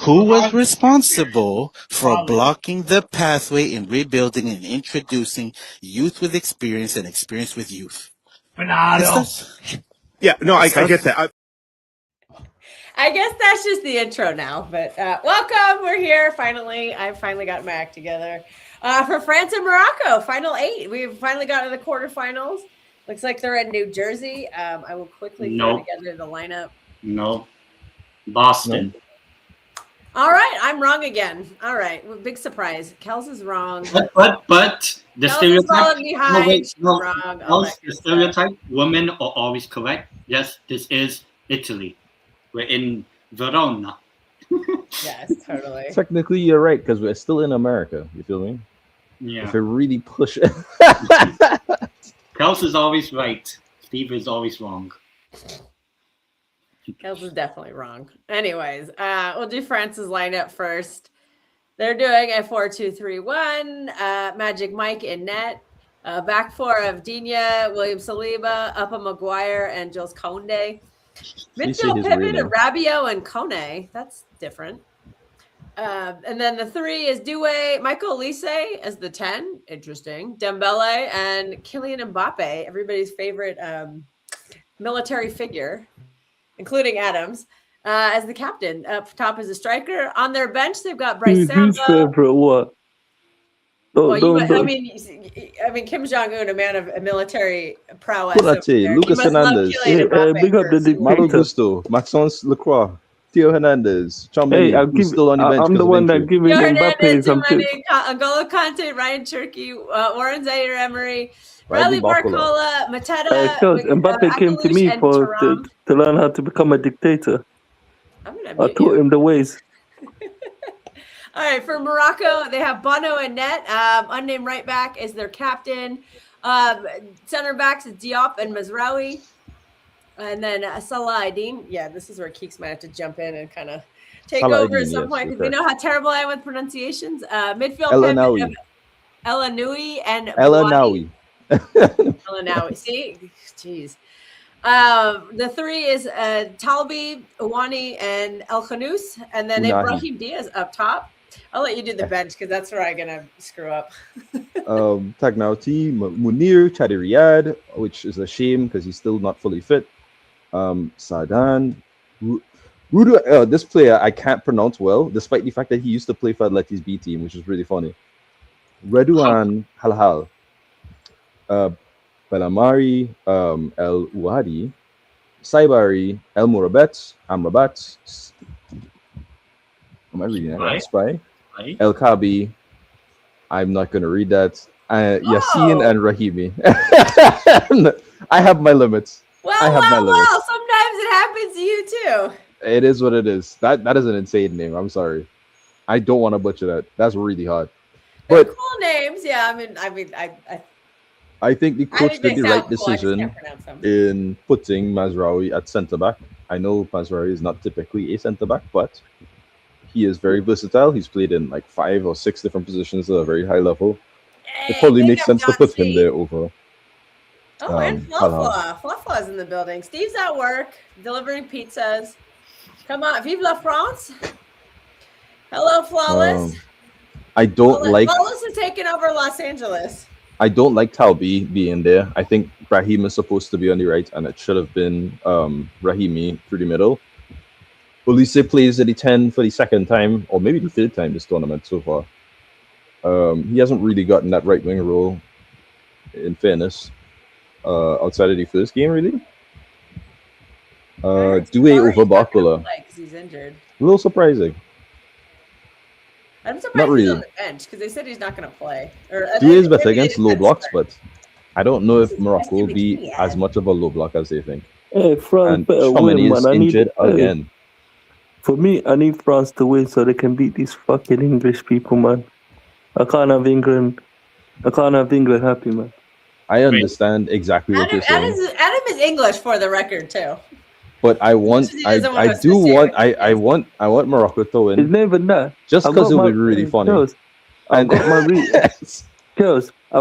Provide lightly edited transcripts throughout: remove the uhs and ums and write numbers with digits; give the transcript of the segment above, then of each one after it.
Who was responsible for blocking the pathway in rebuilding and introducing youth with experience and experience with youth? Yeah, no, I get that. I guess that's just the intro now, but welcome. We're here finally. I finally got my act together for France and Morocco, final 8. We've finally got to the quarterfinals. Looks like they're in New Jersey. I will quickly throw together the lineup. No. Boston. No. All right, I'm wrong again. All right, big surprise. Kels is wrong. But the stereotype. The stereotype. Women are always correct. Yes, this is Italy. We're in Verona. Yes, totally. Technically, you're right because we're still in America. You feel me? Yeah. If we really push it. Kels is always right. Steve is always wrong. Kels is definitely wrong. Anyways, we'll do France's lineup first. They're doing a 4-2-3-1. Magic Mike in net. Back four of Digne, William Saliba, Uppa Maguire, and Jules Koundé. Midfield pivot of Rabiot and Kone. That's different. And then the 3 is Doué, Michael Olise as the 10. Interesting. Dembele and Kylian Mbappe, everybody's favorite military figure, including Adams, as the captain. Up top is a striker. On their bench, they've got Bryce Samba. Who's favorite what? I mean, Kim Jong-un, a man of military prowess. Lucas Hernandez. Big up the Malo Gusto, Maxence Lacroix, Theo Hernandez, Hey, still on the bench. I'm the one that giving Mbappe some tips. N'Golo Kante, Ryan Cherky, Warren Zaire-Emery, Bradley Barcola, Mateta. Mbappe came to me to learn how to become a dictator. I taught him the ways. All right, for Morocco, they have Bono and net. Unnamed right back is their captain. Center backs is Diop and Mazraoui. And then Salah Eddin. Yeah, this is where Keeks might have to jump in and kind of take over at some point because we know how terrible I am with pronunciations. Midfield pivot of El Anoui and El Anoui. El Anoui. See? Jeez. The 3 is Talbi, Ouani, and El Khanous. And then Ibrahim Diaz up top. I'll let you do the bench because that's where I'm going to screw up. Tagnauti, Munir, Chadi Riyad, which is a shame because he's still not fully fit. Sadan. Rudu, this player I can't pronounce well, despite the fact that he used to play for Atleti's B team, which is really funny. Redouane Halhal. Belamari, El Ouadi. Saibari, El Mourabet, Amrabat. Am I reading that? Right. Spy. El Kabi. I'm not going to read that. Yassine and Rahimi. I have my limits. Well, sometimes it happens to you too. It is what it is. That is an insane name. I'm sorry. I don't want to butcher that. That's really hard. They're cool names. Yeah, I think the coach did the right decision in putting Mazraoui at centre back. I know Mazraoui is not typically a centre back, but he is very versatile. He's played in like 5 or 6 different positions at a very high level. It probably makes sense to put him there over. Oh, and Fluffla. Fluffla's in the building. Steve's at work delivering pizzas. Come on, vive la France. Hello, Flawless. I don't like. Flawless is taking over Los Angeles. I don't like Talbi being there. I think Brahim is supposed to be on the right, and it should have been Rahimi through the middle. Olise plays at the 10 for the second time, or maybe the third time this tournament so far. He hasn't really gotten that right wing role, in fairness, outside of the first game, really. Doué over Barcola. He's injured. A little surprising. I'm surprised he's on the bench because they said he's not going to play. Doué is better against low blocks, but I don't know if Morocco will be as much of a low block as they think. Hey, France better win, man. Injured again. For me, I need France to win so they can beat these fucking English people, man. I can't have England happy, man. I understand exactly what you're saying. Adam is English for the record too. But I want Morocco to win. It's never that. Just because it would be really funny. I've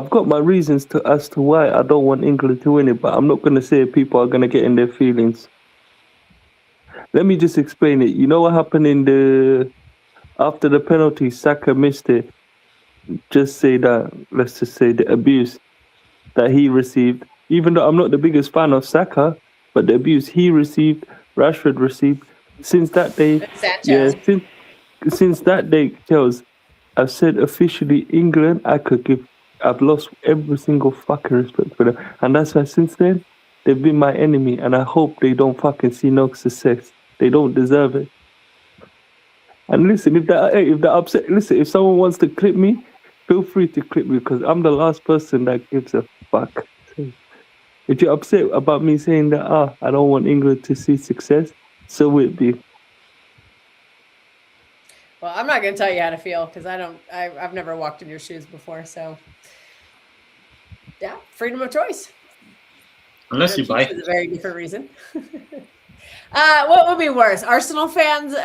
got my reasons as to why I don't want England to win it, but I'm not going to say people are going to get in their feelings. Let me just explain it. You know what happened in the After the penalty, Saka missed it. Let's just say the abuse that he received, even though I'm not the biggest fan of Saka, but the abuse he received, Rashford received, since that day, Sanchez. since that day, Kels, I've said officially England, I've lost every single fucking respect for them. And that's why since then, they've been my enemy, and I hope they don't fucking see no success. They don't deserve it. And listen, if they're upset, listen, if someone wants to clip me, feel free to clip me because I'm the last person that gives a fuck. If you're upset about me saying that, I don't want England to see success, so will it be. Well, I'm not going to tell you how to feel because I've never walked in your shoes before. So, yeah, freedom of choice. Unless you buy is a very different reason. What would be worse, Arsenal fans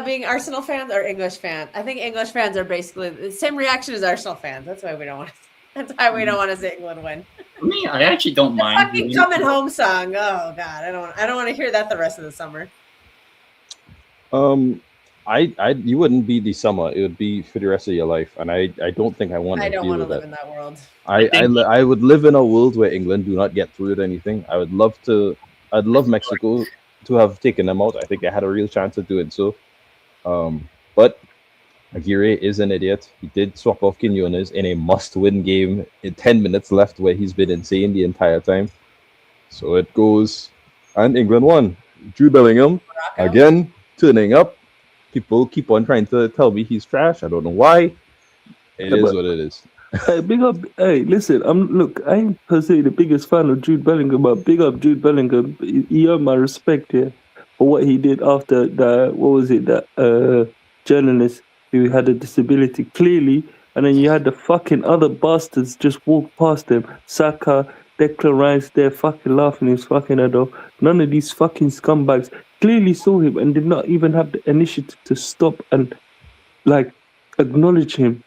being Arsenal fans or English fans? I think English fans are basically the same reaction as Arsenal fans. That's why we don't want. That's why we don't want to see England win. For me, I actually don't mind. Fucking coming home song. Oh God, I don't want to hear that the rest of the summer. You wouldn't be the summer. It would be for the rest of your life, and I don't think I want to. I don't deal want to with live that. in that world. I would live in a world where England do not get through with anything. I'd love Mexico to have taken them out. I think they had a real chance of doing so. But Aguirre is an idiot. He did swap off Quinones in a must-win game in 10 minutes left where he's been insane the entire time. So it goes, and England won. Jude Bellingham, Morocco. again, turning up. People keep on trying to tell me he's trash. I don't know why. It is what it is. Hey, big up. Hey, listen. I ain't per se the biggest fan of Jude Bellingham, but big up Jude Bellingham. He earned my respect here for what he did after that journalist who had a disability clearly, and then you had the fucking other bastards just walk past them. Saka, Declan Rice, they're fucking laughing his fucking head off. None of these fucking scumbags clearly saw him and did not even have the initiative to stop and acknowledge him.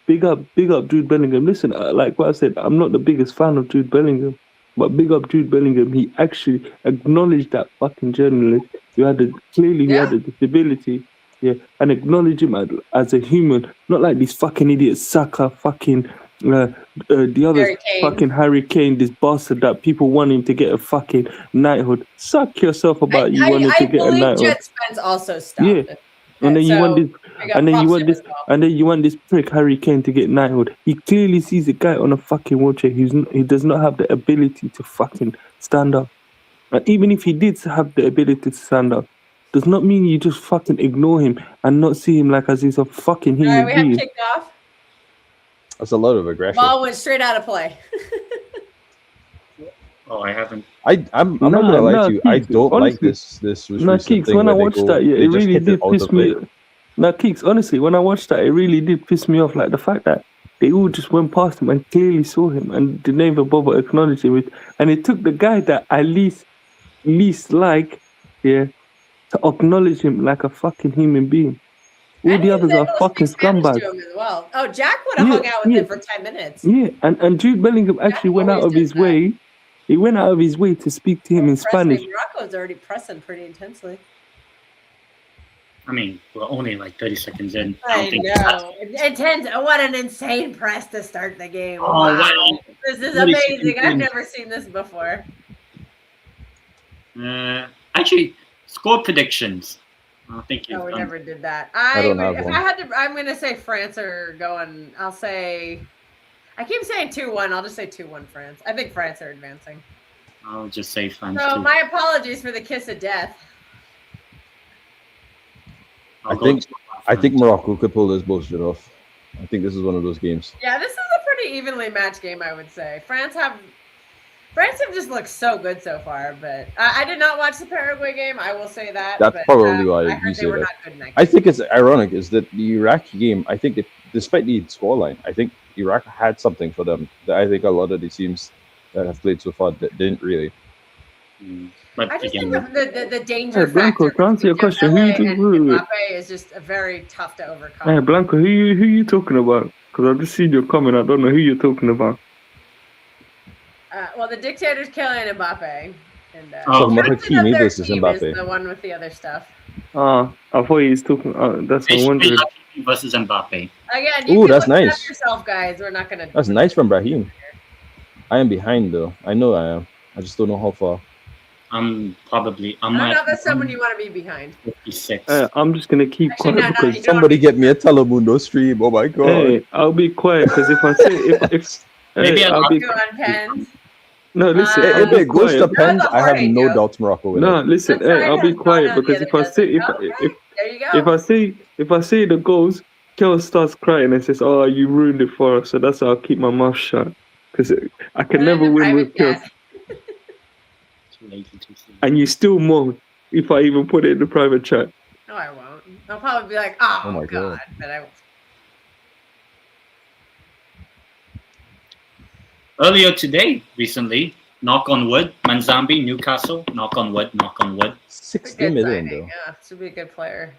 Big up Jude Bellingham. Listen, like what I said, I'm not the biggest fan of Jude Bellingham, but big up Jude Bellingham. He actually acknowledged that fucking journalist who had a disability, and acknowledge him as a human, not like these fucking idiots, Saka, fucking the other fucking Harry Kane, this bastard that people want him to get a fucking knighthood. Suck yourself about you wanted to get a knighthood. I believe Jet Spence also stopped. Yeah. And then you want this prick Harry Kane to get knighthood. He clearly sees a guy on a fucking wheelchair. He does not have the ability to fucking stand up. And even if he did have the ability to stand up, does not mean you just fucking ignore him and not see him like as he's a fucking human being. We have kicked off. That's a lot of aggression. Ball went straight out of play. Oh, I haven't. I'm not gonna lie to you. I don't like this. No, Keeks, when I watched that, it really did piss me. Now, Keeks, honestly, when I watched that, it really did piss me off. Like the fact that they all just went past him and clearly saw him and didn't even bother acknowledging it. And it took the guy that I least like, to acknowledge him like a fucking human being. All the others are fucking scumbags. Well. Oh, Jack would have hung out with him for 10 minutes. Yeah, and Jude Bellingham actually went out of his way. He went out of his way to speak to him in Spanish. Morocco's already pressing pretty intensely. I mean, we're only like 30 seconds in. I know. Intense. What an insane press to start the game. Oh, wow. This is amazing. I've never seen this before. Actually, score predictions. Oh, thank you. No, we never did that. I don't have one. I'm going to say France are going. I'll say. I keep saying 2-1. I'll just say 2-1 France. I think France are advancing. I'll just say France. So my apologies for the kiss of death. I think Morocco could pull this bullshit off. I think this is one of those games. Yeah, this is a pretty evenly matched game, I would say. France have just looked so good so far, but I did not watch the Paraguay game. I will say that. That's probably why you say that. I think it's ironic is that the Iraq game. I think despite the scoreline, I think Iraq had something for them that I think a lot of the teams that have played so far didn't really. But I just again, think the danger Blanco, to answer your question, Mbappe is just very tough to overcome. Hey, Blanco, who you talking about? Because I've just seen your comment. I don't know who you're talking about. Well, the dictator's Kylian Mbappe. And Oh, okay. captain of Hakimi their versus team is Mbappe. the one with the other stuff. I thought he was talking. That's what I wondered. Hakimi versus Mbappe. Again, you Ooh, can that's look it up nice. yourself, guys. We're not gonna. That's nice from Brahim. I am behind though. I know I am. I just don't know how far. I'm I don't know if that's someone you want to be behind. 56. I'm just gonna keep Actually, quiet no, because you don't. Somebody get me a Telemundo stream. Oh my god. hey, I'll be quiet because if I say if Maybe hey, I'll I'll be Go on pens. no listen. If I'll If be it goes to quiet. pens, That's a I have Jorge no joke. doubts Morocco with No, it. listen. This Hey, side I'll be has quiet Bono, the because other if I say doesn't. Okay, there you go. if I say the goals, Kel starts crying and says, "Oh, you ruined it for us." So that's why I'll keep my mouth shut because I can Put it never in the win with private Kel. chat. And you still moan if I even put it in the private chat. No, I won't. I'll probably be like, Oh "Oh my God," God. but I won't. Earlier today, recently, knock on wood, Manzambi, Newcastle, knock on wood, knock on wood. 60 Good million signing. though. Yeah, should be a good player.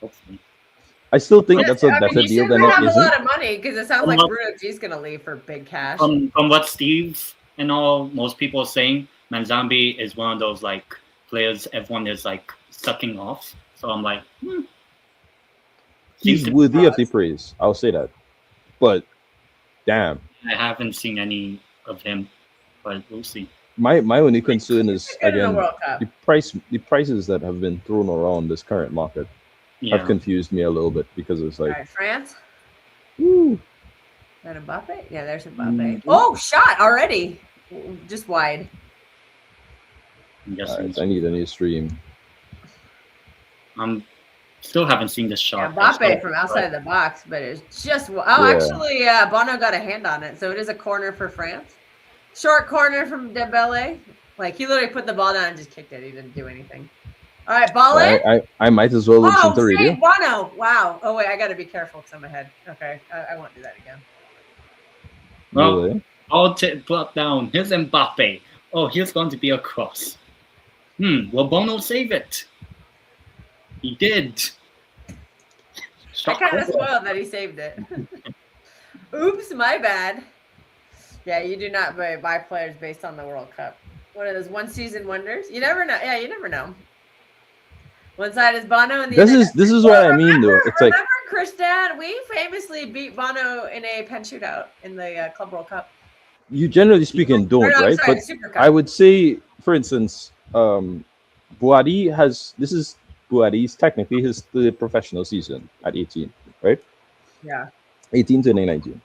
Hopefully. I still think Yes, that's a I mean, better you deal shouldn't than it have a isn't. lot of money because it sounds like Well, Bruno G's gonna leave for big cash. From what Steve and all most people are saying, Manzambi is one of those like players everyone is like sucking off. So I'm like, He's seems to be worthy of the us. praise. I'll say that. But damn, I haven't seen any of him, but we'll see. my only concern is Good in the again World Cup. the prices that have been thrown around this current market Yeah. have confused me a little bit because it's All like, right, France. woo, That Mbappe? Yeah, there's Mbappe. Oh, shot already. Just wide. I'm all guessing right, I need a new stream. still haven't seen the Yeah, shot. Mbappe from outside the box, but it's just actually Bono got a hand on it, so it is a corner for France. Short corner from Dembele. Like he literally put the ball down and just kicked it. He didn't do anything. All right, ball in. I might as well listen to radio. Save Bono. Wow. Oh wait, I got to be careful because I'm ahead. Okay, I won't do that again. Well, Really? all brought down. Here's Mbappe. Oh, here's going to be a cross. Will Bono save it? He did. I kind of spoiled that he saved it. Oops, my bad. Yeah, you do not buy players based on the World Cup. What are those one season wonders? You never know. Yeah, you never know. One side is Bono, and the other. This is what I mean though. It's like, remember, Christian, we famously beat Bono in a pen shootout in the Club World Cup. you generally speaking don't, Or no, I'm right? sorry, But Super Cup. I would say, for instance, Buhari this is Buhari's technically his third professional season at 18, right? Yeah. 18 to 19.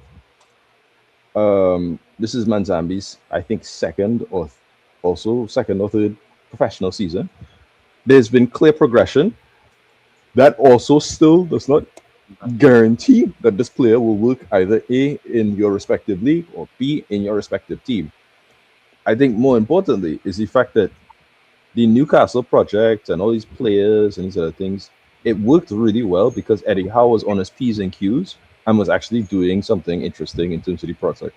This is Manzambi's, I think, second or third professional season. There's been clear progression. That also still does not guarantee that this player will work either A, in your respective league, or B, in your respective team. I think more importantly is the fact that the Newcastle project and all these players and these other things, it worked really well because Eddie Howe was on his P's and Q's and was actually doing something interesting in terms of the project.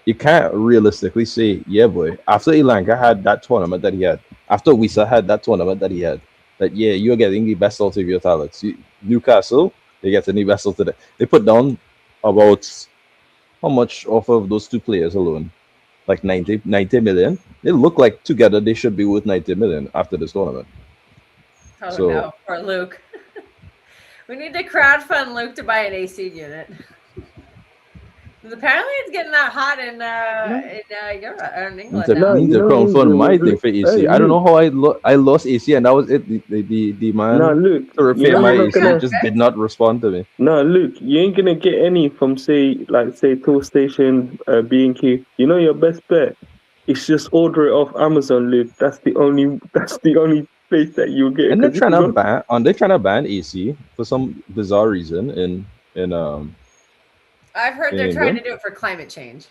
You can't realistically say, yeah, boy, after Ilanga had that tournament that he had, after Wisa had that tournament that he had, that, yeah, you're getting the best out of your talents. Newcastle, they get the best out of it. They put down about how much off of those two players alone? Like 90 million. They look like together they should be worth 90 million after this tournament. Oh So- no, poor Luke. We need to crowdfund Luke to buy an AC unit. Apparently, it's getting that hot in Europe or in England now. Need to crowdfund my thing for AC. I don't know how I lost AC, and that was it. The man No, Luke. to repair you're my not AC gonna- just did not respond to me. No, Luke, you ain't gonna get any from say Toolstation, B&Q. You know your best bet. It's just order it off Amazon, Luke. That's the only place that you'll get. And they're 'cause trying if to you ban. They're trying to ban AC for some bizarre reason in I've heard in they're trying to England. do it for climate change.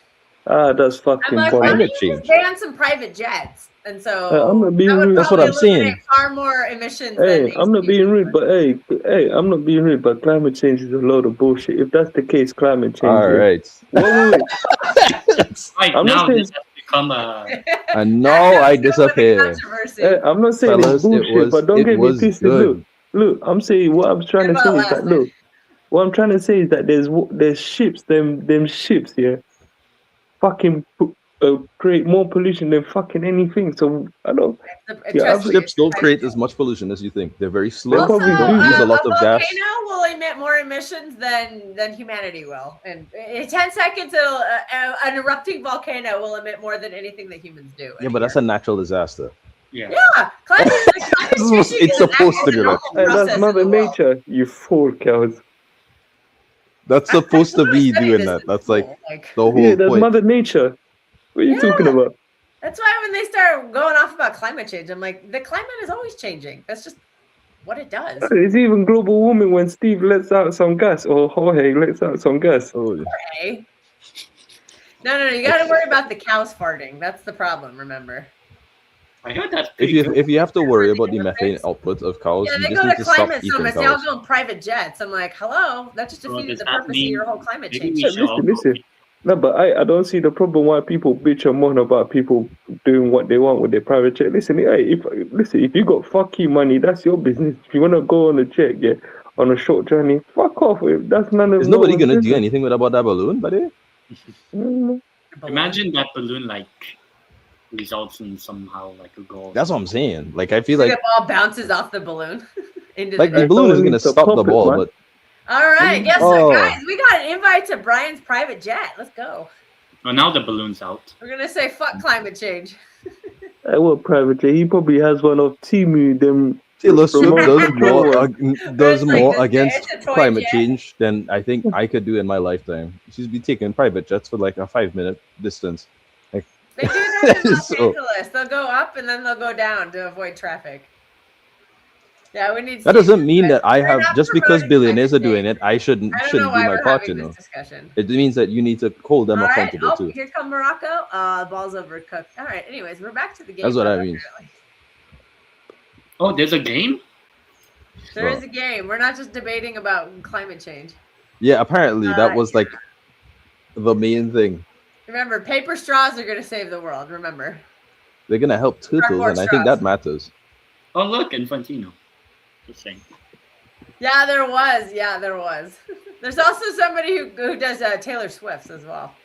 that's I'm fucking like, why bollocks. don't Climate you just change. ban some private jets? And so I'm not being that would rude. That's what probably I'm saying. eliminate far more emissions. Hey, than I'm not AC being rude, would. but hey, I'm not being rude, but climate change is a load of bullshit. If that's the case, climate change. All yeah. right. Wait. Right I'm now, not saying- this has become a. And now I disappear. Controversy. Hey, I'm not saying Fellas, it's bullshit, but don't it get me was twisted. good. Look, I'm saying what I'm trying to Good say about is that last night. look, what I'm trying to say is that there's ships, them ships, yeah, fucking create more pollution than fucking anything. So I don't. Yeah, Trust me, Ships don't it's create as much pollution as you think. They're very slow. They probably also, do. Use a lot a of gas. volcano will emit more emissions than humanity will. And in 10 seconds, an erupting volcano will emit more than anything that humans do. Yeah, but that's a natural disaster. Yeah. Yeah, climate It's change is supposed to a do that. normal Hey, process that's in Mother the world. Nature. You fool, cows. That's I supposed to literally be studied doing this that. in That's school, like the whole Yeah, that's point. Mother Nature. What are you talking Yeah. about? That's why when they start going off about climate change, I'm like, the climate is always changing. That's just what it does. It's even global warming when Steve lets out some gas or Jorge lets out some gas. Oh, yeah. Okay. No, you got to worry about the cows farting. That's the problem. Remember. I heard that's If pretty you good. if you have to worry about the methane output of cows, Yeah, you they just go need to to stop climate eating summits. They all cows. go in private jets. I'm like, hello, that just Well, defeated does the that purpose of mean your whole climate maybe change. we Hey, should all listen. No, but I don't see the problem why people bitch and moan about people doing what they want with their private jet. Listen, hey, if you got fuck you money, that's your business. If you wanna go on a jet, yeah, on a short journey, fuck off. That's none of Is no nobody one's gonna do business. anything about that balloon, buddy? Mm, imagine that balloon like results in somehow like a goal. That's what I'm saying. Like I feel So like the ball bounces off the balloon into like the the net. balloon is someone gonna needs to stop the pop it, ball, man. but All right, guess Oh. what, guys? We got an invite to Brian's private jet. Let's go. Oh, now the balloon's out. We're gonna say fuck climate change. what private jet? He probably has one of Timu. Them Taylor Swift remote does control more ones. does It's like more this- against it's a toy climate jet. change than I think I could do in my lifetime. She's been taking private jets for like a 5-minute distance. They do that in Los So- Angeles. They'll go up and then they'll go down to avoid traffic. Yeah, we need. That Steve doesn't to mean do that I We're have not just because promoting billionaires are climate doing change. it, I shouldn't I don't know shouldn't why do my we're part, having you this know. discussion. It means that you need to hold them All right. accountable Oh, too. here come Morocco. Ball's overcooked. All right. Anyways, we're back to the game. That's what now, that means. apparently. Oh, there's a game? There is a game. We're not just debating about climate change. Yeah, apparently that was like the main thing. Remember, paper straws are going to save the world. Remember. They're gonna help turtles, Cardboard and I think straws. that matters. Oh, look, Infantino. Just saying. Yeah, there was. Yeah, there was. There's also somebody who does Taylor Swift's as well.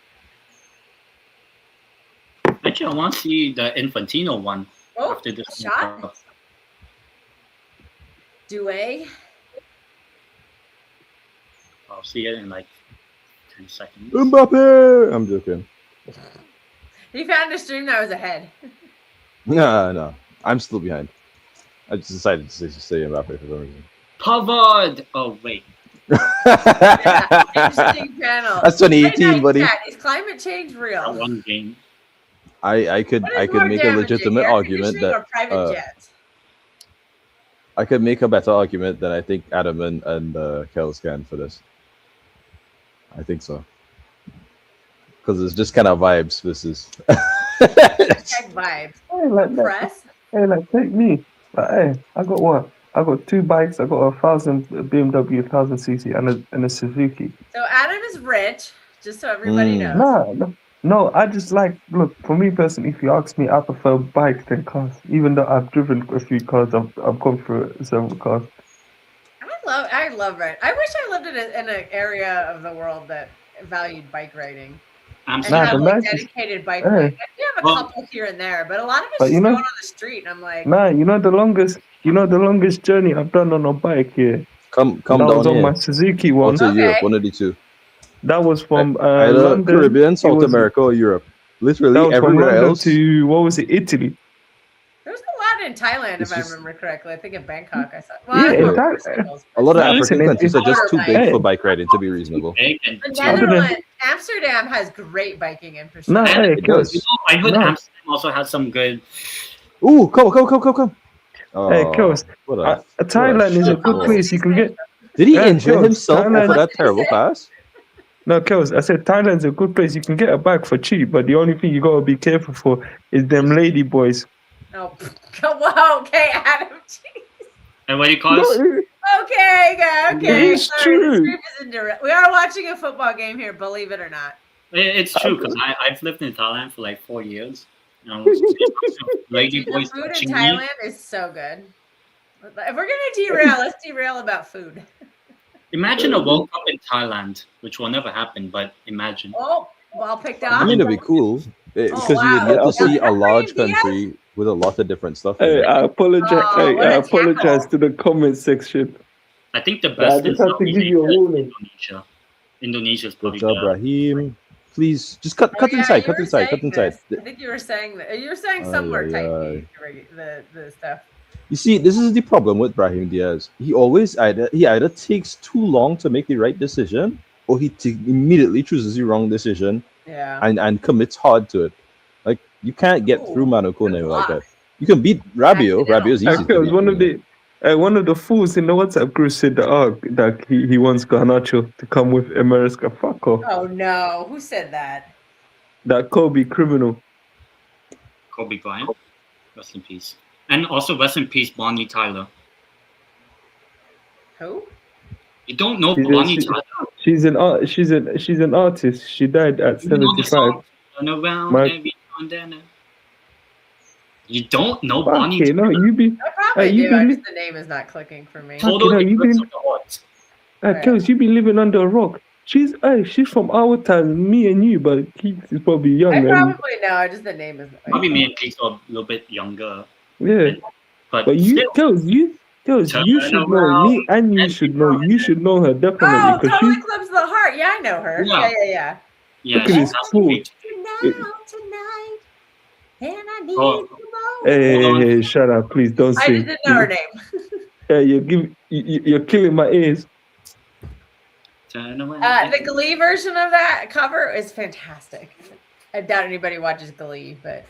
Actually, I want to see the Infantino one Oh, after this. shot. Douay. I'll see it in like 10 seconds. Mbappe! I'm joking. He found a stream that was ahead. No, I'm still behind. I just decided to say Mbappe for some reason. Pavard! Oh, wait. Yeah, interesting channel. That's 2018, buddy. Chat, is climate change That real? one game. I could What is make more a damaging, legitimate air argument conditioning that or private jets? I could make a better argument than I think Adam and Kels can for this. I think so. Because it's just kind of vibes versus. Hashtag vibes. Hey, like that. Press. Hey, like take me. Like, hey, I got what? I got 2 bikes. I got a 1000 BMW 1000cc and a Suzuki. So Adam is rich, just so everybody Mm. knows. No, I just like, look, for me personally, if you ask me, I prefer bikes than cars. Even though I've driven a few cars, I've gone through several cars. I love it. I wish I lived in an area of the world that valued bike riding and Amsterdam. Nah, had the like nicest- dedicated bike Hey. lanes. I do have a Well- couple here and there, but a lot of it's But just you know- going on the street, and I'm like, Nah, you know the longest journey I've done on a bike here. come That was down on here. my Suzuki Or one. to Okay. Europe, one of the two. That was from Either London. Caribbean, South It was- America, or Europe. Literally That was from everywhere London else. to what was it, Italy? there's a lot in Thailand, It's if I just- remember correctly. I think in Bangkok I saw. Yeah, I in know Thai- bicycles. A lot of Nah, African listen, countries are just too big Hey. for bike riding to be reasonable. Big and The cheap. Other than- Netherlands, Amsterdam has great biking infrastructure. No, And hey, it does. You know, I heard No. Amsterdam also has some good. Ooh, come. Hey, Kels, What a, Thailand is a shit good hole. place. You can get Did he Yeah, injure Kels, himself Thailand- over that terrible pass? no, Kels. I said Thailand's a good place. You can get a bike for cheap, but the only thing you gotta be careful for is them lady boys. Oh, whoa, okay, Adam. Jeez. And what do you call it? No, Okay. It's Sorry, true. the stream is indirect. We are watching a football game here, believe it or not. It's true because I've lived in Thailand for like 4 years. You know, lady The boys food in touching me. Thailand is so good. If we're gonna derail, let's derail about food. Imagine a World Cup in Thailand, which will never happen, but imagine. Oh, ball picked I off. mean, it'd be cool. Because wow. you would get Yeah, to see a Brahim large Diaz? country with a lot of different stuff. in Hey, it. I apologize. Oh, Hey, what I a apologize tackle. to the comment section. I think the I best just is have to give you a warning. Indonesia. Indonesia is Good probably job, the Raheem. Please just cut Oh, yeah, inside, you cut were inside, cut saying inside. this. I think you were saying that. You were saying Ay, somewhere ay, typing ay. the stuff. You see, this is the problem with Brahim Diaz. He always either takes too long to make the right decision, or he immediately chooses the wrong decision Yeah. and commits hard to it. Like you can't get through Ooh, Manu good Kone like block. that. You can beat Rabio. Accidental. Rabio's easy to Because beat. one of the fools in the WhatsApp group said that he wants Garnacho to come with America. Fuck off. Oh no, who said that? That Kobe criminal. Kobe Bryant. Rest in peace. And also rest in peace, Bonnie Tyler. Who? You don't know She's Bonnie a- Tyler? She's an artist. She died at You know the 75. song, Turn around My- every now and then. You don't know Bonnie Okay, no, Tyler? you be I probably you do. be The name is not clicking for me. Total you Eclipse been- of the Heart. Kels, you be living under a rock. She's from our time, me and you, but Keith is probably young. I and- probably know. Just the name is. Probably me and Pete are a little bit younger. yeah, But but you, still, Kels, you should know around me, and you should know. You should know her definitely Oh, because Total she's. Eclipse of the Heart. Yeah, I know her. Yeah. Yeah. yeah, Look at she's this asking fool. me to- Tonight, and I need Oh. you more. Hey, shut up, please don't I sing. just didn't know her name. Yeah, you're killing my ears. Turn around. The Glee version of that cover is fantastic. I doubt anybody watches Glee, but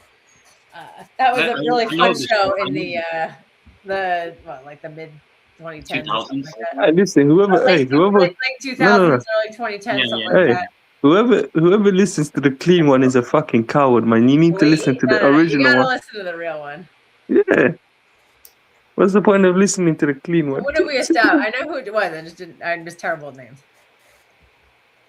that was a really I know fun this show show. I in know the mid 2010s. 2000s. Hey, listen, whoever, Late 2000s, No. early 2010s, Yeah, something yeah. like Hey, that. whoever listens to the clean one is a fucking coward, man. You need to Glee? listen to the No, you original gotta one. listen to the real one. Yeah. What's the point of listening to the clean one? What did we establish? I know who it was. I'm just terrible at names.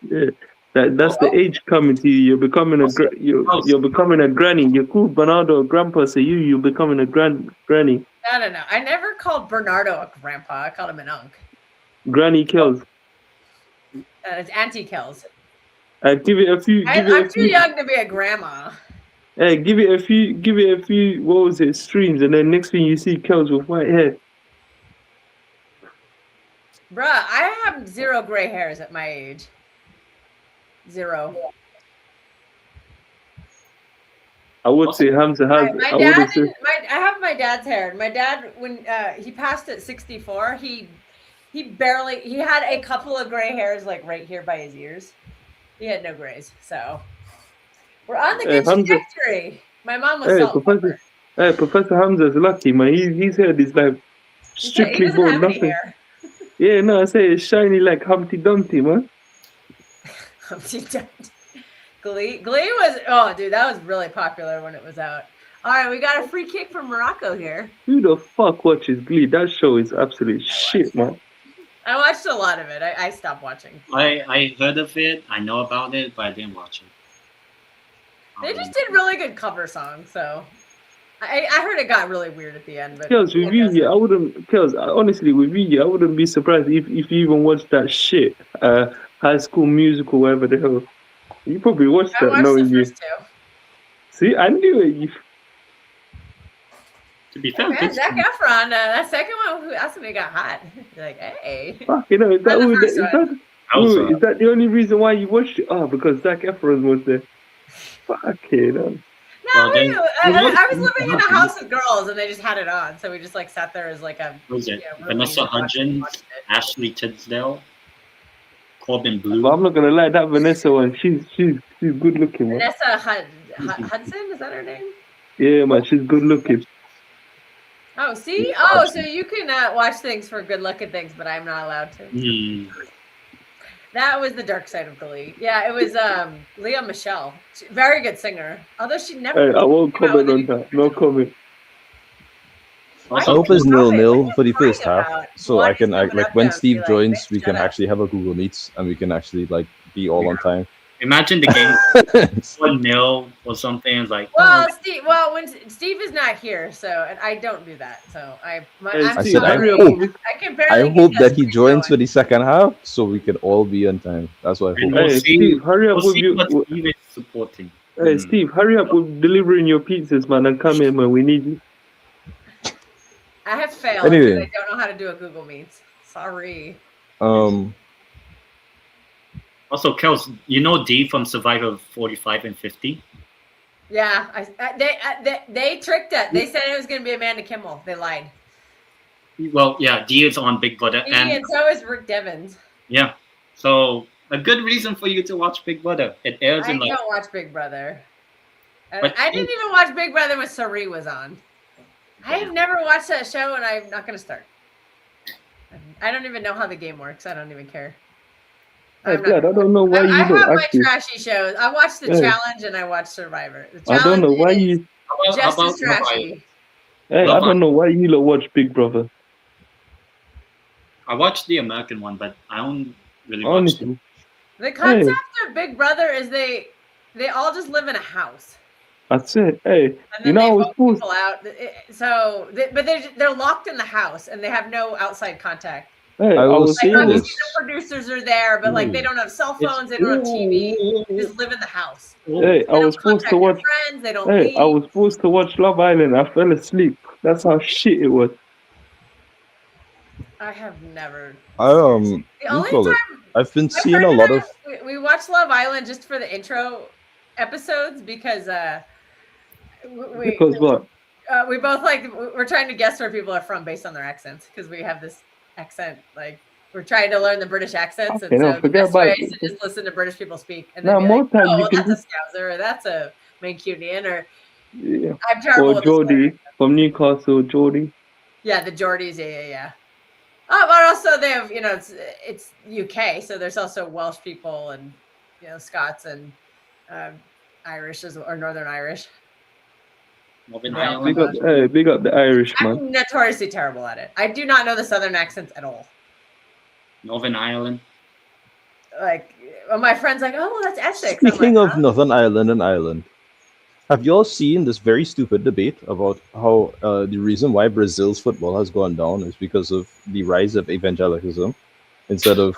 Yeah. That's the age coming to you. You're becoming you're becoming a granny. You're cool, Bernardo, grandpa. So you're becoming a granny. No. I never called Bernardo a grandpa. I called him an unc. Granny kills. It's Auntie Kells. Give it a few. I'm too young to be a grandma. Hey, give it a few. What was it? Streams, and then next thing you see, Kells with white hair. Bruh, I have 0 gray hairs at my age. 0. I would say Hamza has. My I dad would say. I have my dad's hair. My dad, when he passed at 64, he had a couple of gray hairs like right here by his ears. He had no grays, so we're on the good Hamza- trajectory. My mom was salt and pepper. Professor Hamza's lucky, man. His hair is like He strictly doesn't bald, have any nothing. hair. Yeah, no, I say it's shiny like Humpty Dumpty, man. Humpty Dumpty. Glee was, oh dude, that was really popular when it was out. All right, we got a free kick from Morocco here. Who the fuck watches Glee? That show is absolute shit, man. I watched a lot of it. I stopped watching. I heard of it. I know about it, but I didn't watch it. They just did really good cover songs, so I heard it got really weird at the end. But Kills with you, I wouldn't. Kills honestly with you, I wouldn't be surprised if you even watched that shit. High School Musical, whatever the hell. You probably watched I that, watched knowing the you. first two. See, I knew it. You, To be Hey, fair, man, this- Zac Efron, that second one, that's when he got hot. You're like, hey. fuck, you know, is that, Not the is first that, I was, is that the only reason why you watched it? Oh, because Zac Efron was there. Fuck it. No, Well, then- I was living in a house with girls, and they just had it on, so we just like sat there as like a. what was it? Yeah, Vanessa really Hudgens, watched it. Ashley Tisdale, Corbin Blue. But I'm not gonna lie, that Vanessa one, she's good looking, man. Vanessa Hudson, is that her name? Yeah, man, she's good looking. Oh, see? Oh, so you can watch things for good looking things, but I'm not allowed to. Hmm. That was the dark side of Glee. Yeah, it was Leah Michelle. Very good singer. Although she never. Hey, I won't came out comment with on any- that. No comment. Why I do hope you it's comment? 0-0 What for are the you first crying half, about? so Why I can do you like come up when to us and Steve be like, joins, "Bitch, we can shut up." actually have a Google Meets and we can actually like be all on time. Imagine the game 1-0 or something. It's like, Well, Steve. Well, when Steve is not here, so and I don't do that. So I'm I Steve, said I sorry. hope I can barely. I get hope this that he thing joins for going. the second half so we can all be on time. That's what I And hope. we'll Hey, see, Steve, hurry up we'll with see you. what Steve is supporting. Hey, Steve, hurry up with delivering your pizzas, man, and come in, man. We need you. I have failed Anyway. because I don't know how to do a Google Meets. Sorry. Also, Kels, you know D from Survivor 45 and 50? Yeah, they tricked us. They said it was going to be Amanda Kimmel. They lied. Well, yeah, D is on Big Brother. And so is Rick Devens. Yeah. So a good reason for you to watch Big Brother. It airs I in like. don't watch Big Brother. But I didn't even watch Big Brother when Sari was on. I have never watched that show, and I'm not going to start. I don't even know how the game works. I don't even care. Hey, Vlad, I don't know why you I don't have my actually. trashy shows. I watched The Challenge and I watched Survivor. The I don't know Challenge why is you. just as trashy. Hey, I don't know why you don't watch Big Brother. I watched the American one, but I don't really watch it. Honestly, The concept of Big Brother is they all just live in a house. that's it. Hey, And you then know, they I was vote supposed. people out. But they're locked in the house and they have no outside contact. Hey, I will was say Like this. obviously the producers are there, but like they don't have cell phones, they don't have TV. They just live in the house. Hey, They I was don't supposed to contact watch. their friends. They don't Hey, leave. I was supposed to watch Love Island. I fell asleep. That's how shit it was. I have never. The The only time I've been my seeing friend a and lot I, of. we watched Love Island just for the intro episodes because Because what? we both we're trying to guess where people are from based on their accents because we have this accent like we're trying to learn the British accents and so the best way is to just listen to British people speak and then be like, oh, well, that's a Scouser or that's a Mancunian or I'm terrible Or with Geordie from Newcastle, Geordie. Yeah, the Geordies, yeah. Oh, but also they have, it's UK, so there's also Welsh people and Scots and Irish or Northern Irish. Northern Ireland. Big up the Irish, man. I'm notoriously terrible at it. I do not know the Southern accents at all. Northern Ireland. Like, my friend's like, oh, well, that's Essex. Speaking of Northern Ireland and Ireland, have you all seen this very stupid debate about how the reason why Brazil's football has gone down is because of the rise of evangelicalism instead of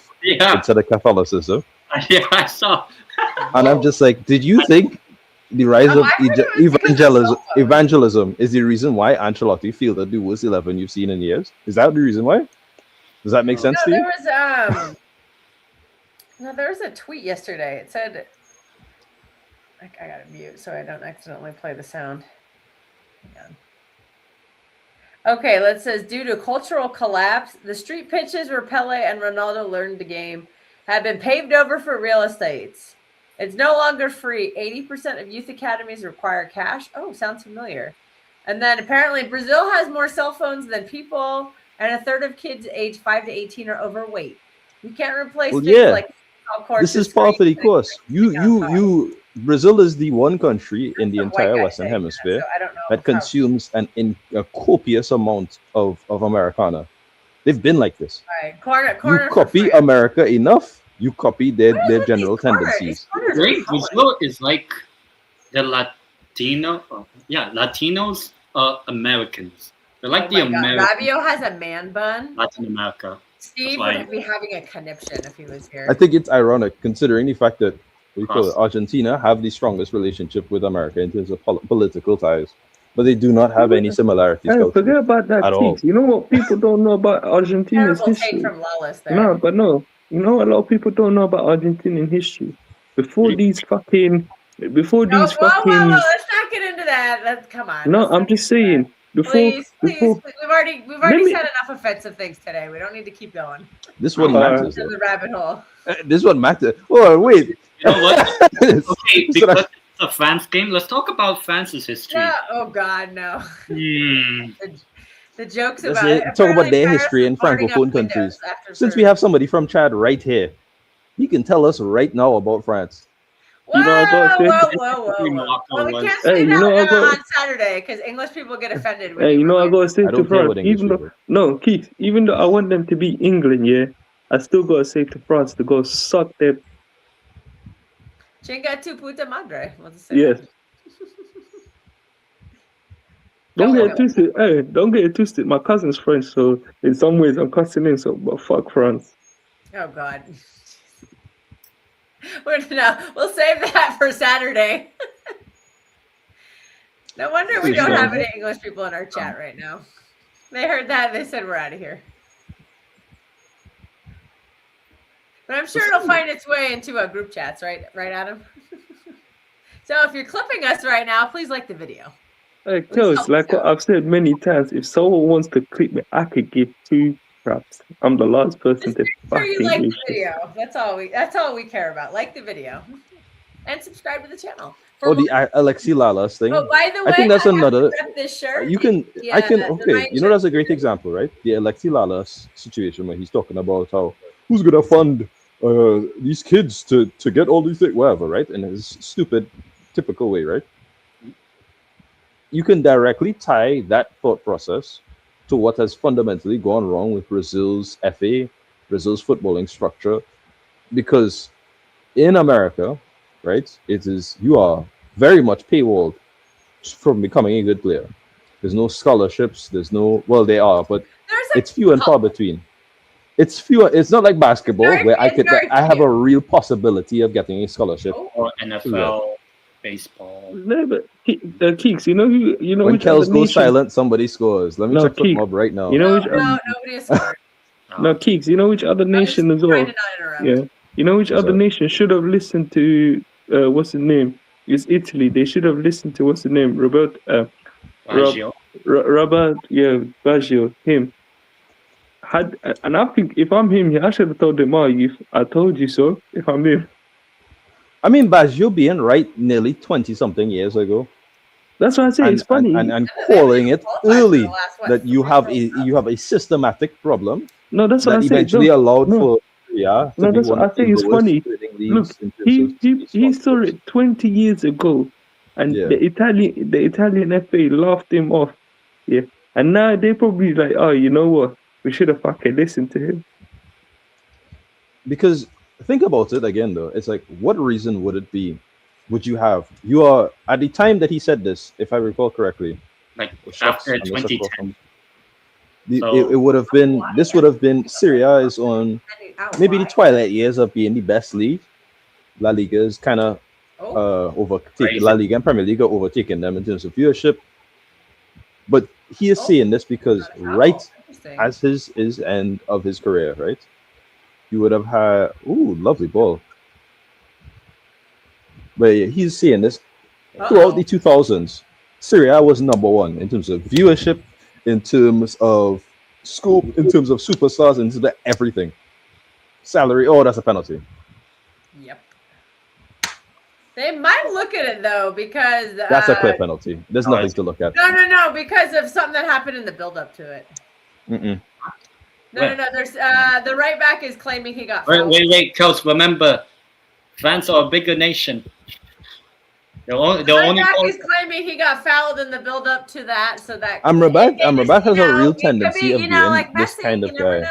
Catholicism? Yeah, I saw. And I'm just like, did you think the rise of evangelism is the reason why Ancelotti fielded the worst 11 you've seen in years? Is that the reason why? Does that make sense to you? There was a tweet yesterday. It said, I gotta mute so I don't accidentally play the sound. Hang on. Okay, it says, due to cultural collapse, the street pitches where Pele and Ronaldo learned the game have been paved over for real estates. It's no longer free. 80% of youth academies require cash. Oh, sounds familiar. And then apparently Brazil has more cell phones than people, and a third of kids aged 5 to 18 are overweight. You can't replace things like this is part of the course. Brazil is the one country in the entire Western Hemisphere that consumes a copious amount of Americana. They've been like this. Right. Corner you copy America enough, you copy their general tendencies. Brazil is like the Latinos are Americans. They're like the Americans. Rabio has a man bun. Latin America. Steve would be having a conniption if he was here. I think it's ironic considering the fact that Argentina have the strongest relationship with America in terms of political ties, but they do not have any similarities. Hey, forget about that. You know what people don't know about Argentina's history? From Lawless there. No. You know, a lot of people don't know about Argentinian history. Before these fucking. Whoa, let's not get into that. Come on. No, I'm just saying. Please. We've already said enough offensive things today. We don't need to keep going. This one matters. Into the rabbit hole. This one matters. Oh wait. You know what? Okay, because it's a France game. Let's talk about France's history. No, oh God, no. The jokes Let's about it. Talk about their history in francophone countries. Since we have somebody from Chad right here, he can tell us right now about France. Whoa, whoa. Well, we can't say that on Saturday because English people get offended. Hey, you know I gotta say to France, Keith, even though I want them to beat England, I still gotta say to France to go suck their. Chinga tu puta madre. Yes. Don't get it twisted. Hey, don't get it twisted. My cousin's French, so in some ways I'm cussing in. So, but fuck France. Oh God. We'll save that for Saturday. No wonder we Pretty don't sure. have any English people in our chat right now. They heard that. They said we're out of here. But I'm sure it'll find its way into group chats, right? Right, Adam? So if you're clipping us right now, please like the video. Kels, like what I've said many times, if someone wants to clip me, I could give 2 craps. I'm the last person Just to make sure you like fucking the video. That's all we care about. Like the video. And subscribe to the channel. Oh, the Alexi Lalas thing. Oh, by the way, I think that's have to another. rep this shirt. You can. Yeah, I can. the Okay. night You know, that's a great example, right? The Alexi Lalas situation where he's talking about how who's gonna fund these kids to get all these things, whatever, right? In his stupid, typical way, right? You can directly tie that thought process to what has fundamentally gone wrong with Brazil's FA, Brazil's footballing structure, because in America, right, you are very much paywalled from becoming a good player. There's no scholarships. There's no, well, they are, but it's few and far between. It's fewer. It's not like basketball where I have a real possibility of getting a scholarship. Or NFL, baseball. No, but Keeks, you know when which Kels other goes nation... silent, somebody scores. Let me check Keeks, FootMob right now. You know which nobody has scored. No, Keeks, you know which other nation as well? Yeah. You know which other nation should have listened to what's his name? It's Italy. They should have listened to what's his name? Baggio. Robert, yeah, Baggio, him. And I think if I'm him, I should have told him, I told you so, if I'm him. I mean, Baggio being right nearly 20-something years ago. That's what I say. It's funny. And calling it early that you have a systematic problem. No, that's what I say. Eventually allowed for no, that's what I say. It's funny. Look, he saw it 20 years ago, and the Italian FA laughed him off. Yeah, and now they probably like, oh, you know what? We should have fucking listened to him. Because think about it again, though. It's like, what reason would it be? You are at the time that he said this, if I recall correctly, like after 2010. It would have been. This would have been. Syria is on maybe the twilight years of being the best league. La Liga is kind of overtaking La Liga and Premier League are overtaking them in terms of viewership. But he is saying this because as his end of his career, right? You would have had lovely ball. But yeah, he's saying this throughout the 2000s. Syria was number one in terms of viewership, in terms of scope, in terms of superstars, in terms of everything. Salary, that's a penalty. Yep. They might look at it though because that's a clear penalty. There's nothing to look at. No, because of something that happened in the build-up to it. No. There's the right back is claiming he got fouled. Wait, Coach. Remember, France are a bigger nation. The only back is claiming he got fouled in the build-up to that, so that Amrabat has a real tendency of being like this kind of guy.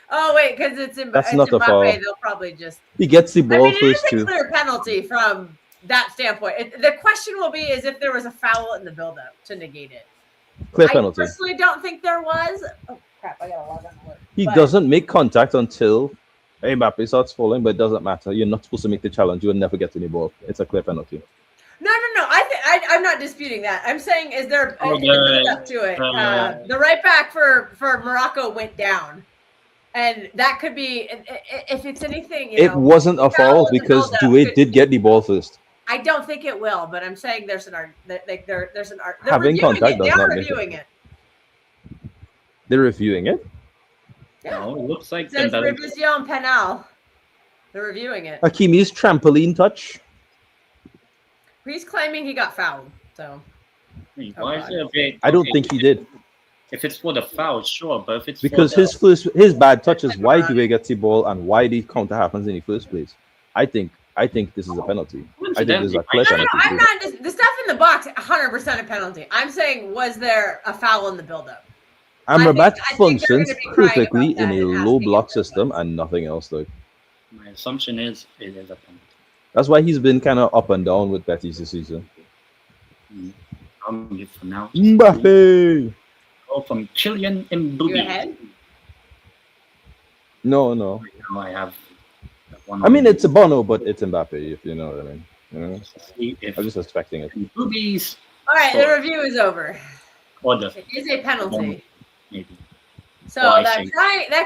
Oh wait, because it's that's not a foul. They'll probably just he gets the ball first it is too. A clear penalty from that standpoint. The question will be is if there was a foul in the build-up to negate it. Clear penalty. I personally don't think there was. Oh crap! I gotta log on. He doesn't make contact until Mbappe starts falling, but it doesn't matter. You're not supposed to make the challenge. You will never get any ball. It's a clear penalty. No. I'm not disputing that. I'm saying is there a build-up to it? The right back for Morocco went down. And that could be, if it's anything, it wasn't a foul because Doué did get the ball first. I don't think it will, but I'm saying there's an art. There's an art. Having contact does not make it. They're reviewing it? Yeah. No, it looks like... It says revision penal. They're reviewing it. Hakimi's trampoline touch. He's claiming he got fouled, so... Why is it I don't think he did. If it's for the foul, sure, but if it's because his bad touch is why Doué gets the ball and why the counter happens in the first place. I think this is a penalty. I think this is a clear penalty. No, I'm not just the stuff in the box. 100% a penalty. I'm saying, was there a foul in the build-up? Amrabat functions perfectly in a low block system and nothing else, though. My assumption is it is a penalty. That's why he's been kind of up and down with Betis this season. I'm here for now. Mbappe. From Kylian Mbappe. No. Now I have one. I mean, it's a Bono, but it's Mbappe, if you know what I mean. You know? I'm just expecting it. Boobies All right, the Sure. review is over. Or the It is a penalty. maybe. So Well, I that think-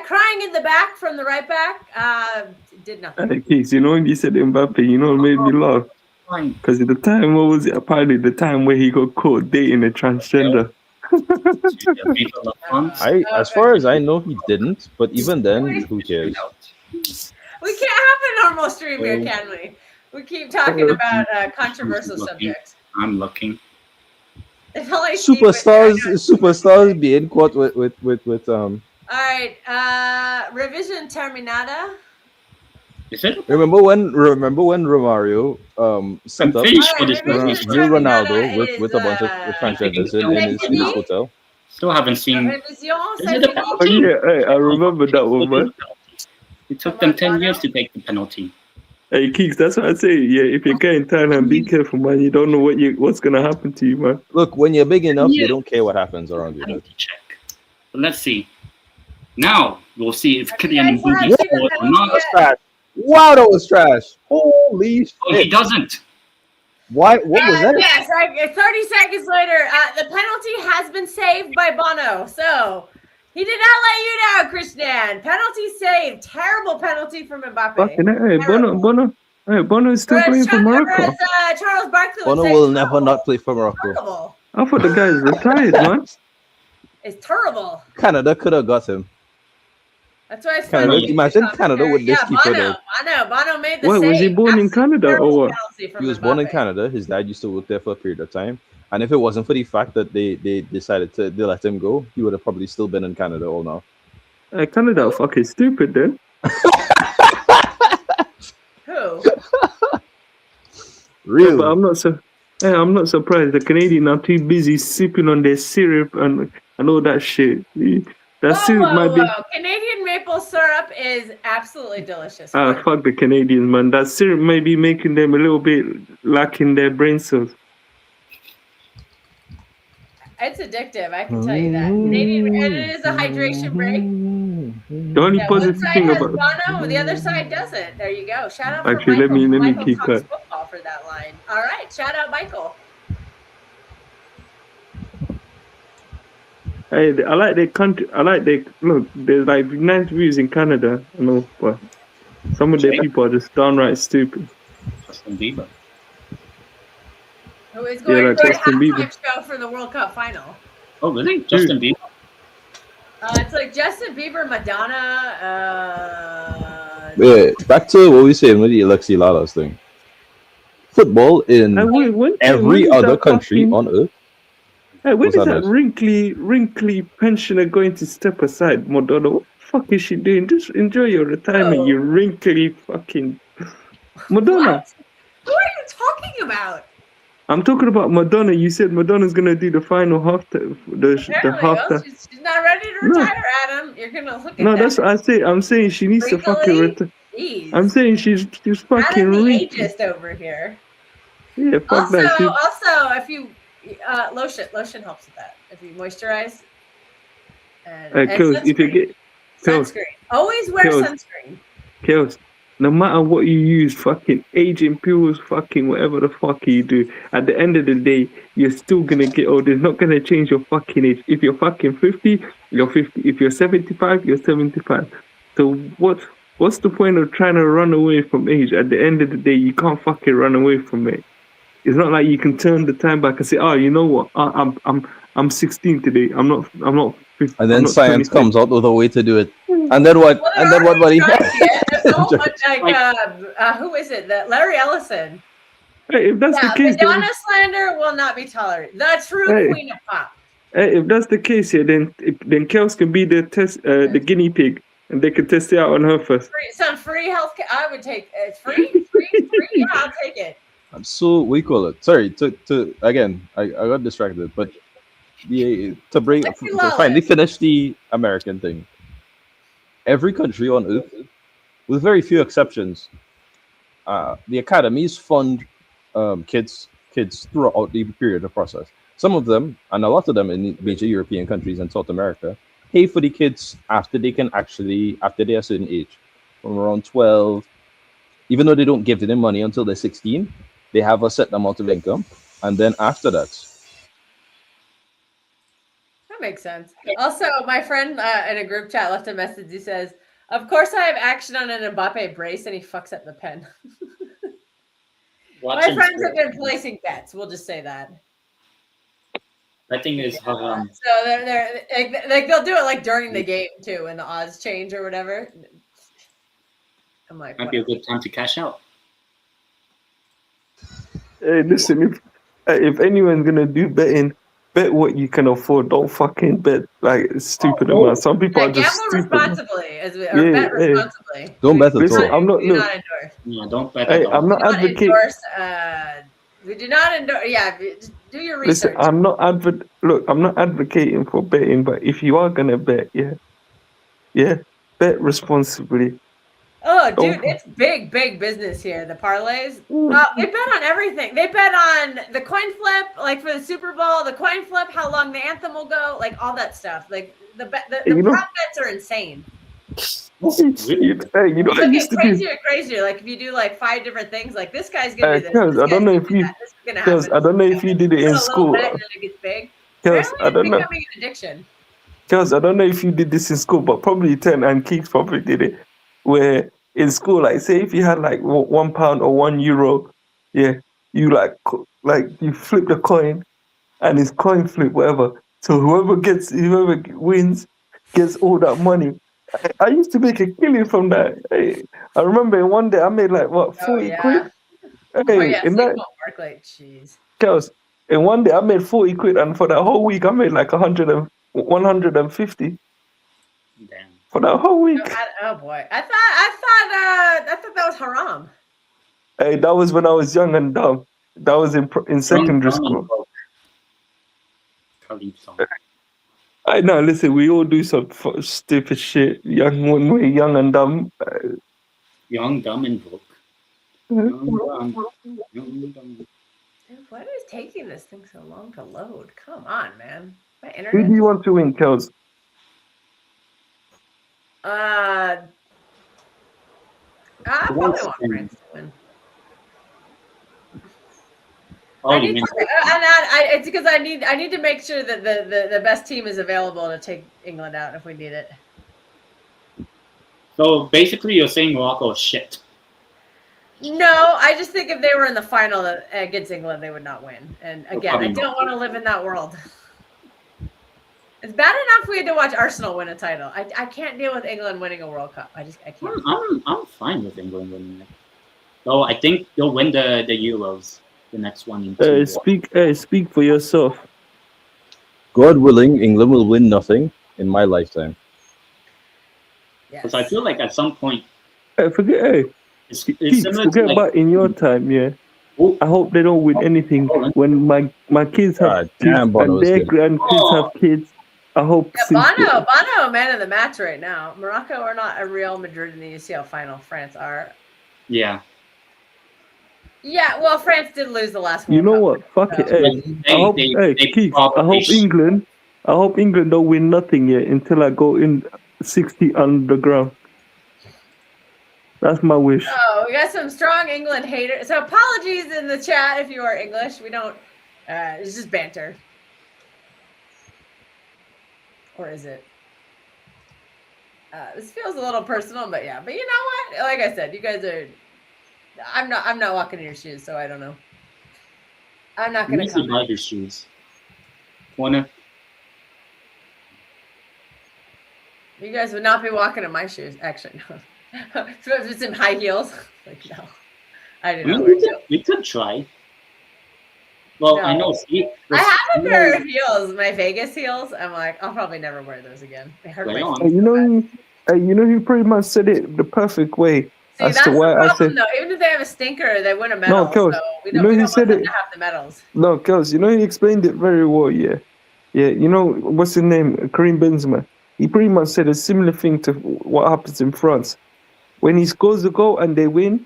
crying in the back from the right back did nothing. And Keeks, you know when you said Mbappe, you know what made me laugh? Fine. Because at the time, what was it? Apparently, the time where he got caught dating a transgender. FIFA La France. As far as I know, he didn't. But even then, who cares? We can't have a normal stream here, can we? We keep talking about controversial subjects. I'm looking. If only Steve was Superstars being caught with All right, revision terminada. Is it? Remember when Romario set up finished for this Revision movie. Drew Ronaldo terminada with a bunch of is, transgenders in his hotel? Still haven't seen. Revision Is it a terminada. Oh, yeah, hey, I remember that one, man. It took them 10 years to take the penalty. Hey, Keeks, that's what I say. Yeah, if you're getting Thailand, be careful, man. You don't know what's going to happen to you, man. Look, when you're big enough, Yeah. you don't care what happens around you. I need to check. But let's see. Now we'll see if Okay, Kylian guys, we're Mbappe actually scored the or not. penalty Trash. Wow, that was trash. Holy Oh, he shit. doesn't. Why? What was that? Yes, 30 seconds later, the penalty has been saved by Bono. So he did not let you down, Christian. Penalty saved. Terrible penalty from Mbappe. Fucking hey, Bono is still Whereas playing for Morocco. Charles Barkley would Bono say will it's never terrible. not play for Morocco. Terrible. I thought the guy's retired, man. It's terrible. Canada could have got him. That's why it's Canada, funny. imagine Canada with this keeper Bono. there. Bono made the What, save. was he born in Absolute Canada or terrible what? penalty from He was born in Mbappe. Canada. His dad used to work there for a period of time. And if it wasn't for the fact that they decided to let him go, he would have probably still been in Canada all now. Canada are fucking stupid then. Who? Really? But I'm not surprised. The Canadians are too busy sipping on their syrup and all that shit. That syrup might be. Canadian maple syrup is absolutely delicious. Fuck the Canadians, man. That syrup may be making them a little bit lacking their brain cells. It's addictive, I can tell you that. Canadian, and it is a hydration break. The only One positive side thing has about Bono, the other side doesn't. There you go. Shout out for Actually, Michael. let me Michael keep talks that. football for that line. All right, shout out Michael. Hey, I like their country. Look. There's like nice views in Canada, you know, but some of their people are just downright stupid. Justin Bieber. Who is going like to a Justin halftime Bieber. show for the World Cup final? Oh, really? Justin Bieber? It's like Justin Bieber, Madonna. Yeah, back to what we were saying with the Alexi Lalas thing. Football in When every is other that country fucking- on earth. Hey, when What's is that that noise? wrinkly pensioner going to step aside, Madonna? What the fuck is she doing? Just enjoy your retirement, Oh. you wrinkly fucking Madonna. What? Who are you talking about? I'm talking about Madonna. You said Madonna's gonna do the final half the Apparently, half. she's not ready to No. retire, Adam. You're gonna look at No, that. that's what I say. I'm saying she needs to fucking Wrinkly? retire. Jeez. I'm saying she's fucking Adam the wrinkly. ageist over here. Yeah, fuck Also, that. if you lotion helps with that. If you moisturize and Kills, if you sunscreen. get Kills, Sunscreen. Always wear Kills. sunscreen. Kills. No matter what you use, fucking aging pills, fucking whatever the fuck you do, at the end of the day, you're still gonna get old. It's not gonna change your fucking age. If you're fucking 50, you're 50. If you're 75, you're 75. So what's the point of trying to run away from age? At the end of the day, you can't fucking run away from it. It's not like you can turn the time back and say, "Oh, you know what? I'm 16 today. I'm not 50." And then I'm not science 26." comes out with a way to do it. And then what? Well, And then what, buddy? There's so much like who is it? That Larry Ellison. Hey, if that's Yeah, the case, Madonna slander will not be tolerated. The true Hey. queen of pop. if that's the case, yeah, then Kels can be the the guinea pig, and they can test it out on her first. Some free health care. I would take it's free. Yeah, I'll take it. I'm so we call it. Sorry to again. I got distracted, but to bring Let's do to finally Lawless. finish the American thing. Every country on earth, with very few exceptions, the academies fund kids throughout the period of process. Some of them, and a lot of them in major European countries and South America, pay for the kids after they are a certain age, from around 12. Even though they don't give them money until they're 16, they have a set amount of income, and then after that, That makes sense. Also, my friend in a group chat left a message. He says, "Of course, I have action on an Mbappe brace," and he fucks up the pen. My friends have been placing bets. We'll just say that. I think it's So they're like they'll do it like during the game too, when the odds change or whatever. I'm like, might be a good time to cash out. Hey, listen, if anyone's gonna do betting, bet what you can afford. Don't fucking bet like stupid amount. Some people are just gamble stupid. responsibly, or bet responsibly. Don't bet at Listen, all. I'm not. Do Look, not endorse. Yeah, don't bet hey, at all. I'm not Do not advocating. endorse. We do not endorse. Yeah, just do your research. Listen, I'm not advocating for betting, but if you are gonna bet, bet responsibly. Oh, dude, it's big business here. The parlays. They bet on everything. They bet on the coin flip, like for the Super Bowl, the coin flip, how long the anthem will go, like all that stuff. Like the prop bets are insane. Hey, you know, I used to do. Crazier and crazier. Like if you do like 5 different things, like this guy's gonna do this. I don't know if you. I don't know if you did it in school. And then it gets big. I don't know. Becoming an addiction. Because I don't know if you did this in school, but probably 10 and Keith probably did it. Where in school, like say if you had like £1 or €1, you like you flip the coin, and it's coin flip, whatever. So whoever wins gets all that money. I used to make a killing from that. Hey, I remember in one day I made like 40 quid. Hey, in that won't work like jeez. Girls, in one day I made 40 quid, and for that whole week I made like 150. Damn. For that whole week. Oh boy, I thought that was haram. Hey, that was when I was young and dumb. That was in secondary school. I know. Listen, we all do some stupid shit. When we're young and dumb. Young, dumb, and broke. Young, dumb. Dude, what is taking this thing so long to load? Come on, man. My internet. Who do you want to win, Kels? I probably want France to win. Oh, it's because I need to make sure that the best team is available to take England out if we need it. So basically, you're saying Morocco is shit. No, I just think if they were in the final against England, they would not win. And again, I don't want to live in that world. It's bad enough we had to watch Arsenal win a title. I can't deal with England winning a World Cup. I can't. I'm fine with England winning it. So I think they'll win the Euros, the next one. Speak for yourself. God willing, England will win nothing in my lifetime. Because I feel like at some point. Forget about in your time, yeah. Oh. I hope they don't win anything when my kids have kids and their grandkids have kids. I hope. Bono, man of the match right now. Morocco are not a Real Madrid in the UCL final. France are. Yeah. Yeah, well, France did lose the last one. You know what? Fuck it. Keith, I hope England don't win nothing yet until I go in 60 underground. That's my wish. Oh, we got some strong England haters. So apologies in the chat if you are English. We don't. It's just banter. Or is it? This feels a little personal, but yeah. But you know what? Like I said, you guys are. I'm not walking in your shoes, so I don't know. I'm not gonna come. Your shoes. Wanna? You guys would not be walking in my shoes, actually. No. So if it's in high heels, like no, I do not. We could try. Well, no. I know. I have a pair of heels, my Vegas heels. I'm like, I'll probably never wear those again. They hurt my feet. You know, he pretty much said it the perfect way. See, that's the problem, though. Even if they have a stinker, they win a medal. No, Kels, so we don't want them to have the medals. No, Kels, you know, he explained it very well. Yeah. You know, what's his name? Karim Benzema. He pretty much said a similar thing to what happens in France. When he scores a goal and they win,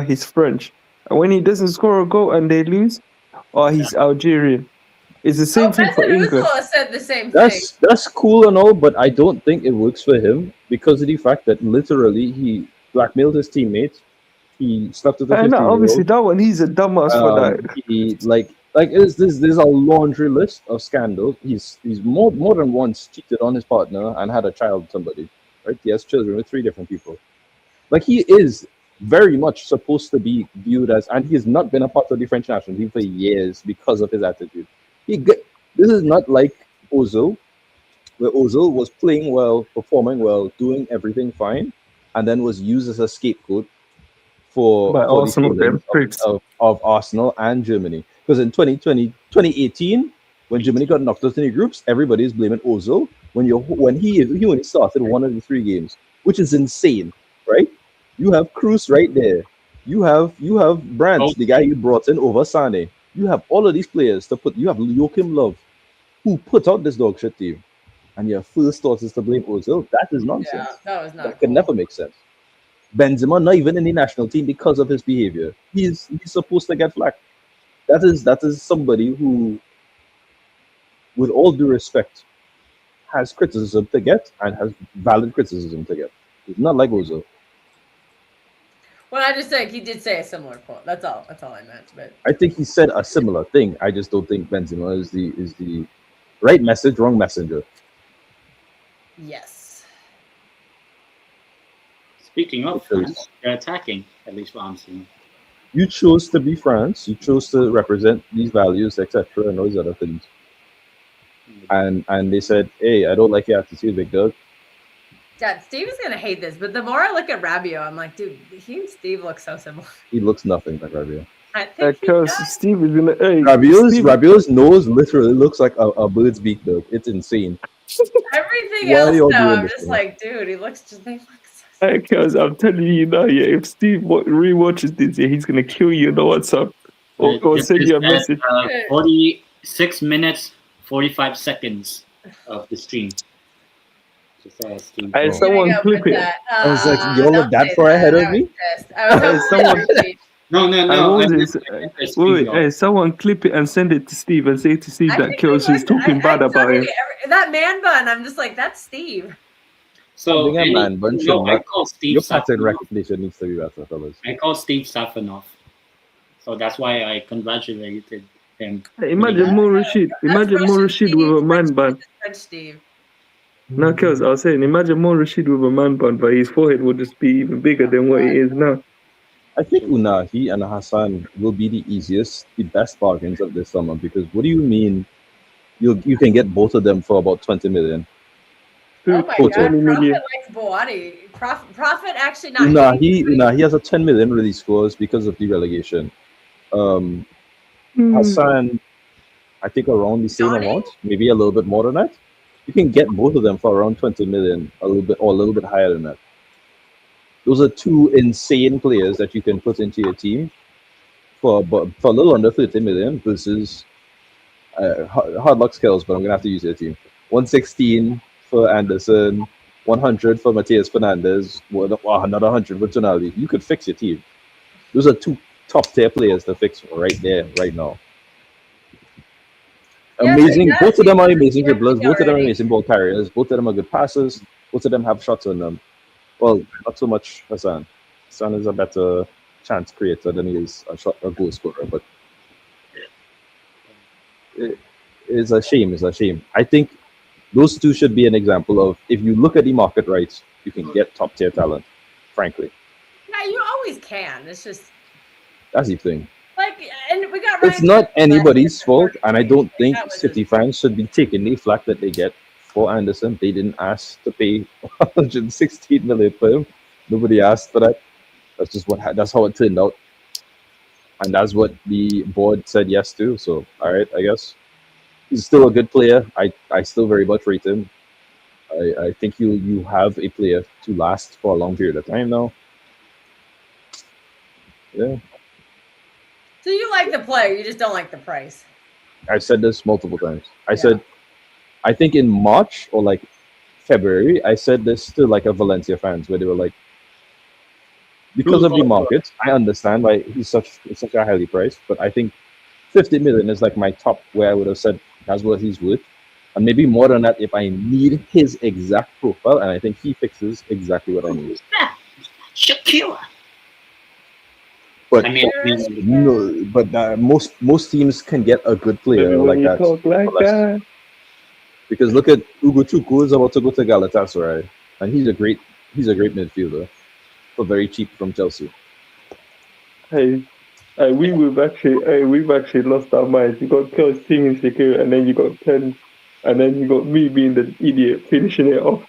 he's French. And when he doesn't score a goal and they lose, he's Algerian. It's the same thing for England. Said the same thing. That's cool and all, but I don't think it works for him because of the fact that literally he blackmailed his teammates. He slept with a 15-year-old. Obviously, that one, he's a dumbass for that. He Like there's a laundry list of scandals. He's more than once cheated on his partner and had a child with somebody. Right? He has children with 3 different people. Like he is very much supposed to be viewed as, and he has not been a part of the French national team for years because of his attitude. This is not like Ozil, where Ozil was playing well, performing well, doing everything fine, and then was used as a scapegoat for By the Arsenal, them failings pricks. of Arsenal and Germany. Because in 2018, when Germany got knocked out in the groups, everybody is blaming Ozil when he only started one of the 3 games, which is insane, right? You have Cruz right there. You have Brandt, the guy you brought in over Sane. You have all of these players to put. You have Joachim Love, who put out this dog shit team, and your first thought is to blame Ozil. That is nonsense. Yeah, that was not That could cool. never make sense. Benzema not even in the national team because of his behavior. He's supposed to get flack. That is somebody who, with all due respect, has criticism to get and has valid criticism to get. It's not like Ozil. Well, I just think he did say a similar quote. That's all. That's all I meant. But I think he said a similar thing. I just don't think Benzema is the right message, wrong messenger. yes. Speaking of Because- France, they're attacking, at least what I'm seeing. You chose to be France. You chose to represent these values, etc., and all these other things. And they said, "Hey, I don't like your attitude, big dog." God, Steve is gonna hate this, but the more I look at Rabiot, I'm like, dude, he and Steve look so similar. He looks nothing like Rabiot. I think he Because does. Steve is gonna. Hey, Steve- Rabiot's nose literally looks like a bird's beak, dog. It's insane. Everything Why are else, y'all though, doing I'm this just to me? like, dude, he looks just. They look so. Because I'm telling you now, yeah, if Steve rewatches this, yeah, he's gonna kill you on WhatsApp or This send is you a at, message. 46 minutes, 45 seconds of the stream. Just Steve. Hey, Oh. someone Here we go clip with it. that. I was like, y'all Don't look that say far ahead of I was me? pissed. I was Hey, hoping someone- No. What I was meant this? the Wait, screenshot. hey, someone clip it and send it to Steve and say to Steve I that think Kills I is would. talking bad I about him. that man bun, I'm just like, that's Steve. So, Being a man bun should I not- call Steve Your pattern Safanov. recognition needs to be better, fellas. I call Steve Safanov. So that's why I congratulated him. Hey, imagine Mo Rashid. Imagine Mo Rashid with a man bun. French Steve. No, Kills, I was saying, imagine Mo Rashid with a man bun, but his forehead would just be even bigger than what it is now. I think Unahi and Hassan will be the best bargains of this summer, because what do you mean you can get both of them for about 20 million? Oh my Photo. God, 20 million. Prophet likes Boati. Prophet actually not. Unahi has a 10 million release clause because of the relegation. Hassan, I think around the same Johnny? amount, maybe a little bit more than that. You can get both of them for around 20 million, a little bit higher than that. Those are 2 insane players that you can put into your team for a little under 30 million versus hard luck skills, but I'm gonna have to use your team. 116 for Anderson, 100 for Matias Fernandez, another 100 for Tonali. You could fix your team. Those are 2 top tier players to fix right there, right now. Yeah, Amazing. but Both of them are that's- amazing dribblers. Both of them are already. amazing ball carriers. Both of them are good passers. Both of them have shots on them. Well, not so much Hassan. Hassan is a better chance creator than he is a goal scorer. But it's a shame. It's a shame. I think those 2 should be an example of, if you look at the market rights, you can get top tier talent. Frankly, Yeah, you always can. It's just that's the thing. like, and we got. It's Ryan not Giggs last anybody's year. fault, and I don't think That was City just- fans should be taking the flack that they get for Anderson. They didn't ask to pay 116 million for him. Nobody asked for that. That's just that's how it turned out, and that's what the board said yes to. So, all right, I guess he's still a good player. I still very much rate him. I think you have a player to last for a long period of time now. Yeah. So you like the player, you just don't like the price. I've said this multiple times. I said, I think in March or like February, I said this to like a Valencia fans where they were like, because of the market, I understand why he's such a highly priced, but I think 50 million is like my top where I would have said that's what he's worth. And maybe more than that if I need his exact profile, and I think he fixes exactly what I need. Shakira. But I mean, no, but most teams can get a good player Maybe when like you that talk like for less. that. Because look at Ugo Chukwu is about to go to Galatasaray, and he's a great midfielder for very cheap from Chelsea. Hey, we've actually lost our minds. You got Kel's team insecure, and then you got Ken, and then you got me being the idiot finishing it off.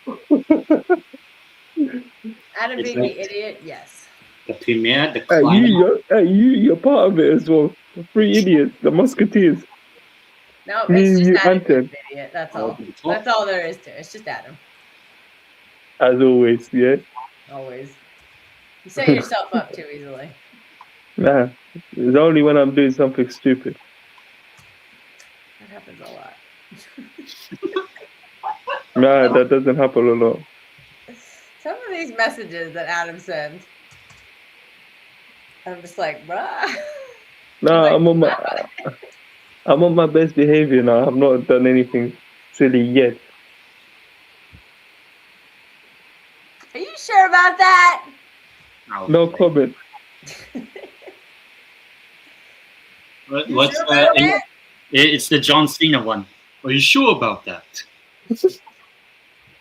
Adam being the idiot, yes. the Premier, the Hey, climate. you're part of it as well. The three idiots, the Musketeers. No, Me it's and just you, Adam being Anton, an idiot. That's all. the top. That's all there is to it. It's just Adam. as always. Yeah. Always. You set yourself up too easily. Nah, it's only when I'm doing something stupid. That happens a lot. Nah, that doesn't happen a lot. Some of these messages that Adam sends, I'm just like, bruh. Nah, Like, I'm on my best behavior now. I've not done anything silly yet. are you sure about that? No comment. What's sure about that? it's the John Cena one. Are you sure about that?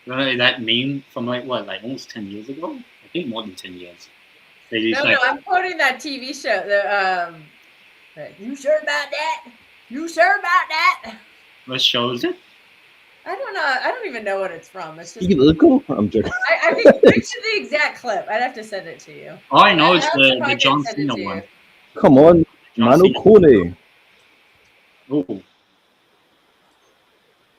That meme from like almost 10 years ago? I think more than 10 years. No, I'm quoting that TV show. You sure about that? You sure about that? What show is it? I don't know. I don't even know what it's from. It's just. I'm joking. I think it's the exact clip. I'd have to send it to you. All I know is I'll the probably John send it Cena to you. one. Come on, John Manu Cena. Kone. Oh.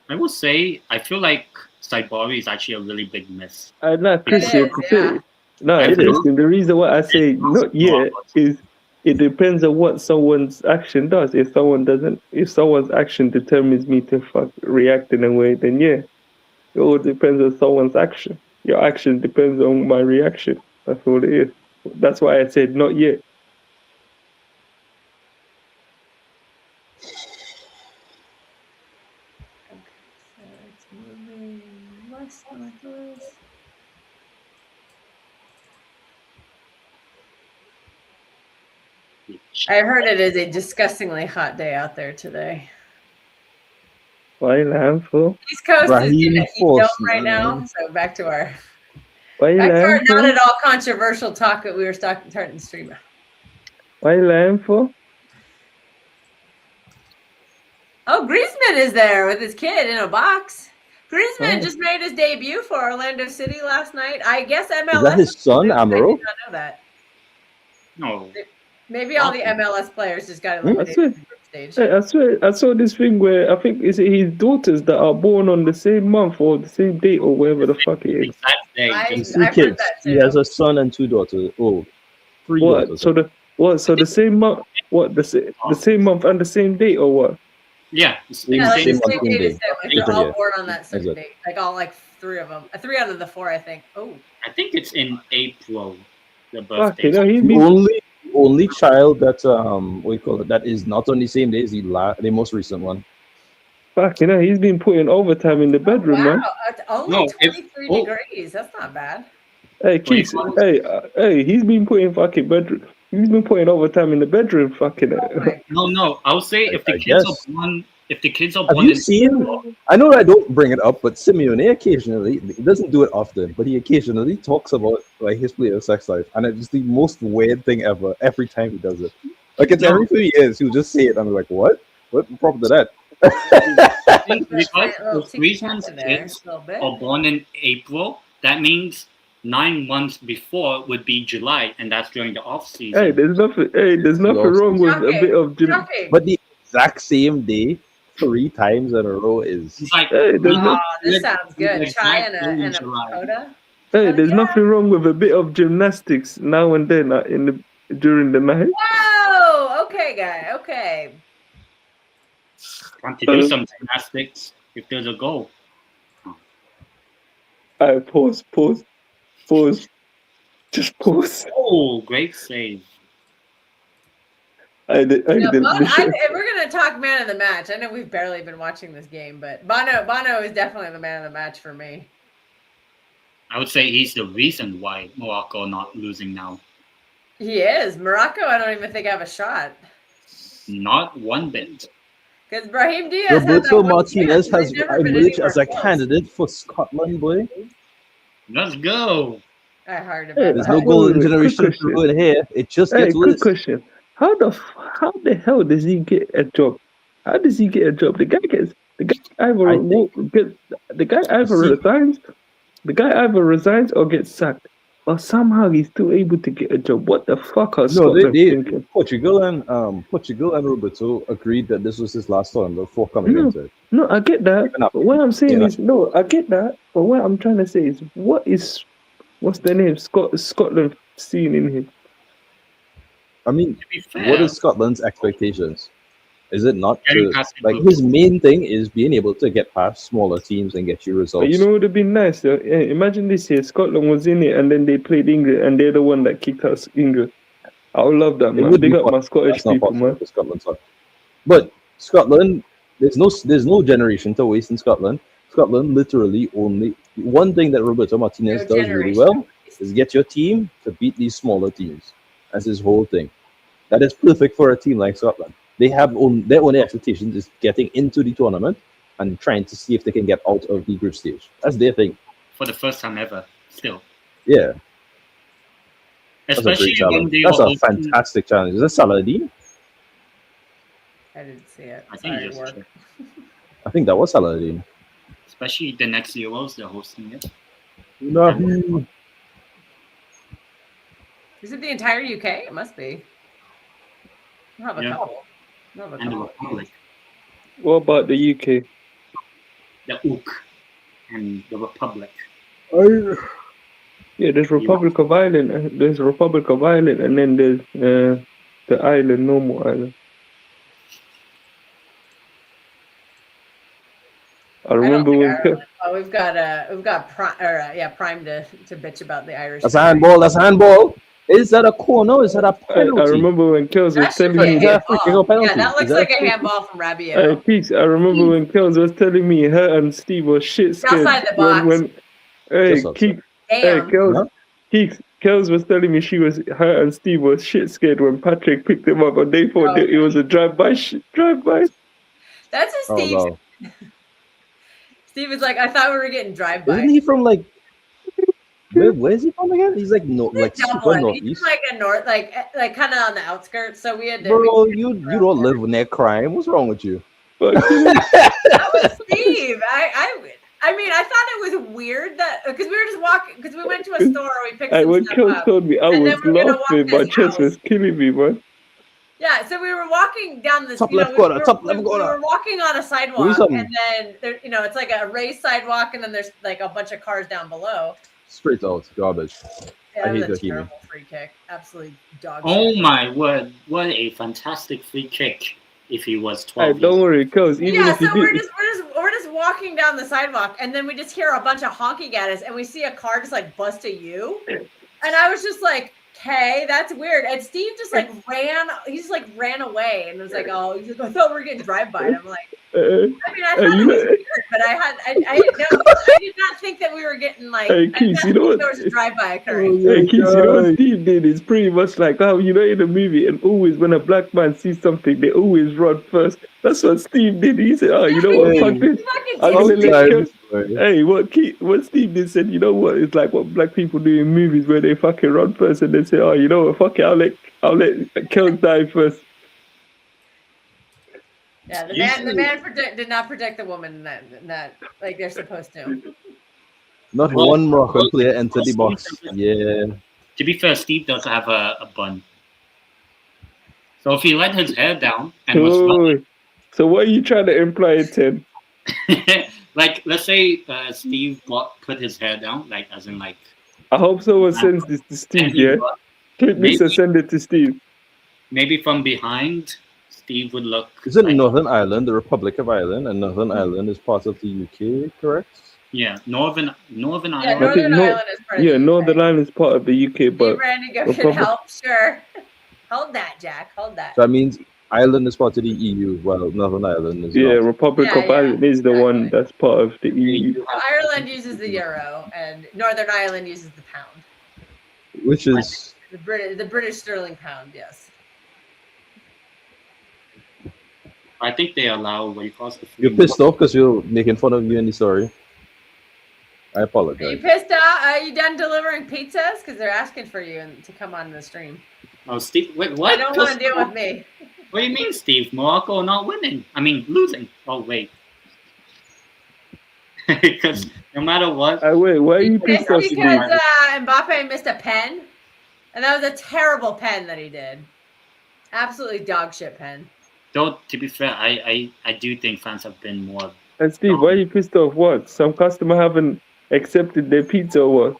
I will say, I feel like Saibari is actually a really big miss. Nah, Chris, It is, yeah. no, it is. And the reason why I say not yet is it depends on what someone's action does. If someone's action determines me to react in a way, then yeah, it all depends on someone's action. Your action depends on my reaction. That's all it is. That's why I said not yet. So it's moving less northwest. I heard it is a disgustingly hot day out there today. Why for? East Coast Raheem is in a heat Force, dome right now. man. So back to our Why not at all controversial talk that we were starting to stream. Why for? Oh, Griezmann is there with his kid in a box. Griezmann just made his debut for Orlando City last night. I guess MLS. Is that his son, I did Amaro? not know that. No. Maybe all the MLS players just got eliminated in the group stage. Hey, I swear, I saw this thing where I think is it his daughters that are born on the same month or the same date or whatever the fuck it is. Exact day. I've Three heard kids. that He too. has a son and 2 daughters. Oh, 3 daughters. So the same month? What the same month and the same date or what? Yeah. Yeah, like Same the month, same same date day. as them. Like they're all Yeah. born on that same Exactly. date. Like all like 3 of them. 3 out of the 4, I think. Oh, I think it's in April. The Fuck, birthday. you know, The only child that what do you call it, that is not on the same day is the most recent one. fuck, you know, he's been putting overtime in the bedroom, wow. man. It's only No, 23 degrees. That's not bad. Hey, Keith, hey, he's been putting fucking bedroom. He's been putting overtime in the bedroom, fucking. No. I would say if the I kids guess. are born, if the kids are Have born you in seen? I know I don't bring it up, but Simeone occasionally, he doesn't do it often, but he occasionally talks about like his player sex life, and it's the most weird thing ever. Every time he does it, like it's every few years he'll just say it. I'm like, what? What problem to that? I think because Little if cheeky Griezmann's touch there, kids a little bit. are born in April, that means 9 months before would be July, and that's during the off season. Hey, there's nothing wrong with a bit of gym. Shocking. But the exact same day, 3 times in a row is. It's like, Hey, there's Oh, this sounds good. Like Chai and in a July. coda. Hey, Oh, there's yeah. nothing wrong with a bit of gymnastics now and then during the night. Whoa. Okay, guy. Okay. Want to do some gymnastics if there's a goal. Pause. Just pause. Oh, great save. If we're gonna talk man of the match, I know we've barely been watching this game, but Bono is definitely the man of the match for me. I would say he's the reason why Morocco are not losing now. He is. Morocco, I don't even think I have a shot. Not one bit. Because Brahim Diaz had that Roberto one Martinez chance. has They've never been emerged anywhere as a close. candidate for Scotland, boy. Let's go. I heard Hey, about There's that. no wait, golden wait, quick generation question. through in here. It just Hey, gets quick worse. question. How the hell does he get a job? How does he get a job? The guy either I think- resigns. The guy either resigns or gets sacked. But somehow he's still able to get a job. What the fuck are No, Scotland thinking? Portugal and Roberto agreed that this was his last tournament before coming into it. No, I get that. Even after But what I'm saying yeah. is, no, I get that. But what I'm trying to say is, what's the name? Scotland seeing in him? I mean, To be fair, what is Scotland's expectations? Is it not Getting to past the like group. his main thing is being able to get past smaller teams and get you results? But you know what would have been nice? Imagine this year, Scotland was in it and then they played England and they're the one that kicked us England. I would love that, It man. would Big be up my possible. Scottish That's not people, possible man. for Scotland. So. But Scotland, there's no generation to waste in Scotland. Scotland literally only one thing that Roberto Martinez No does really generation. well is get your team to beat these smaller teams. That's his whole thing. That is perfect for a team like Scotland. They have their only expectations is getting into the tournament and trying to see if they can get out of the group stage. That's their thing. For the first time ever, still. Yeah, that's a great Especially when challenge. they That's were a hosting- fantastic challenge. Is that Saladin? I didn't see it. I think Sorry, just work. I think that was Saladin. especially the next Euros, they're hosting it. No. Is it the entire UK? It must be. We'll have a Yeah. couple. We'll have a And the couple. Republic, What about the UK? the UK, and the Republic. Yeah, there's Republic of Ireland. There's Republic of Ireland, and then there's the island, normal island. I remember don't when think Ireland. Oh, we've got Prime to bitch about the Irish. That's a handball. That's a handball. Is that a corner? Is that a I penalty? remember when Kels That was should telling be me. a that freaking handball. penalty? Yeah, that Is looks that like a freaking- handball from Rabiot. Peace. I remember when Kels was telling me her and Steve was shit scared Outside the box. when hey Just outside. Damn. Kels, Kels was telling me her and Steve was shit scared when Patrick picked him up and they thought that it was a drive-by. That's a Oh, Steve. wow. Steve is like, I thought we were getting drive-by. Isn't he from like? Where is he from again? He's like like super Dublin. He's northeast. from like a north, like kind of on the outskirts. So we had to. Bro, you don't live near crime. What's wrong with you? That was Steve. I mean, I thought it was weird that because we were just walking because we went to a store, we picked some When stuff Kels up. told me, I And was then we're gonna walk laughing. to My his chest house. was killing me, man. Yeah, so we were walking down this Top you know, left we corner, were- top we- left we corner. were walking on a Do sidewalk, something. and then there, it's like a raised sidewalk, and then there's like a bunch of cars down below. Straight out, garbage. Yeah, I that hate was a Rahimi. terrible free kick. Absolutely dog Oh shit. my word! What a fantastic free kick! If he was Hey, 12 don't years worry, Kels. Even Yeah, if you so we're did, just walking down the sidewalk, and then we just hear a bunch of honking at us, and we see a car just like bust a U, and I was just like, "Okay, that's weird." And Steve just like ran away, and was like, "Oh, he's like, I thought we were getting drive by." And I'm like, I mean, I thought you it was know- weird, but I did not think that we were getting like. Hey, I Keith, did you not know think what- there was a drive by occurring. Hey, Keith, you know what Steve did? It's pretty much like how, you know, in a movie, and always when a black man sees something, they always run first. That's what Steve did. He said, "Oh, you know what? Fuck this. Fucking I'm gonna Steve. let Kels." Hey, what Steve did said, you know what? It's like what black people do in movies where they fucking run first and they say, "Oh, you know what? Fuck it, I'll let Kels die first." Yeah, the man did not protect the woman in that like they're supposed to. Not Well, one Moroccan player entered the well, box. Yeah. To be fair, Steve does have a bun. So if he let his hair down and was Oh, so what are you trying to imply, Ted? like, let's say Steve put his hair down, like as in like. I hope someone sends this to Steve, and he yeah? got- Clip this and send it to Steve. maybe from behind, Steve would look. Is it like- Northern Ireland, the Republic of Ireland, and Northern Ireland is part of the UK, correct? Yeah, Northern Yeah, Ireland. Northern no- Ireland is part of Yeah, the Northern UK. Ireland is part of the UK, Hey, but Randy, go Republic- get help. Sure. Hold that, Jack. Hold that. So that means Ireland is part of the EU, while Northern Ireland is yeah, not. Republic Yeah, of Ireland is the one exactly. that's part of the EU. So Ireland uses the euro, and Northern Ireland uses the pound. Which is The British sterling pound, yes. I think they allow what you call the You're pissed off because you're making fun of you in the story. I Are you apologize. pissed off? Are you done delivering pizzas? Because they're asking for you to come on the stream. Oh, Steve, wait, what? I don't want to deal with me. What do you mean, Steve? Morocco not winning? I mean, losing. Oh, wait. Because no matter what, Wait, why are you It's pissed off, because Steve? Mbappe missed a pen, and that was a terrible pen that he did. Absolutely dog shit pen. though, to be fair, I do think fans have been more. And Steve, why are you pissed off? What? Some customer haven't accepted their pizza or what?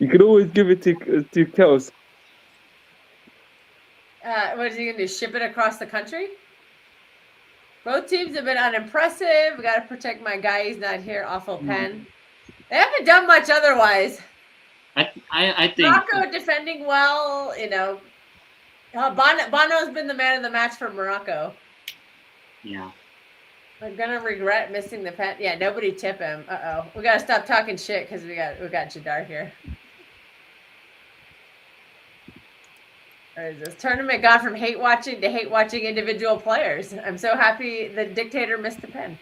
You could always give it to Kels. What is he going to do? Ship it across the country? Both teams have been unimpressive. We got to protect my guy. He's not here. Awful pen. They haven't done much otherwise. I think Morocco defending well. You know, Bono's been the man of the match for Morocco. Yeah. I'm gonna regret missing the pen. Yeah, nobody tip him. We gotta stop talking shit because we got Jadar here. What is this tournament gone from hate watching to hate watching individual players? I'm so happy the dictator missed the pen.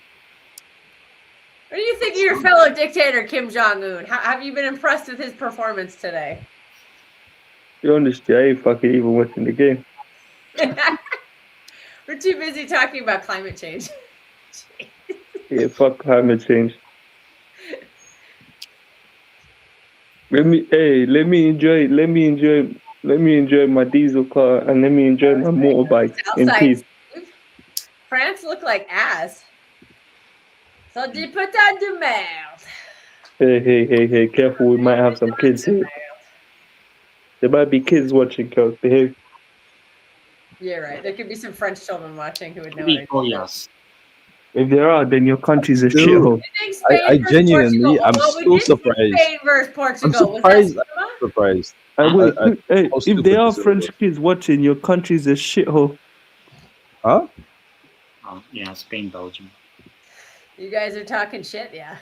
What do you think of your fellow dictator Kim Jong-un? Have you been impressed with his performance today? Be honest, I ain't fucking even watching the game. We're too busy talking about climate change. Yeah, fuck climate change. Let me enjoy my diesel car and let me enjoy my motorbike in peace. France look like ass. So du putain de merde. Hey, careful, we might have some kids here. There might be kids watching, Kels. Behave. Yeah, right. There could be some French children watching who would know what Oh, yes. If there are, then your country's a Dude. shithole. I genuinely, I'm so surprised. Spain versus Portugal. I'm surprised. If there are French kids watching, your country's a shithole. Huh? Oh, yeah, Spain, Belgium. You guys are talking shit, yeah.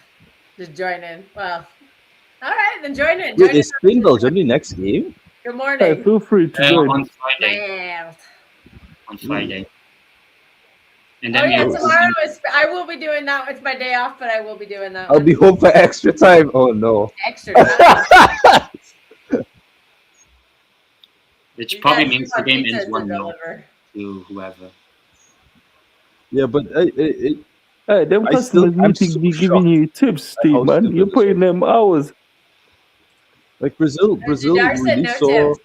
Just join in. Well, all right, then join in. Wait, is Spain Belgium the next game? Good Hey, morning. feel free to join. On Friday. Yeah. On Friday. And Oh then yeah, we- tomorrow is. I will be doing that. It's my day off, but I will be doing that. I'll be home for extra time. Oh no. extra. Time. Which You probably guys means want the game pizzas ends to 1-0 deliver. to whoever. Yeah, but Hey, them I still- customers I'm need to so be giving you tips, how Steve, man. stupid You're this putting them hours. like Brazil Jadar said really no saw tips.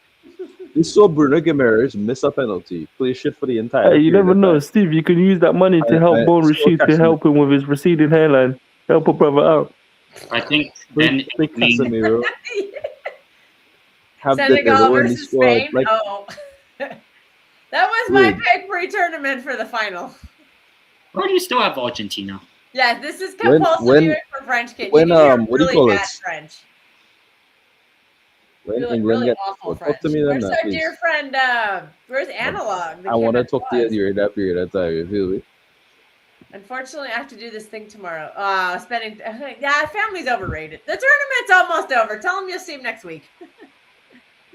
they saw Bruno Guimaraes miss a penalty, play shit for the entire. Hey, you period never of know, time. Steve. You can use that money to I- help I Bon saw Rashid to Casemiro. help him with his receding hairline. Help a brother out. I think then it Play would mean Casemiro. Have the Senegal hero in the versus squad. Spain. Like, Oh, that was my Dude. pick pre-tournament for the final. or do you still have Argentina? Yeah, this is When- compulsory when- for French kids. when, you can hear what do you really call bad it? French. when Really, England really gets awful talk French. to me then, Where's our please. dear friend? Where's Analog? the I want to Kevin talk to you Claus? during that period of time. You feel me? Unfortunately, I have to do this thing tomorrow. Spending. Yeah, family's overrated. The tournament's almost over. Tell them you'll see him next week.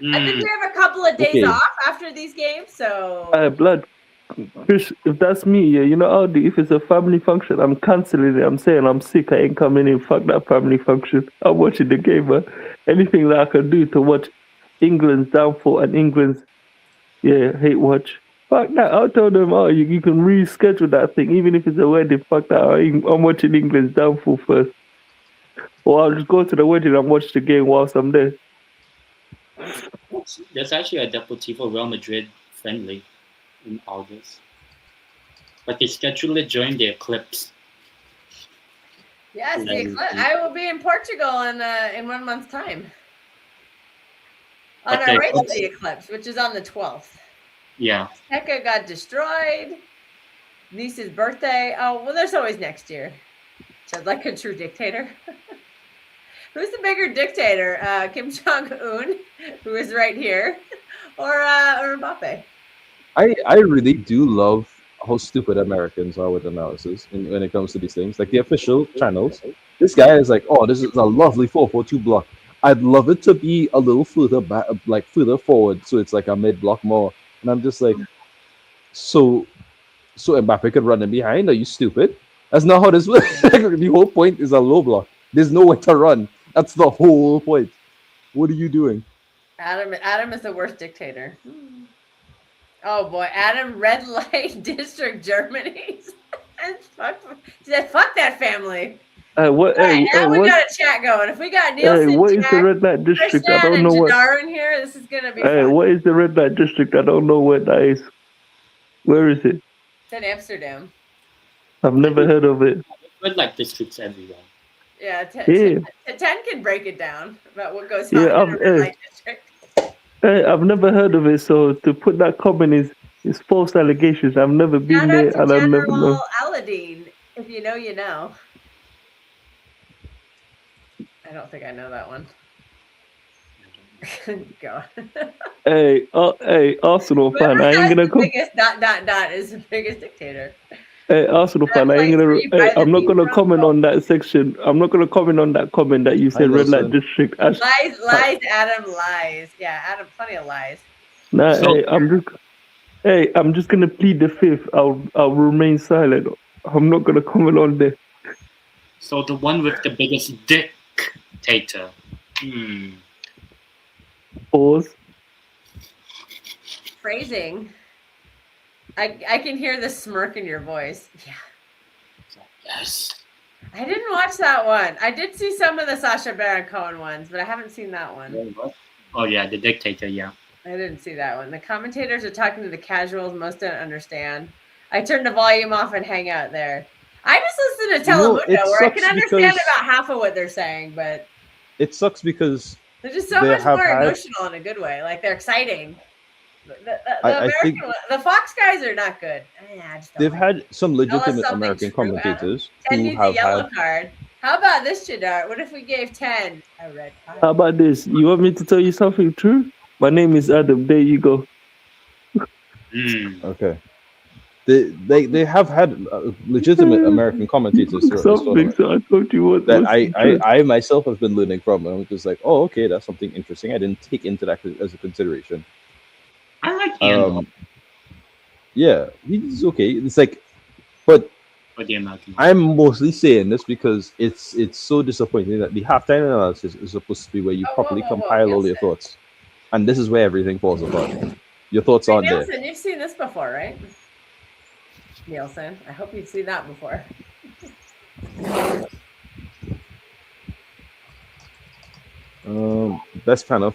I think we have a couple of days Okay. off after these games, so. Blood. Chris, if that's me, yeah, you know, Aldi, if it's a family function, I'm cancelling it. I'm saying I'm sick. I ain't coming in. Fuck that family function. I'm watching the game, man. Anything that I can do to watch England's downfall and England's, hate watch. Fuck that. I'll tell them, you can reschedule that thing, even if it's a wedding. Fuck that. I'm watching England's downfall first. Or I'll just go to the wedding and watch the game whilst I'm there. There's actually a Deportivo Real Madrid friendly in August. But they scheduled it during the eclipse. Yes, the Yeah. eclipse. I will be in Portugal in 1 month's time. On Okay, our way to cool. the eclipse, which is on the 12th. Yeah. Heka got destroyed. Niece's birthday. Oh, well, there's always next year. Sounds like a true dictator. Who's the bigger dictator? Kim Jong-un, who is right here, or Mbappe? I really do love how stupid Americans are with analysis when it comes to these things. Like the official channels, this guy is like, "Oh, this is a lovely 4-4-2 block," I'd love it to be a little further back, like further forward, so it's like a mid block more. And I'm just like, so Mbappe could run in behind. Are you stupid? That's not how this works. The whole point is a low block. There's nowhere to run. That's the whole point. What are you doing? Adam is the worst dictator. Oh boy, Adam, red light district Germany. Fuck that family. What? All right, now we what? got a chat going. If we got Nielsen, What is Jack, the red light district? I Christian, don't and know what. Jadar in here, this is gonna be fun. What is the red light district? I don't know what that is. Where is it? It's in Amsterdam. I've never heard of it. Red light districts everywhere. Yeah, 10 can break it down about what goes on in a red light district. I've never heard of it, so to put that comment is false allegations. I've never been there, and I've never known. Aladdin, if you know, you know. I don't think I know that one. Go. Hey, Arsenal fan, I ain't gonna come. Biggest ... is the biggest dictator. Hey, Arsenal fan, I'm not gonna comment on that section. I'm not gonna comment on that comment that you said red light district. Lies, Adam, lies. Yeah, Adam, plenty of lies. Nah, I'm just gonna plead the fifth. I'll remain silent. I'm not gonna comment on this. So the one with the biggest dictator. Pause. Phrasing. I can hear the smirk in your voice. Yeah. Yes. I didn't watch that one. I did see some of the Sacha Baron Cohen ones, but I haven't seen that one. Oh yeah, the dictator. Yeah. I didn't see that one. The commentators are talking to the casuals. Most don't understand. I turned the volume off and hang out there. I just listen to Telemundo where I can understand about half of what they're saying, but it sucks because they're just so much more emotional in a good way. Like they're exciting. The Fox guys are not good. They've had some legitimate American commentators who have yellow card. How about this, Jadar? What if we gave 10 a red card? How about this? You want me to tell you something true? My name is Adam. There you go. Okay. They have had legitimate American commentators something. So I told you what that I myself have been learning from, and I'm just like, oh, okay, that's something interesting. I didn't take into that as a consideration. I like Ian. Yeah, he's okay. It's like, but I'm mostly saying this because it's so disappointing that the halftime analysis is supposed to be where you properly compile all your thoughts, and this is where everything falls apart. Your thoughts aren't there. Nielsen, you've seen this before, right? Nielsen, I hope you've seen that before. Best panel,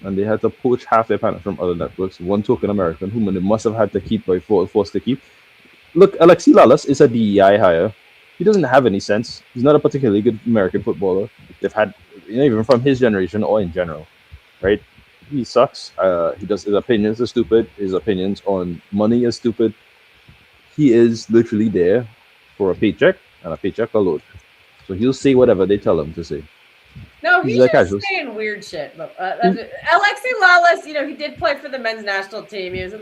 and they had to poach half their panel from other networks. One token American, whom they must have had to keep by forced to keep. Look, Alexi Lalas is a DEI hire. He doesn't have any sense. He's not a particularly good American footballer. They've had, even from his generation or in general, right? He sucks. His opinions are stupid. His opinions on money are stupid. He is literally there for a paycheck and a paycheck alone. So he'll say whatever they tell him to say. No, he's just saying weird shit. But Alexi Lalas, he did play for the men's national team. He was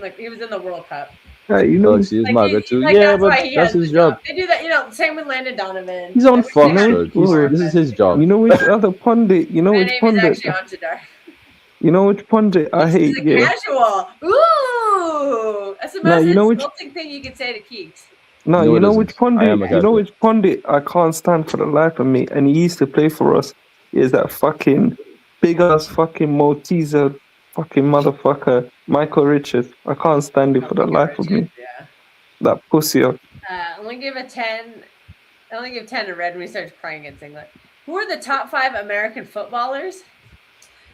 in the World Cup. Alexi is Margaret too. That's his job. They do that. Same with Landon Donovan. He's on Fox. This is his job. You know which other pundit? You know which pundit? You know which pundit I hate? Casual. Ooh, that's the most insulting thing you could say to Keeks. No, you know which pundit? You know which pundit I can't stand for the life of me, and he used to play for us. Is that fucking big ass fucking Malteser fucking motherfucker, Michael Richards? I can't stand it for the life of me. Yeah. That pussy. I'm gonna give a 10. I only give 10 to Red when he starts crying and singing. Who are the top 5 American footballers?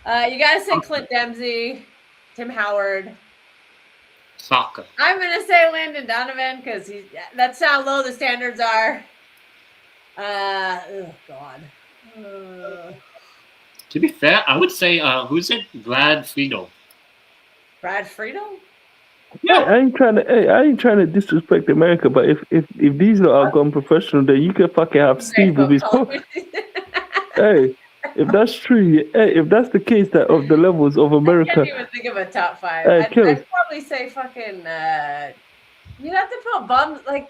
You gotta say Clint Dempsey, Tim Howard. Soccer. I'm gonna say Landon Donovan because that's how low the standards are. Oh God. To be fair, I would say who's it? Brad Friedel. Brad Friedel? Yeah, I ain't trying to disrespect America, but if these are gone professional, then you can fucking have Steve with his Hey, if that's true, if that's the case that of the levels of America, I can't even think of a top 5. I'd probably say fucking. You'd have to put bums like.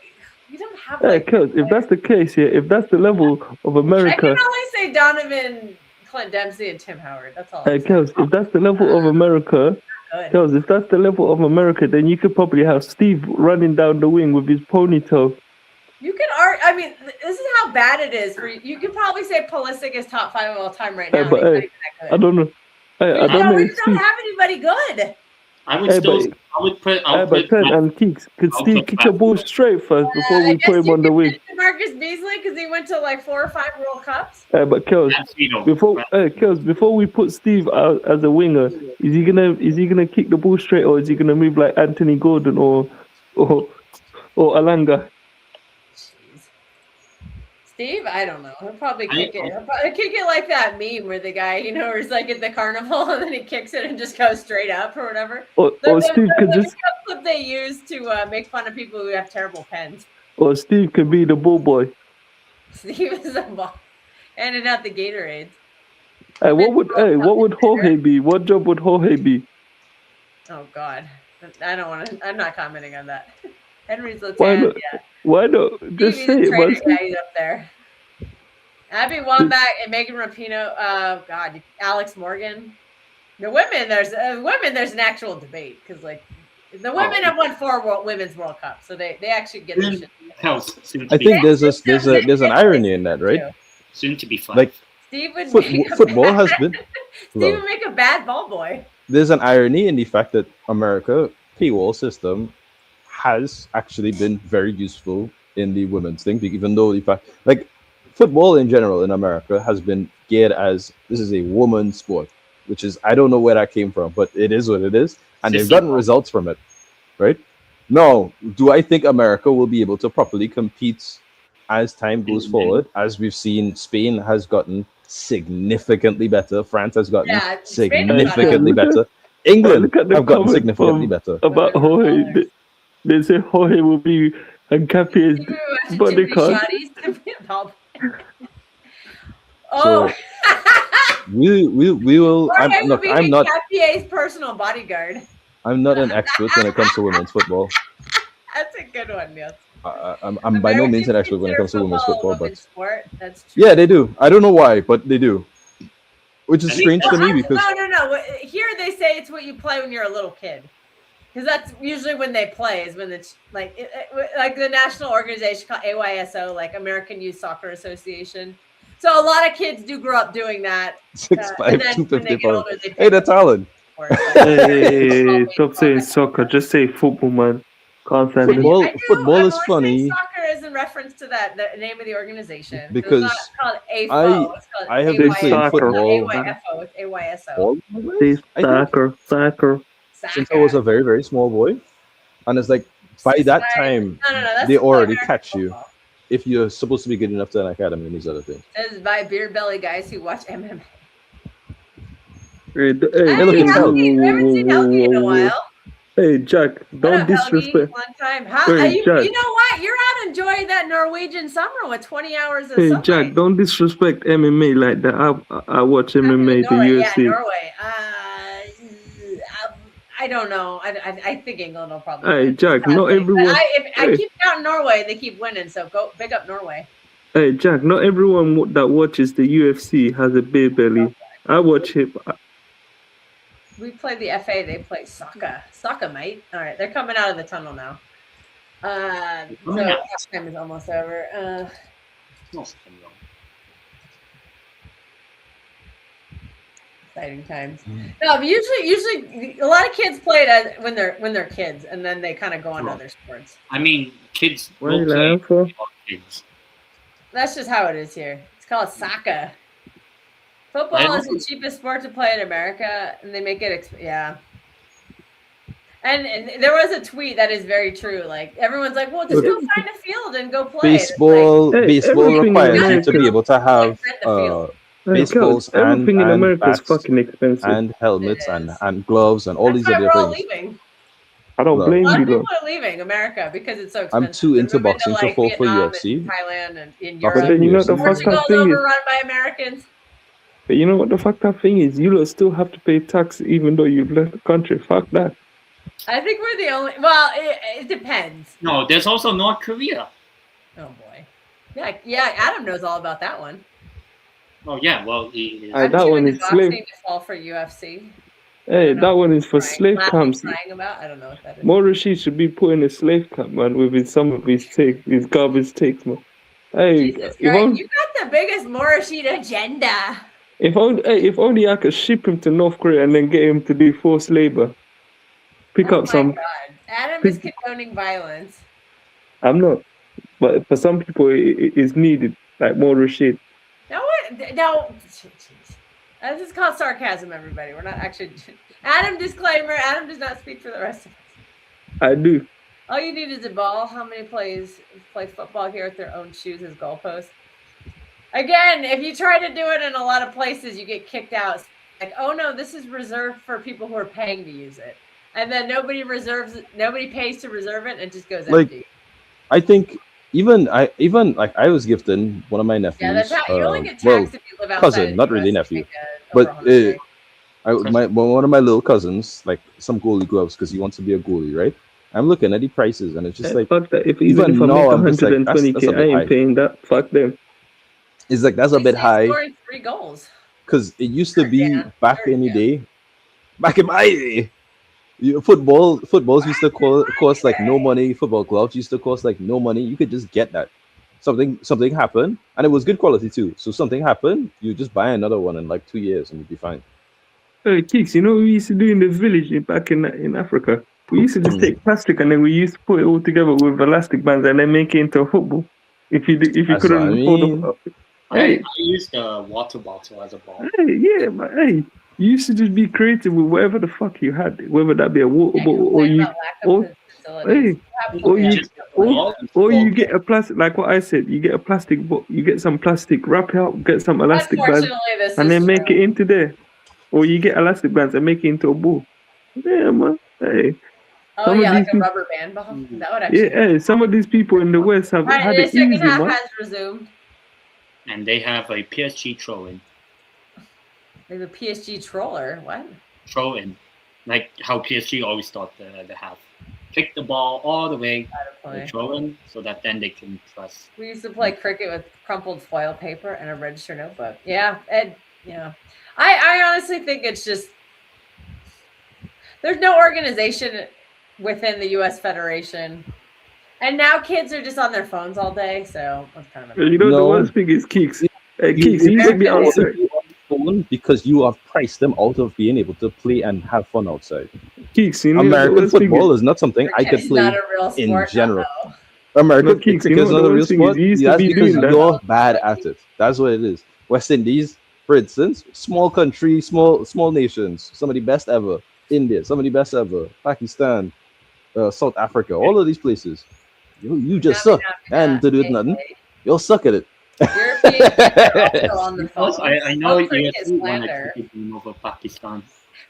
You don't have if that's the case, if that's the level of America, I can only say Donovan, Clint Dempsey and Tim Howard. That's all. Hey, Kels, if that's the level of America, Good. Kels, if that's the level of America, then you could probably have Steve running down the wing with his ponytail. You can I mean, this is how bad it is for you. You could probably say Pulisic is top 5 of all time right now. Hey, but and he's hey, not even that good. I don't know. Hey, I don't know We if just Steve. don't have anybody good. I would Hey, still. but- I would put. But Clint and Keeks, could I'll Steve put kick a ball straight first before I we guess put him you on the could wing? mention Marcus Beasley because he went to like 4 or 5 World Cups. But Kels, before we put Steve out as a winger, is he gonna kick the ball straight, or is he gonna move like Anthony Gordon or Alanga? Jeez. Steve, I don't know. He'll probably kick it. He'll probably kick it like that meme where the guy, where he's like at the carnival and then he kicks it and just goes straight up or whatever. Or Steve could just clip they use to make fun of people who have terrible pens. or Steve could be the ball boy. Steve is a ball, handing out the Gatorades. Hey, what would Jorge be? What job would Jorge be? Oh God, I don't want to. I'm not commenting on that. Henry's Why Latan, not? yeah. Why not? Just Steve, say he's it, a man. trainer. Yeah, he's up there. Abby Wambach and Megan Rapinoe. God, Alex Morgan. The women, there's an actual debate because like the women have won 4 women's World Cups, so they actually get their shit. I think there's an irony in that, right? Soon to be 5. Like Steve would football has been. Steve would make a bad ball boy. There's an irony in the fact that America paywall system has actually been very useful in the women's thing, even though the fact like football in general in America has been geared as this is a woman's sport, which is I don't know where that came from, but it is what it is, and they've gotten results from it, right? Now, do I think America will be able to properly compete as time goes forward? As we've seen, Spain has gotten significantly better. France has gotten significantly better. England have gotten significantly better. About Jorge, they say Jorge will be Nkapie's bodyguard. Oh, we will. I'm not Nkapie's personal bodyguard. I'm not an expert when it comes to women's football. That's a good one, Niels. I'm by no means an expert when it comes to women's football, but sport. That's true. Yeah, they do. I don't know why, but they do. Which is strange to me because no. Here they say it's what you play when you're a little kid, because that's usually when they play. Is when it's like the national organization called AYSO, like American Youth Soccer Association. So a lot of kids do grow up doing that. 6'5", 250 pounds. Hey, Hey, that's Alan. Hey, stop saying soccer. Just say football, man. Can't stand it. Football is funny. Soccer is in reference to the name of the organization. Because so it's not called AFO. It's called I have been playing football. AYFO. It's AYSO. Soccer. Since I was a very, very small boy. And it's like, by that time, they already catch you. If you're supposed to be good enough to an academy and these other things. This is by beer belly guys who watch MMA. Hey, I haven't seen Helgi in a while. Hey, Jack, don't disrespect. Long time. Hey, Jack. You know what? You're out enjoying that Norwegian summer with 20 hours of Hey, sunlight. Jack, don't disrespect MMA like that. I watch MMA, the UFC. Yeah, Norway. I don't know. I think England will probably Hey, win. Jack, not everyone. I keep counting Norway. They keep winning, so go big up Norway. Hey, Jack, not everyone that watches the UFC has a beer belly. I watch it. We play the FA. They play soccer. Soccer, mate. All right, they're coming out of the tunnel now. So halftime is almost over. Exciting times. No, but usually a lot of kids play it when they're kids, and then they kind of go on to other sports. I mean, kids What are will you play laughing for? kids. That's just how it is here. It's called soccer. Football is the cheapest sport to play in America, and they make it yeah. And there was a tweet that is very true. Like everyone's like, "Well, just go find a field and go play." Baseball requires you to be able to have baseballs everything in America is bats fucking expensive. and helmets and gloves and all these other We're all things. leaving. I don't No. blame A lot you of though. people are leaving America because it's so expensive. I'm too into They're moving boxing to like fall for Vietnam UFC. and Thailand and in But Europe. then you know the fucked Portugal's up thing is, overrun by Americans. but you know what the fucked up thing is? You lot still have to pay tax even though you've left the country. Fuck that. I think we're the only. Well, it depends. No, there's also North Korea. Oh boy. Yeah. Adam knows all about that one. Oh yeah, well he is. Aye, I'm that too one into is slave. boxing to fall for UFC. Hey, don't that know. one is for Crying, slave laughing, camps. crying about. I don't know what that is. More Rashid should be put in a slave camp, man, with some of his garbage takes, man. Hey, Jesus if Christ, only, you got the biggest Morishita agenda. if only I could ship him to North Korea and then get him to do forced labor. Pick Oh up my some. God, Adam is Pick, condoning violence. I'm not, but for some people it is needed, like more Rashid. No, no. This is called sarcasm, everybody. We're not actually. Adam, disclaimer: Adam does not speak for the rest of us. I do. All you need is a ball. How many play football here with their own shoes as goalposts? Again, if you try to do it in a lot of places, you get kicked out. Like, oh no, this is reserved for people who are paying to use it, and then nobody pays to reserve it, and it just goes Like, empty. I think even like I was gifting one of my nephews. Yeah, that's how you only get well, taxed if you live outside. cousin, of the not really US, nephew, you make, over but 100K. one of my little cousins, like some goalie gloves, because he wants to be a goalie, right? I'm looking at the prices, and it's just like, Fuck that. Even if I now make I'm just like, that's 120K, a I bit high. ain't paying that. Fuck them. It's like that's a bit high Scoring 3 goals. because it used to be Yeah, back sure, in the yeah. day, back in my day. Footballs used to cost like no money. Football gloves used to cost like no money. You could just get that. Something happened, and it was good quality too. So something happened, you just buy another one in like 2 years, and you'd be fine. Hey, Keeks, you know what we used to do in the village back in Africa? We used to just take plastic and then we used to put it all together with elastic bands and then make it into a football. If you That's what I couldn't afford mean. hey, I use the water bottle as a ball. hey, yeah, but hey, you used to just be creative with whatever the fuck you had, whether that be a water bottle or you, or hey, or you, Just a ball and or you football. get a plastic, like what I said, you get a plastic, you get some plastic, wrap it up, get some elastic bands, Unfortunately, this and is then make true. it into there. Or you get elastic bands and make it into a ball. Yeah, man. Hey, Oh some of yeah, like these a people, rubber band ball. That would actually. yeah, hey, some of these people in the West have All right, had the it second easy, half man. has resumed. And they have a PSG throw-in. They have a PSG troller. What? Throw-in. Like how PSG always thought they have. Kick the ball all the way, throw-in, so that then they can press. We used to play cricket with crumpled foil paper and a register notebook. Yeah, yeah. I honestly think it's just there's no organization within the U.S. Federation, and now kids are just on their phones all day. So that's kind of You know, the No. worst thing is Keeks. Hey, Keeks, you used to be outside. Because you have priced them out of being able to play and have fun outside. Keeks, you know, the American worst thing football is not something I could Cricket's play not a real in sport, general. uh-oh. American No, Keeks, cricket you know is what not the a real worst thing is? sport. You used to That's be because doing that. you're bad at it. That's what it is. West Indies, for instance, small country, small nations, some of the best ever. India, some of the best ever. Pakistan, South Africa, all of these places. You just suck. And to do it nothing, you'll suck at it. European kids are also on the phone. I know Don't cricket UFC won a slander. cricket game over Pakistan.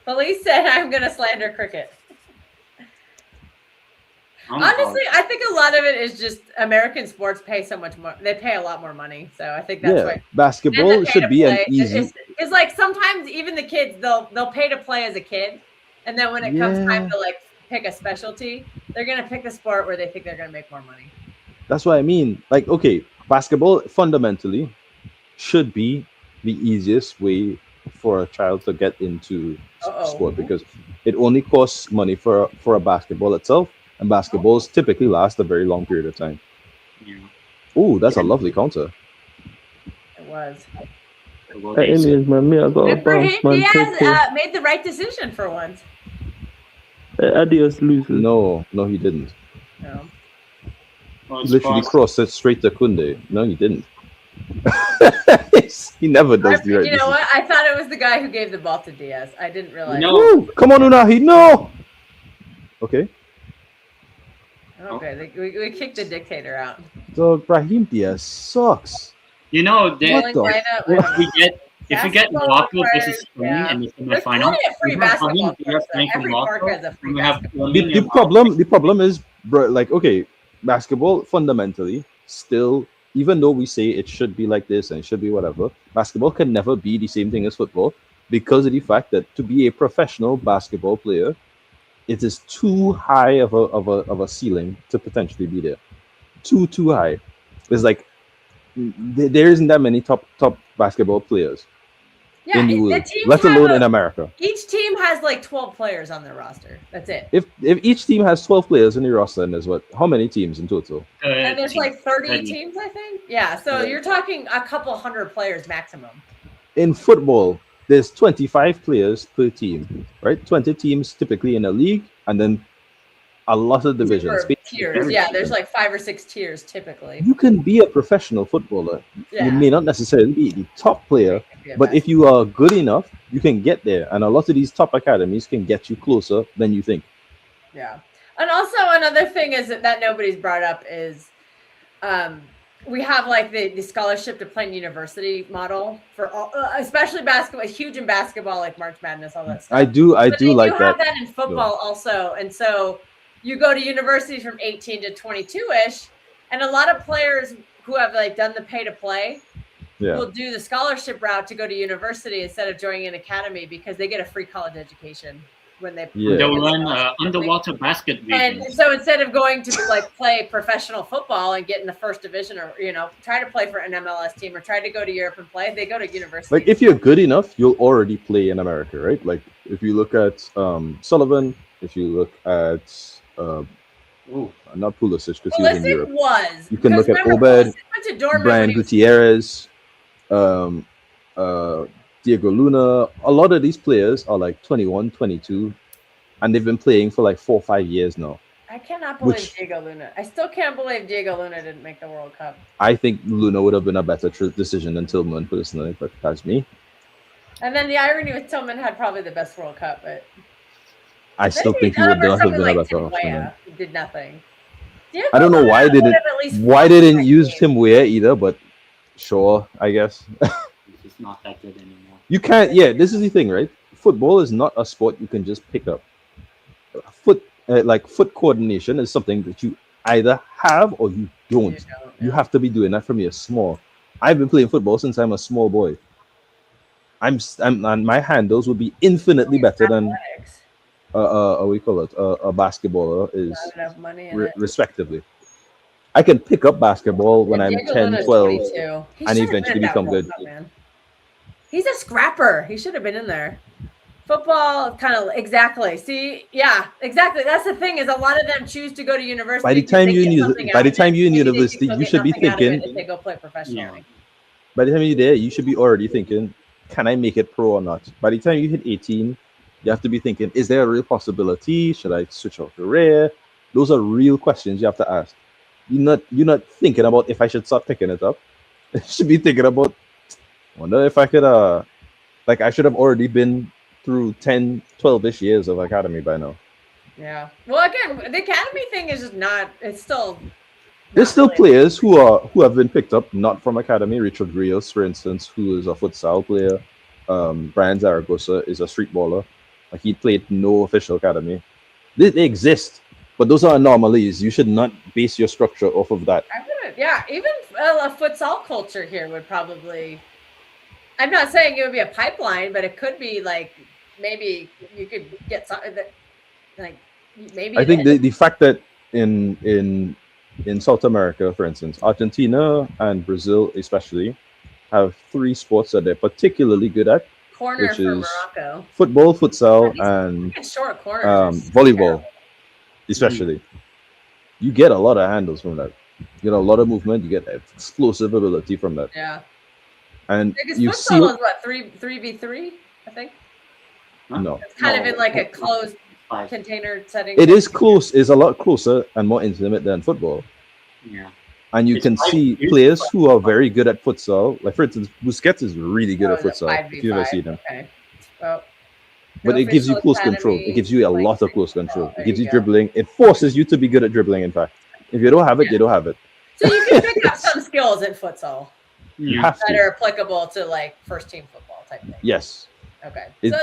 Police said I'm going to slander cricket. Honestly, I think a lot of it is just American sports pay so much more. They pay a lot more money, so I think that's why. Basketball should be an easy. It's like sometimes even the kids they'll pay to play as a kid, and then when it comes time to like pick a specialty, they're gonna pick a sport where they think they're gonna make more money. That's what I mean. Like, okay, basketball fundamentally should be the easiest way for a child to get into sport because it only costs money for a basketball itself, and basketballs typically last a very long period of time. Yeah. Oh, that's a lovely counter. It was. Anyways, man, me, I got a bounce, man. Diaz made the right decision for once. Adios, losers. No, he didn't. No. He literally crossed it straight to Kunde. No, he didn't. He never does the right. You know what? I thought it was the guy who gave the ball to Diaz. I didn't realize. No. Woo! Come on, Unahi. No. Okay. Okay, we kicked the dictator out. So Brahim Diaz sucks. You know, What the if you get Morocco versus Spain in the semifinal, free basketball. Every park has a free basketball. The problem is, bro, like, okay, basketball fundamentally still, even though we say it should be like this and it should be whatever, basketball can never be the same thing as football because of the fact that to be a professional basketball player, it is too high of a ceiling to potentially be there. Too high. It's like there isn't that many top basketball players Yeah, in the the world, teams let have alone in America. each team has like 12 players on their roster. That's it. If each team has 12 players in the roster, and there's how many teams in total? And there's like 30 30. teams, I think. Yeah, so Yeah. you're talking a couple hundred players maximum. In football, there's 25 players per team, right? 20 teams typically in a league, and then a lot of divisions. Super tiers. Yeah, there's like 5 or 6 tiers typically. You can be a professional footballer. Yeah. You may not necessarily be the top player, but if you are good enough, you can get there. And a lot of these top academies can get you closer than you think. Yeah. And also another thing is that nobody's brought up is we have like the scholarship to play in university model for all, especially basketball, huge in basketball, like March Madness, all that stuff. I do But they like do that. have that in football also. And so you go to universities from 18 to 22-ish, and a lot of players who have like done the pay to play will do the scholarship route to go to university instead of joining an academy because they get a free college education when they They'll run underwater basket and regions. so instead of going to like play professional football and get in the first division or try to play for an MLS team or try to go to Europe and play, they go to university. Like if you're good enough, you'll already play in America, right? Like if you look at Sullivan, if you look at not Pulisic because he was in Europe. You can look at Obed, Brian Gutierrez, Diego Luna. A lot of these players are like 21, 22, and they've been playing for like 4 or 5 years now. I cannot believe Diego Luna. I still can't believe Diego Luna didn't make the World Cup. I think Luna would have been a better decision than Tillman personally, but that's me. And then the irony with Tillman had probably the best World Cup, but I still think he would not have been a better Tim option. Weah did nothing. Diego I don't know why they didn't use Tim Weah either, but sure, I guess. It's not that good anymore. You can't. Yeah, this is the thing, right? Football is not a sport you can just pick up. Foot coordination is something that you either have or you don't. You have to be doing that from you're small. I've been playing football since I'm a small boy. I'm and my handles would be infinitely better than we call it a basketballer is respectively. I can pick up basketball when I'm 10, 12 and eventually become good. He's a scrapper. He should have been in there. Football, kind of exactly. See, yeah, exactly. That's the thing is a lot of them choose to go to university. By the time you're in university, you should be thinking. If they go play professionally. By the time you're there, you should be already thinking, can I make it pro or not? By the time you hit 18, you have to be thinking, is there a real possibility? Should I switch out career? Those are real questions you have to ask. You're not thinking about if I should start picking it up. You should be thinking about, wonder if I could I should have already been through 10, 12-ish years of academy by now. Yeah. Well, again, the academy thing is just not. It's still. There's still players who have been picked up not from academy. Richard Rios, for instance, who is a futsal player. Brian Zaragoza is a street baller. He played no official academy. They exist, but those are anomalies. You should not base your structure off of that. Even a futsal culture here would probably. I'm not saying it would be a pipeline, but it could be like maybe you could get something that, like maybe. I think the fact that in South America, for instance, Argentina and Brazil especially have 3 sports that they're particularly good at, which is Morocco. Football, futsal, and short corners, volleyball, especially. You get a lot of handles from that. You get a lot of movement. You get explosive ability from that. Yeah. And you see, futsal is what 3v3, I think. No, it's kind of in like a closed container setting. It is close. It's a lot closer and more intimate than football. Yeah. And you can see players who are very good at futsal. Like, for instance, Busquets is really good at futsal. If you've ever seen him. Okay. Well, but it gives you close control. It gives you a lot of close control. It gives you dribbling. It forces you to be good at dribbling, in fact. If you don't have it, you don't have it. So you can pick up some skills in futsal. You have that to. are applicable to like first team football type thing. Yes. Okay. So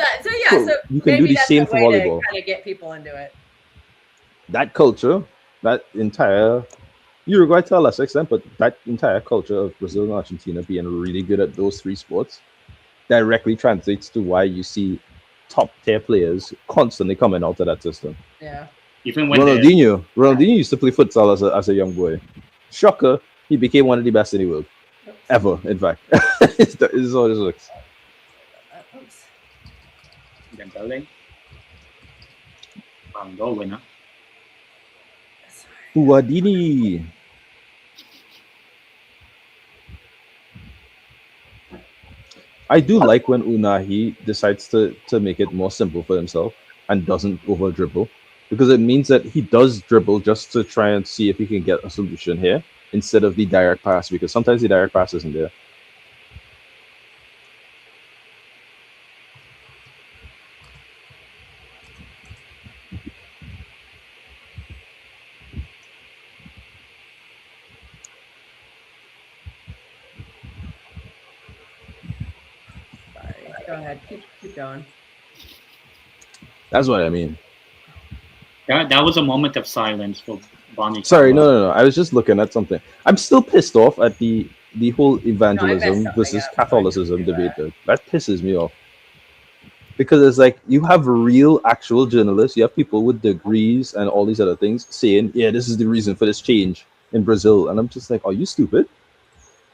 you can do the same for volleyball. Kind of get people into it. That culture, that entire Uruguay to a lesser extent, but that entire culture of Brazil and Argentina being really good at those 3 sports directly translates to why you see top tier players constantly coming out of that system. Yeah. Even when Ronaldinho used to play futsal as a young boy. Shocker, he became one of the best in the world. ever. In fact, this is how this looks. Oops. Dembele. Goal winner. Sorry. Huadini. I do like when Unahi decides to make it more simple for himself and doesn't over dribble, because it means that he does dribble just to try and see if he can get a solution here instead of the direct pass, because sometimes the direct pass isn't there. Sorry. Go ahead. Keep going. That's what I mean. That was a moment of silence for Bonnie. Sorry, no. I was just looking at something. I'm still pissed off at the whole evangelism something versus up, so I Catholicism can do debate. Though. That pisses me off. Because it's like you have real, actual journalists, you have people with degrees and all these other things saying, yeah, this is the reason for this change in Brazil. And I'm just like, are you stupid?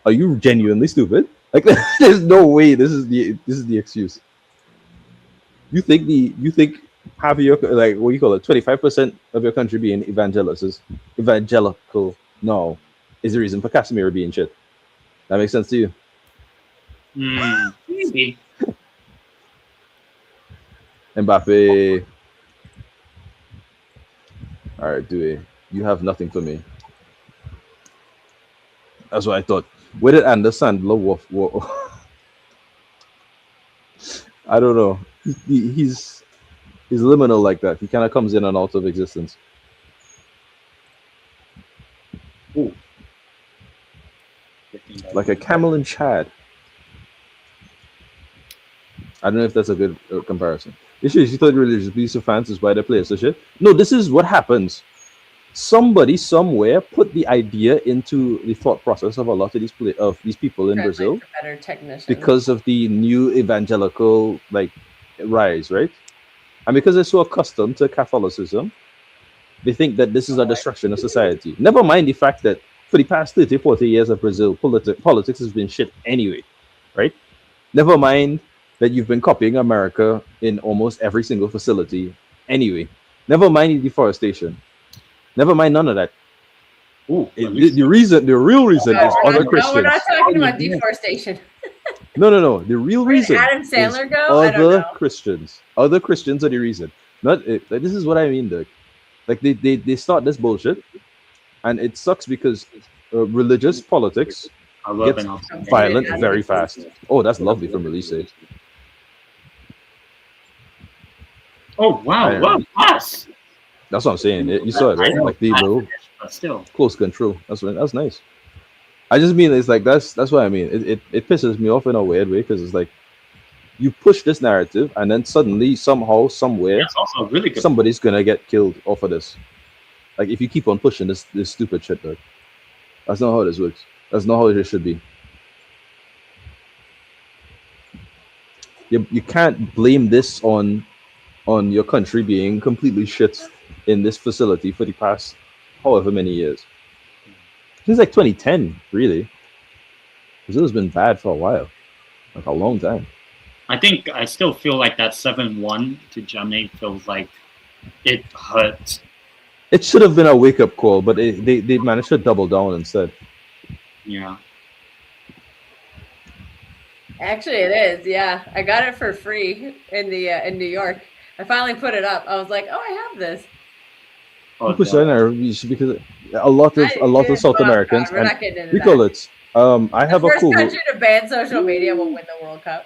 Are you genuinely stupid? Like, there's no way this is the excuse. You think half of your, like, what do you call it, 25% of your country being evangelical no is the reason for Casemiro being shit. That makes sense to you? Maybe. Mbappe. All right, Dewey, you have nothing for me. That's what I thought. Where did Anderson Sandler I don't know. He's liminal like that. He kind of comes in and out of existence. Ooh. Like a camel in Chad. I don't know if that's a good comparison. Issue is you thought religious beliefs of fans is why they play so shit. No, this is what happens. Somebody somewhere put the idea into the thought process of a lot of these people in Brazil Better technician. because of the new evangelical like rise, right? And because they're so accustomed to Catholicism, they think that this is a destruction of society. Never mind the fact that for the past 30, 40 years of Brazil, politics has been shit anyway, right? Never mind that you've been copying America in almost every single facility anyway. Never mind the deforestation. Never mind none of that. Ooh, The real reason is other Christians. No, we're not talking about deforestation. No. The real reason Adam Sandler is go? I don't other know. Christians. Other Christians are the reason. Not like, this is what I mean, Doug. Like they start this bullshit, and it sucks because religious politics gets violent very fast. Oh, that's lovely from Elise. Oh wow! Wow! Yes. That's what I'm saying. You saw it, right? Like the little But still. close control. That's nice. I just mean it's like that's what I mean. It pisses me off in a weird way because it's like you push this narrative and then suddenly somehow somewhere That's also really good. somebody's gonna get killed off of this. Like if you keep on pushing this stupid shit, though. That's not how this works. That's not how it should be. You can't blame this on your country being completely shit in this facility for the past however many years. Since like 2010, really. Brazil's been bad for a while. Like a long time. I still feel like that 7-1 to Germany feels like it hurt. It should have been a wake-up call, but they managed to double down instead. Yeah. Actually, it is. Yeah, I got it for free in New York. I finally put it up. I was like, oh, I have this. Oh, Because a lot of South Americans We're not getting into we that. call it. I have The a first cool. country to ban social media will win the World Cup.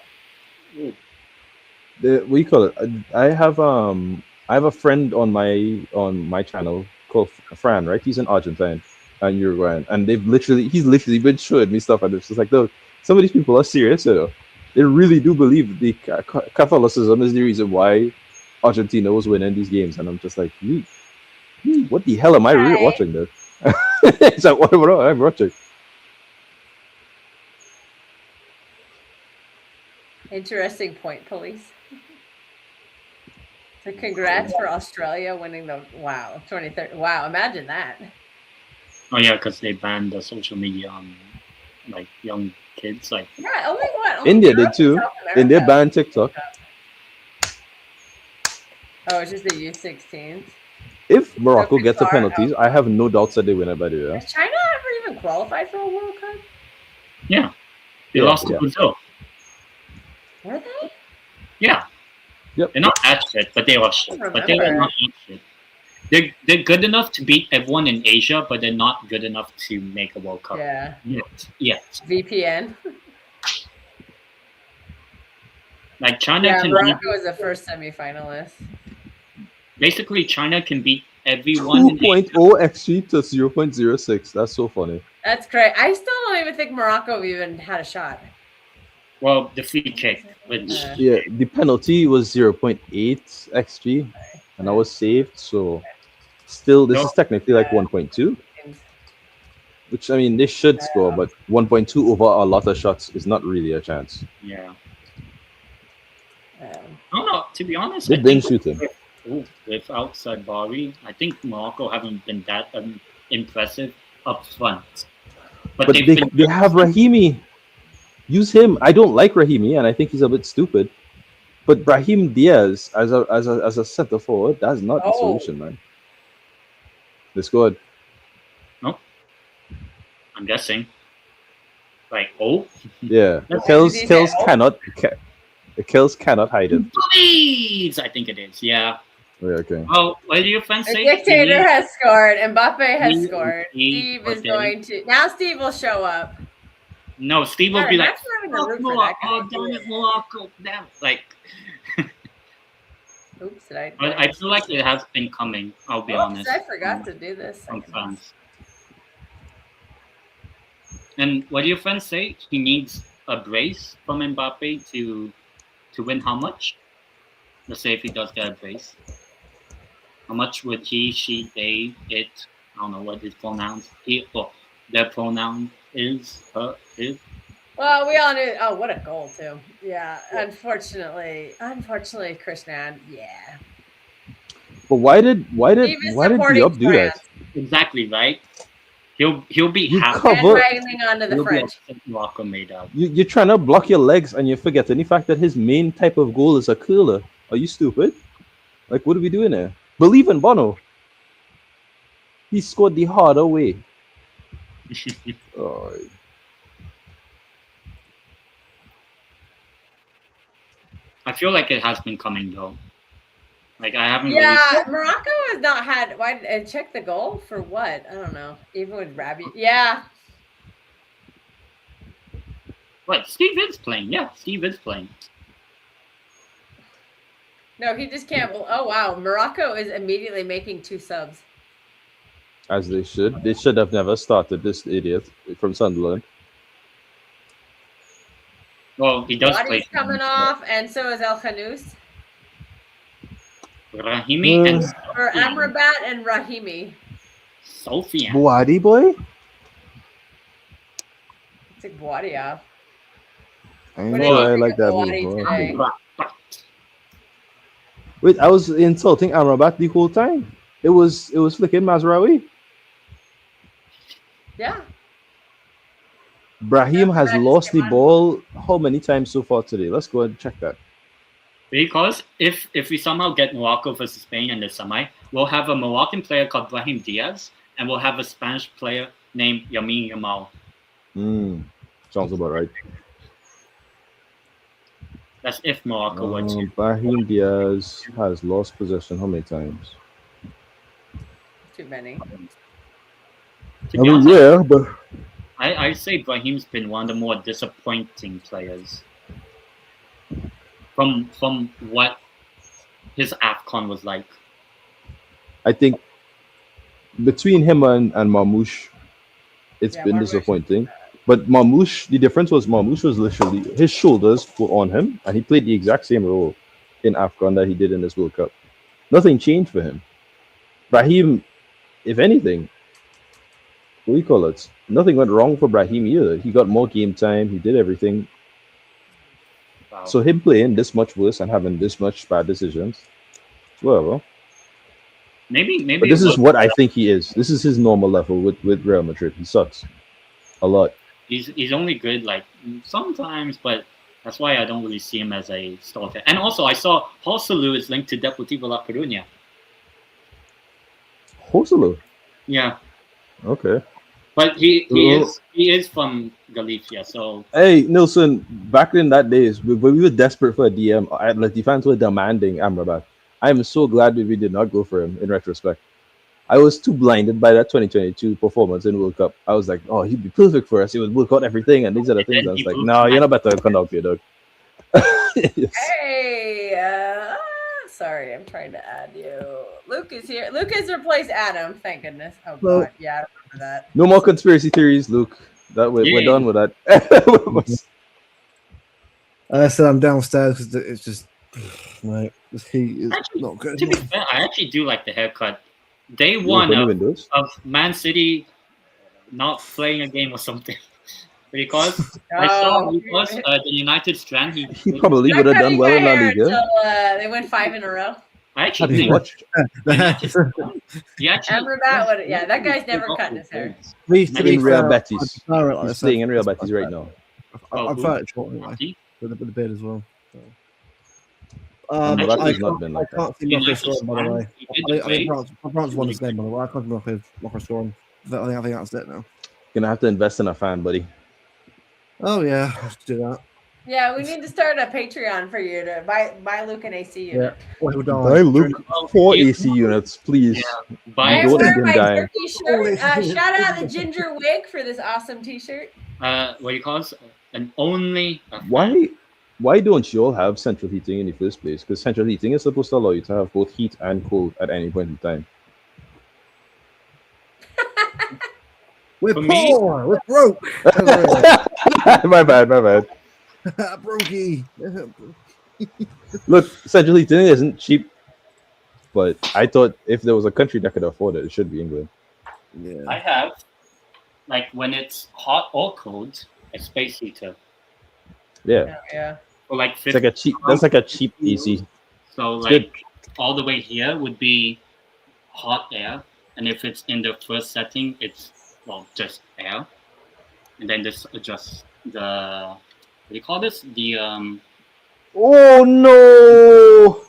We call it. I have a friend on my channel called Fran, right? He's an Argentine and Uruguayan, and he's literally been showing me stuff, and it's just like, look, some of these people are serious, you know. They really do believe the Catholicism is the reason why Argentina was winning these games, and I'm just like, what the hell am I Right. watching this? It's like, what am I watching? Interesting point, police. So congrats for Australia winning the 2030. Wow, imagine that. Oh yeah, because they banned the social media on like young kids. Like Yeah, only what? Only India Europe did too. and South India America. banned TikTok. Oh, it's just the U16s. If Morocco So gets the Qatar penalties, I have no doubts that they win it, by the way. Has China ever even qualified for a World Cup? yeah, they Yeah, lost to yeah. Brazil. Were they? Yeah. Yep. They're not that shit, but they are shit. But they are remember. not that shit. They're good enough to beat everyone in Asia, but they're not good enough to make a World Cup. Yeah. Yet. VPN. Like China Yeah, can Morocco was the first semifinalist. basically China can beat everyone in 2.0 XG to 0.06. That's so funny. That's great. I still don't even think Morocco even had a shot. Well, the free kick, which Yeah, the penalty was 0.8 XG, and I was saved. So, still, this is technically like 1.2, which I mean they should score, but 1.2 over a lot of shots is not really a chance. yeah. I don't know. To be honest, They've I been think shooting. with outside Bari, I think Morocco haven't been that impressive up front. But they have Rahimi. Use him. I don't like Rahimi, and I think he's a bit stupid. But Brahim Diaz as a center forward, that's not the solution, man. They scored. No, I'm guessing. Like Yeah, Kells cannot hide it. please, I think it is. Yeah. Yeah, okay. Oh, what do your friends The say? dictator has scored. Mbappe has He- scored. he- Steve is okay. going to now. Steve will show up. No, Steve will God, be like, imagine having to "Fuck root for that Morocco, guy. damn it, Morocco, damn." Like, Oops, did I? but I feel like it has been coming. I'll be Oops, honest. I forgot to do this. From France. And what do your friends say? He needs a brace from Mbappe to win how much? Let's say if he does get a brace. How much would he, she, they, it, I don't know what his pronouns, their pronoun is, is. Well, we all knew. Oh, what a goal too! Yeah, unfortunately, Krishnan. Yeah. But why did Steve is supporting Diop do that? France Exactly, right? He'll be You happy. and cover. hanging on to the He'll be French. upset Morocco made up. You're trying to block your legs, and you're forgetting the fact that his main type of goal is a curler. Are you stupid? Like, what are we doing there? Believe in Bono. He scored the harder way. Oh, I feel like it has been coming though. Like I haven't Yeah, Morocco has not had. Why? Check the goal for what? I don't know. Even with Rabi. Yeah. What? Steve is playing. Yeah, Steve is playing. No, he just can't. Oh wow, Morocco is immediately making 2 subs. as they should. They should have never started this idiot from Sunderland. Well, he does play. Wadi's coming off, and so is El Khanous. Rahimi and Or Amrabat and Rahimi. Sofian. Wadi boy? Took Wadi off. I What know, did you I think like of that Wadi move. today? Wait, I was insulting Amrabat the whole time. It was flicking Mazraoui. Yeah. Brahim has lost the ball how many times so far today? Let's go and check that. Because if we somehow get Morocco versus Spain in the semi, we'll have a Moroccan player called Brahim Diaz, and we'll have a Spanish player named Yamin Yamal. Sounds about right. That's if Morocco were to. Brahim Diaz has lost possession how many times? Too many. To be honest, yeah, but I say Brahim's been one of the more disappointing players from what his AFCON was like. I think between him and Marmouche, it's been Marmouche. disappointing. But Marmouche, the difference was Marmouche was literally his shoulders were on him, and he played the exact same role in AFCON that he did in this World Cup. Nothing changed for him. Brahim, if anything, what do you call it? Nothing went wrong for Brahim either. He got more game time. He did everything. Wow. So him playing this much worse and having this much bad decisions, whatever. Maybe. But this is what I think he is. This is his normal level with Real Madrid. He sucks a lot. He's only good like sometimes, but that's why I don't really see him as a star. And also, I saw Hosselu is linked to Deportivo La Coruña. Hosolo. Yeah, Okay. but he Oh. is from Galicia, so Hey, Nilsson, back in that days, when we were desperate for a DM, like the fans were demanding Amrabat. I am so glad that we did not go for him in retrospect. I was too blinded by that 2022 performance in World Cup. I was like, oh, he'd be perfect for us. He would work out everything and these are the things. I was like, no, you're not better than Condor, dog. Yes. Hey, sorry, I'm trying to add you. Luke is here. Luke has replaced Adam. Thank goodness. Oh Well- God, yeah, I remember that. No more conspiracy theories, Luke. We're Yeah. done with that. I said I'm downstairs because it's just, mate, this heat is Actually, not good. to be fair, I actually do like the haircut. Day You one open the of, windows. of Man City not playing a game or something. Because I saw Oh, the United strand. He probably would have done well in La Liga. Until, they win 5 in a row. I Have actually you think watched? he actually Remember that? Yeah, that guy's never cutting his hair. He's In Real Betis. Like He's playing in Real Betis right now. I'm who? 30 short anyway, He- with the beard as well. So. But I has not been like I can't see Morocco scoring, by the way. I think France won this game, by the way. I can't see Morocco scoring. I think that's it now. Gonna have to invest in a fan, buddy. Oh, yeah, let's do that. Yeah, we need to start a Patreon for you to buy Luke an AC unit. Well, he'll die. Buy Luke 4 AC units, please. Yeah, You by I'm don't wearing even my die. turkey shirt. Shout out the ginger wig for this awesome T-shirt. what do you call it? And only a fan. Why don't you all have central heating in the first place? Because central heating is supposed to allow you to have both heat and cold at any point in time. We're For me- poor. We're broke. my bad. Brokey. Look, central heating isn't cheap, but I thought if there was a country that could afford it, it should be England. Yeah. I have, like when it's hot or cold, a space heater. Yeah, Yeah. For like it's 50. like a cheap. That's like a cheap AC. So It's like good. all the way here would be hot air, and if it's in the first setting, it's just air, and then this adjusts the what do you call this? The Oh no!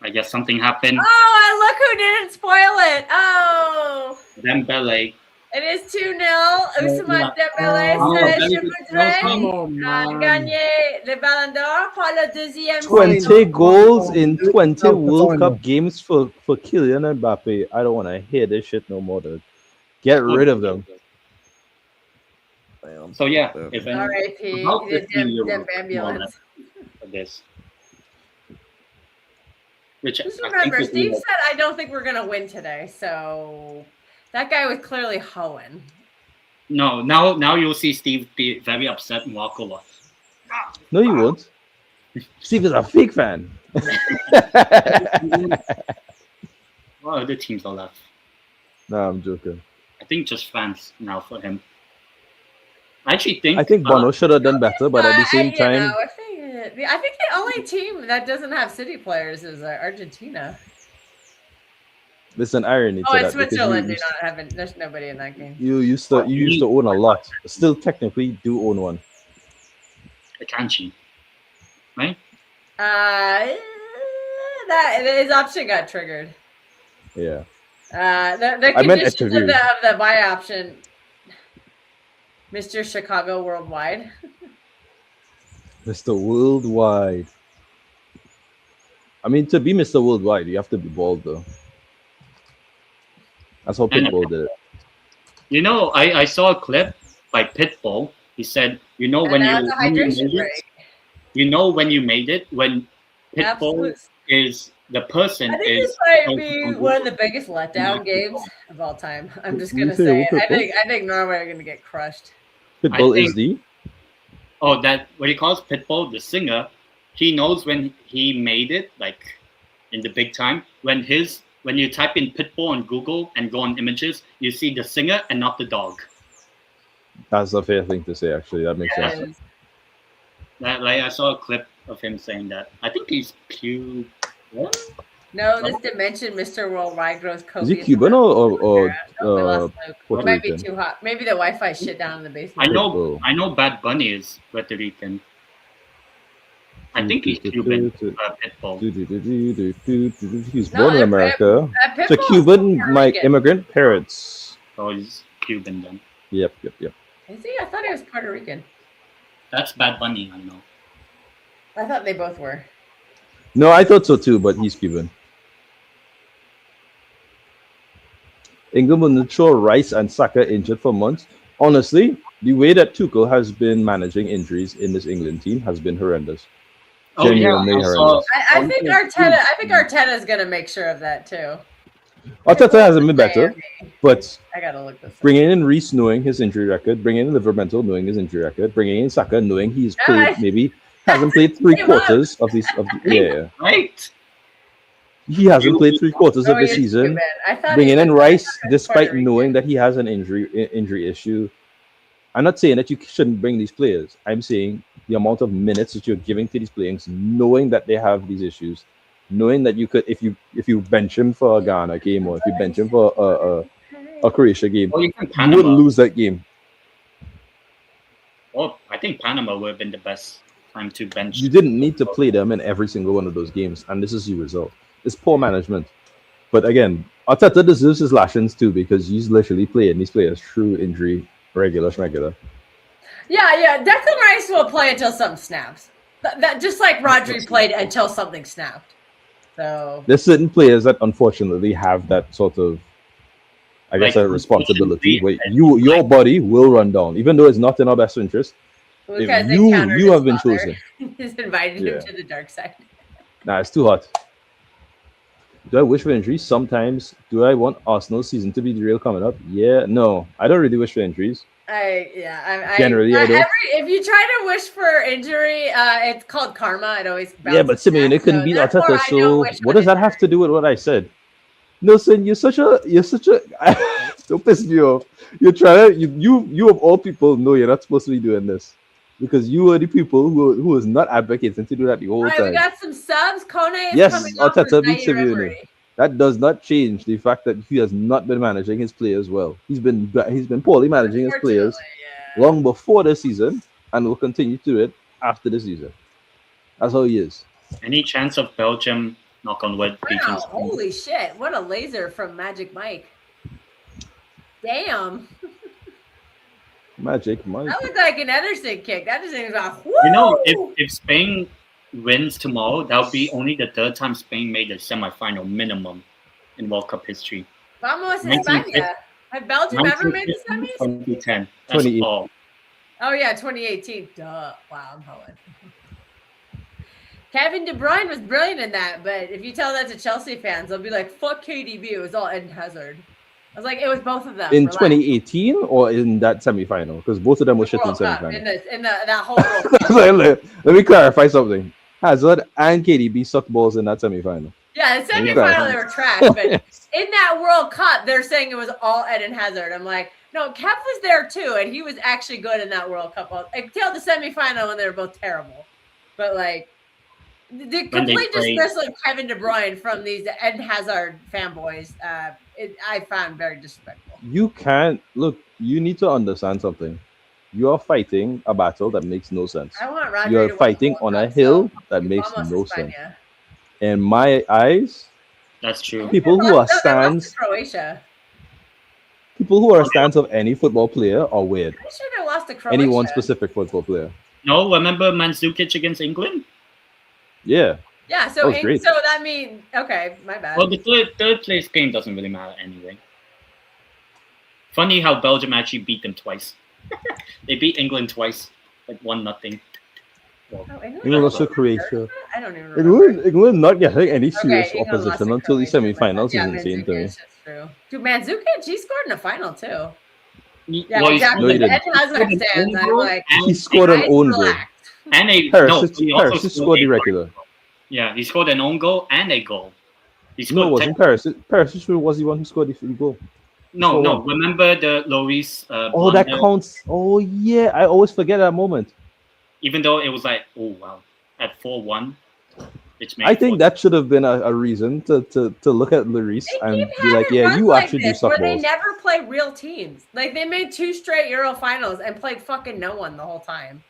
I guess something happened. Oh, look who didn't spoil it. Oh, Dembele. it is 2-0. Ousmane Dembele Oh, says very je good. voudrais on, gagner le Ballon d'Or pour le deuxième 20 saison. goals in 20 No, World final. Cup games for Kylian Mbappe. I don't want to hear this shit no more, dude. Get rid of them. So yeah, if any, R.I.P. about The 15 euros, Dem more or ambulance. less, for this. Which Just I think remember, would be Steve like- said I don't think we're gonna win today, so that guy was clearly hoeing. No, now you'll see Steve be very upset and walk away. No, you won't. Steve is a fake fan. What other teams are left? Nah, I'm joking. I think just fans now for him. I actually think I think Bono should have done better, but at the same You time, know, I think the only team that doesn't have city players is Argentina. there's an irony Oh, to and that because Switzerland do not have it. There's nobody in that game. you used to own a lot. Still technically do own one. Akanji, right? That his option got triggered. Yeah. The I meant conditions of interview. the buy option, Mr. Chicago Worldwide. Mr. Worldwide. I mean, to be Mr. Worldwide, you have to be bald, though. That's how Pitbull did it. You know, I saw a clip by Pitbull. He said, "You know when And you, that was a when you hydration made it, break. you know when you made it when Pitbull Absolute. is the person I think is." this might be one of the biggest letdown games of all time. I'm just Who you gonna say, say it. Pitbull? I think Norway are gonna get crushed. Pitbull is think- the. Oh, that what he calls Pitbull, the singer. He knows when he made it, like in the big time. When you type in Pitbull on Google and go on images, you see the singer and not the dog. That's a fair thing to say, actually. That makes sense. And Like I saw a clip of him saying that. I think he's What? no, this dimension, Mr. Worldwide grows Is he copious Cuban amounts or of like We lost Luke. Puerto It might be Rican. too hot. Maybe the Wi-Fi shit down in the basement. I know Bad Bunny is Puerto Rican. I think he's Cuban. Pitbull. He's born in America. It's a Cuban immigrant parents. Oh, he's Cuban then. Yep. Is he? I thought he was Puerto Rican. That's Bad Bunny, I know. I thought they both were. No, I thought so too, but he's Cuban. England will neutral Rice and Saka injured for months. Honestly, the way that Tuchel has been managing injuries in this England team has been horrendous. Oh yeah, I think Arteta. I think Arteta is going to make sure of that too. Arteta hasn't been better, but I gotta look this. Bringing in Reece knowing his injury record, bringing in Livermore knowing his injury record, bringing in Saka knowing he's played maybe hasn't played 3/4 of these right. He hasn't played 3/4 of the season. Bringing in Rice, despite knowing that he has an injury issue. I'm not saying that you shouldn't bring these players. I'm saying the amount of minutes that you're giving to these players, knowing that they have these issues, knowing that you could, if you bench him for a Ghana game or if you bench him for a Croatia game, you would lose that game. Well, I think Panama would have been the best time to bench. You didn't need to play them in every single one of those games, and this is the result. It's poor management. But again, Arteta deserves his lashings too because he's literally playing these players through injury, regular. Yeah. Declan Rice will play until something snaps. That just like Rodri played until something snapped. So there's certain players that unfortunately have that sort of, I guess, a responsibility where your body will run down, even though it's not in our best interest. Because if you have been chosen, he's invited him to the dark side. Nah, it's too hot. Do I wish for injuries? Sometimes. Do I want Arsenal's season to be real coming up? Yeah, no. I don't really wish for injuries. Generally, I don't. If you try to wish for injury, it's called karma. It always bounces. Yeah, but Simeon, it couldn't beat Arteta. So what does that have to do with what I said? No, son, you're such a. Don't piss me off. You're trying to. You of all people know you're not supposed to be doing this. Because you are the people who was not advocating to do that the whole time. We got some subs. Kone is coming Arteta beats Simeone. That does not change the fact that he has not been managing his players well. He's been poorly managing his players long before the season, and will continue to do it after the season. That's how he is. Any chance of Belgium, knock on wood, beating Spain? Holy shit! What a laser from Magic Mike. Damn. Magic Mike. That looked like an Ederson kick. That just seems like, woo! You know, if Spain wins tomorrow, that'll be only the third time Spain made the semifinal minimum in World Cup history. Vamos España. Have Belgium ever made the semis? 2010. That's all. Oh yeah, 2018. Duh. Wow, I'm hoeing. Kevin De Bruyne was brilliant in that, but if you tell that to Chelsea fans, they'll be like, "Fuck KDB." It was all Eden Hazard. I was like, it was both of them. In 2018 or in that semifinal? Because both of them were shit in semifinal. In that whole World Cup. Let me clarify something. Hazard and KDB sucked balls in that semifinal. Yeah, the semifinal they were trash, but in that World Cup, they're saying it was all Eden Hazard. I'm like, no, Kev was there too, and he was actually good in that World Cup. Until the semifinal when they were both terrible. But like, the complete dismissal of Kevin De Bruyne from these Eden Hazard fanboys, I found very disrespectful. You can't look. You need to understand something. You are fighting a battle that makes no sense. I want Rodri you are fighting on a hill that makes no sense. In my eyes, that's true. People who are stands, Croatia. People who are stands of any football player are weird. I'm sure they lost to Croatia. Any one specific football player. No, remember Mandzukic against England? Yeah. Yeah, so that means okay, my bad. Well, the third place game doesn't really matter anyway. Funny how Belgium actually beat them twice. They beat England twice, like 1-0. Well, England also Croatia. I don't even remember. England not getting any serious opposition until the semi-finals is insane to me. That's true. Dude, Mandzukic, he scored in the final too. Yeah, well, exactly. Ed Hazard stands. I'm like, he scored an own goal. And he scored the regular. Yeah, he scored an own goal and a goal. No, it wasn't Paris. Paris was the one who scored the goal. No. Remember the Lloris? That counts. Oh yeah, I always forget that moment. Even though it was like, oh wow, at 4-1. I think that should have been a reason to look at Lloris and be like, yeah, you actually do suck where they balls. never play real teams. Like they made 2 straight Euro finals and played fucking no one the whole time.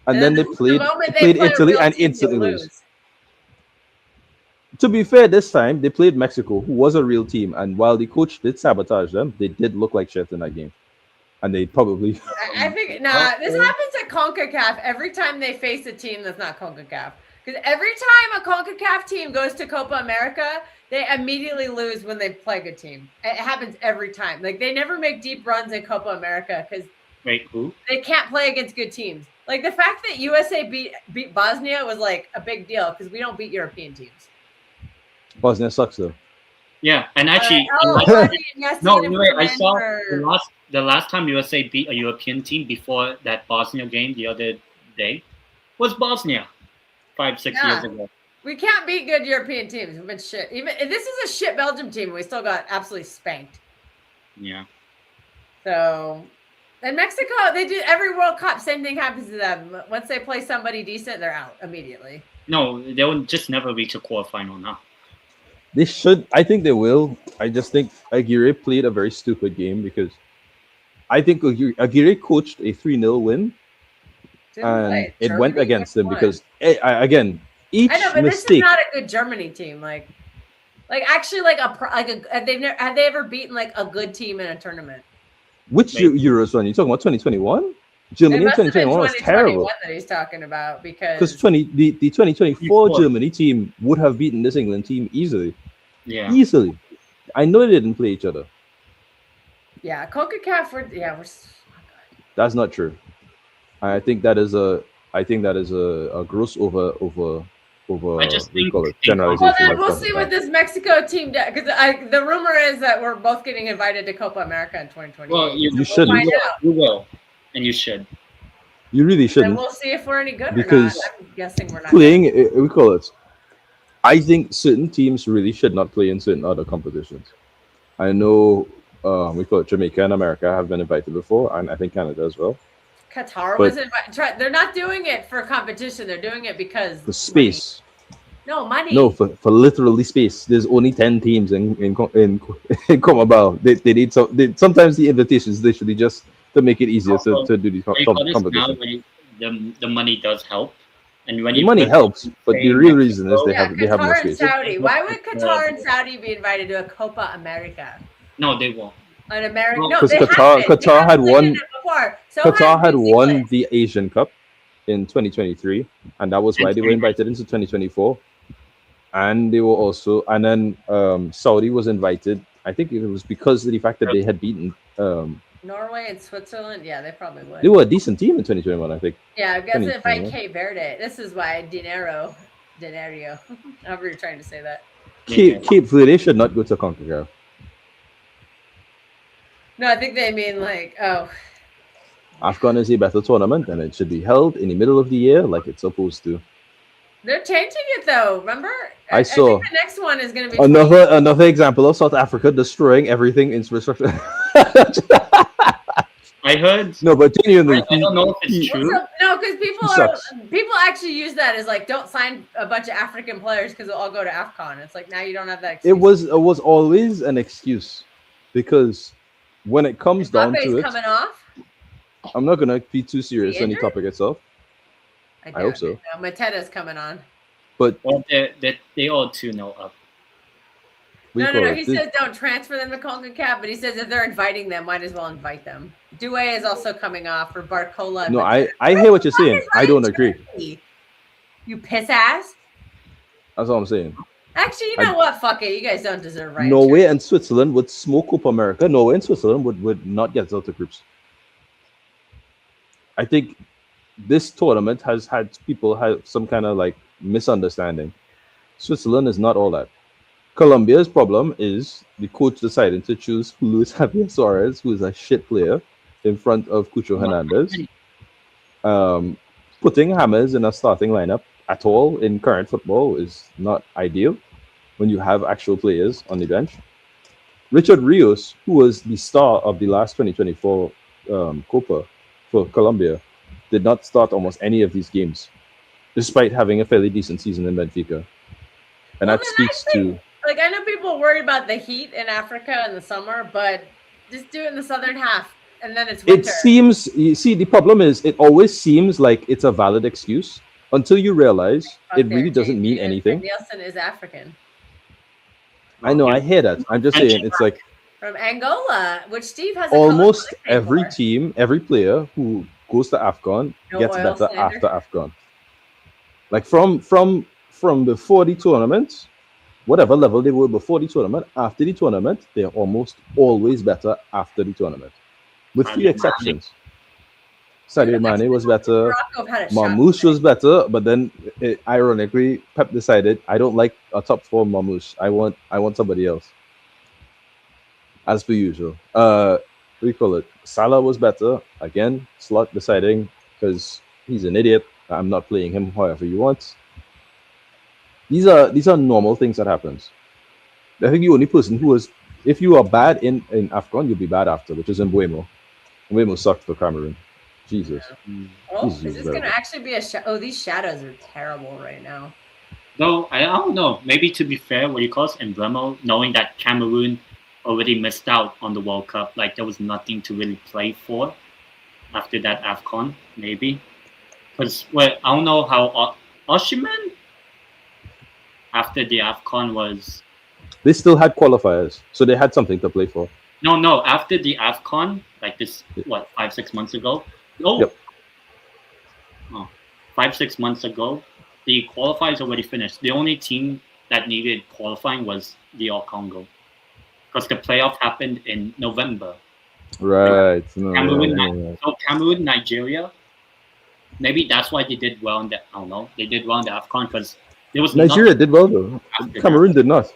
And then they played play Italy and instantly lose. To be fair, this time they played Mexico, who was a real team, and while the coach did sabotage them, they did look like shit in that game. And they probably. I think this happens at CONCACAF every time they face a team that's not CONCACAF. Because every time a CONCACAF team goes to Copa America, they immediately lose when they play a good team. It happens every time. Like they never make deep runs in Copa America because they can't play against good teams. Like the fact that USA beat Bosnia was like a big deal because we don't beat European teams. Bosnia sucks though. Yeah, and actually, I saw the last time USA beat a European team before that Bosnia game the other day was Bosnia 5-6 years ago. We can't beat good European teams. We've been shit. Even if this is a shit Belgium team, we still got absolutely spanked. Yeah. So, and Mexico, they do every World Cup. Same thing happens to them. Once they play somebody decent, they're out immediately. No, they will just never reach a quarterfinal now. They should. I think they will. I just think Aguirre played a very stupid game because I think Aguirre coached a 3-0 win, and it went against them because again, each I know, but mistake. This is not a good Germany team. Like actually, have they ever beaten like a good team in a tournament? Which Euros one? You talking about 2021? Germany in 2021 was terrible. That he's talking about because the 2024 Germany team would have beaten this England team easily. Yeah, easily. I know they didn't play each other. Yeah, CONCACAF. We're. That's not true. I think that is a gross over. I just think generalization. Well, then we'll see what this Mexico team does because the rumor is that we're both getting invited to Copa America in 2020. Well, you should. You will. And you should. You really shouldn't. And we'll see if we're any good because or not. I'm guessing we're not. We call it. I think certain teams really should not play in certain other competitions. I know we call it Jamaica and America have been invited before, and I think Canada as well. Qatar was invited. They're not doing it for competition. They're doing it because the space. Money. No, for literally space. There's only 10 teams in CONMEBOL. They need sometimes the invitations literally just to make it easier to do these competitions. The money does help, and when the money helps, but the real reason is they have no space. Saudi. Why would Qatar and Saudi be invited to a Copa America? No, they won't. An American? Because Qatar had won. Qatar had won the Asian Cup in 2023, and that was why they were invited into 2024. And they were also, and then Saudi was invited. I think it was because of the fact that they had beaten. Norway and Switzerland, yeah, they probably would. They were a decent team in 2021, I think. Yeah, I guess if I Cape Verde, this is why Dinero, however you're trying to say that. Cape Verde should not go to CONCACAF. No, I think they mean AFCON is a better tournament, and it should be held in the middle of the year like it's supposed to. They're changing it though. Remember? I saw. I think the next one is going to be another example of South Africa destroying everything infrastructure. I heard. No, but genuinely, I don't know if it's true. No, because people actually use that as don't sign a bunch of African players because they'll all go to AFCON. It's like now you don't have that excuse. It was always an excuse because when it comes down to it, coming off. I'm not gonna be too serious on the topic itself. I hope so. No, Mateta's coming on. But they all 2-0 up. No. He says don't transfer them to CONCACAF, but he says if they're inviting them, might as well invite them. Douay is also coming off for Barcola. No, I hear what you're saying. I don't agree. You piss ass. That's all I'm saying. Actually, you know what? Fuck it. You guys don't deserve right. Norway and Switzerland would smoke Copa America. Norway and Switzerland would not get out of groups. I think this tournament has had people have some kind of misunderstanding. Switzerland is not all that. Colombia's problem is the coach deciding to choose Luis Javier Suarez, who is a shit player, in front of Cucho Hernandez. Putting James in a starting lineup at all in current football is not ideal when you have actual players on the bench. Richard Rios, who was the star of the last 2024 Copa for Colombia, did not start almost any of these games, despite having a fairly decent season in Benfica. and that speaks to. Like, I know people worry about the heat in Africa in the summer, but just do it in the southern half, and then it's winter. It seems, you see, the problem is it always seems like it's a valid excuse until you realize it really doesn't mean anything. Nielsen is African. I know, I hear that. I'm just saying, it's like from Angola, which Steve has almost every team, every player who goes to AFCON gets better after AFCON. Like from before the tournament, whatever level they were before the tournament, after the tournament, they're almost always better after the tournament, with few exceptions. Sadio Mane was better, Mamouche was better, but then ironically, Pep decided, I don't like a top four Mamouche. I want somebody else. As per usual. What do you call it? Salah was better. Again, Slot deciding, because he's an idiot, I'm not playing him however you want. These are normal things that happens. I think the only person who was, if you are bad in AFCON, you'll be bad after, which is Mbeumo. Mbeumo sucked for Cameroon. Jesus. Oh, is this going to actually be a oh, these shadows are terrible right now. No, I don't know. Maybe to be fair, what you call Mbeumo, knowing that Cameroon already missed out on the World Cup, like there was nothing to really play for after that AFCON, maybe. Because, well, I don't know how Osimhen after the AFCON was... They still had qualifiers, so they had something to play for. No, after the AFCON, like this, 5-6 months ago? Oh, yep. 5-6 months ago, the qualifiers already finished. The only team that needed qualifying was DR Congo, because the playoff happened in November. Right. So Cameroon, Nigeria, maybe that's why they did well in the, I don't know, they did well in the AFCON, because there was Nigeria did well though. Cameroon did not.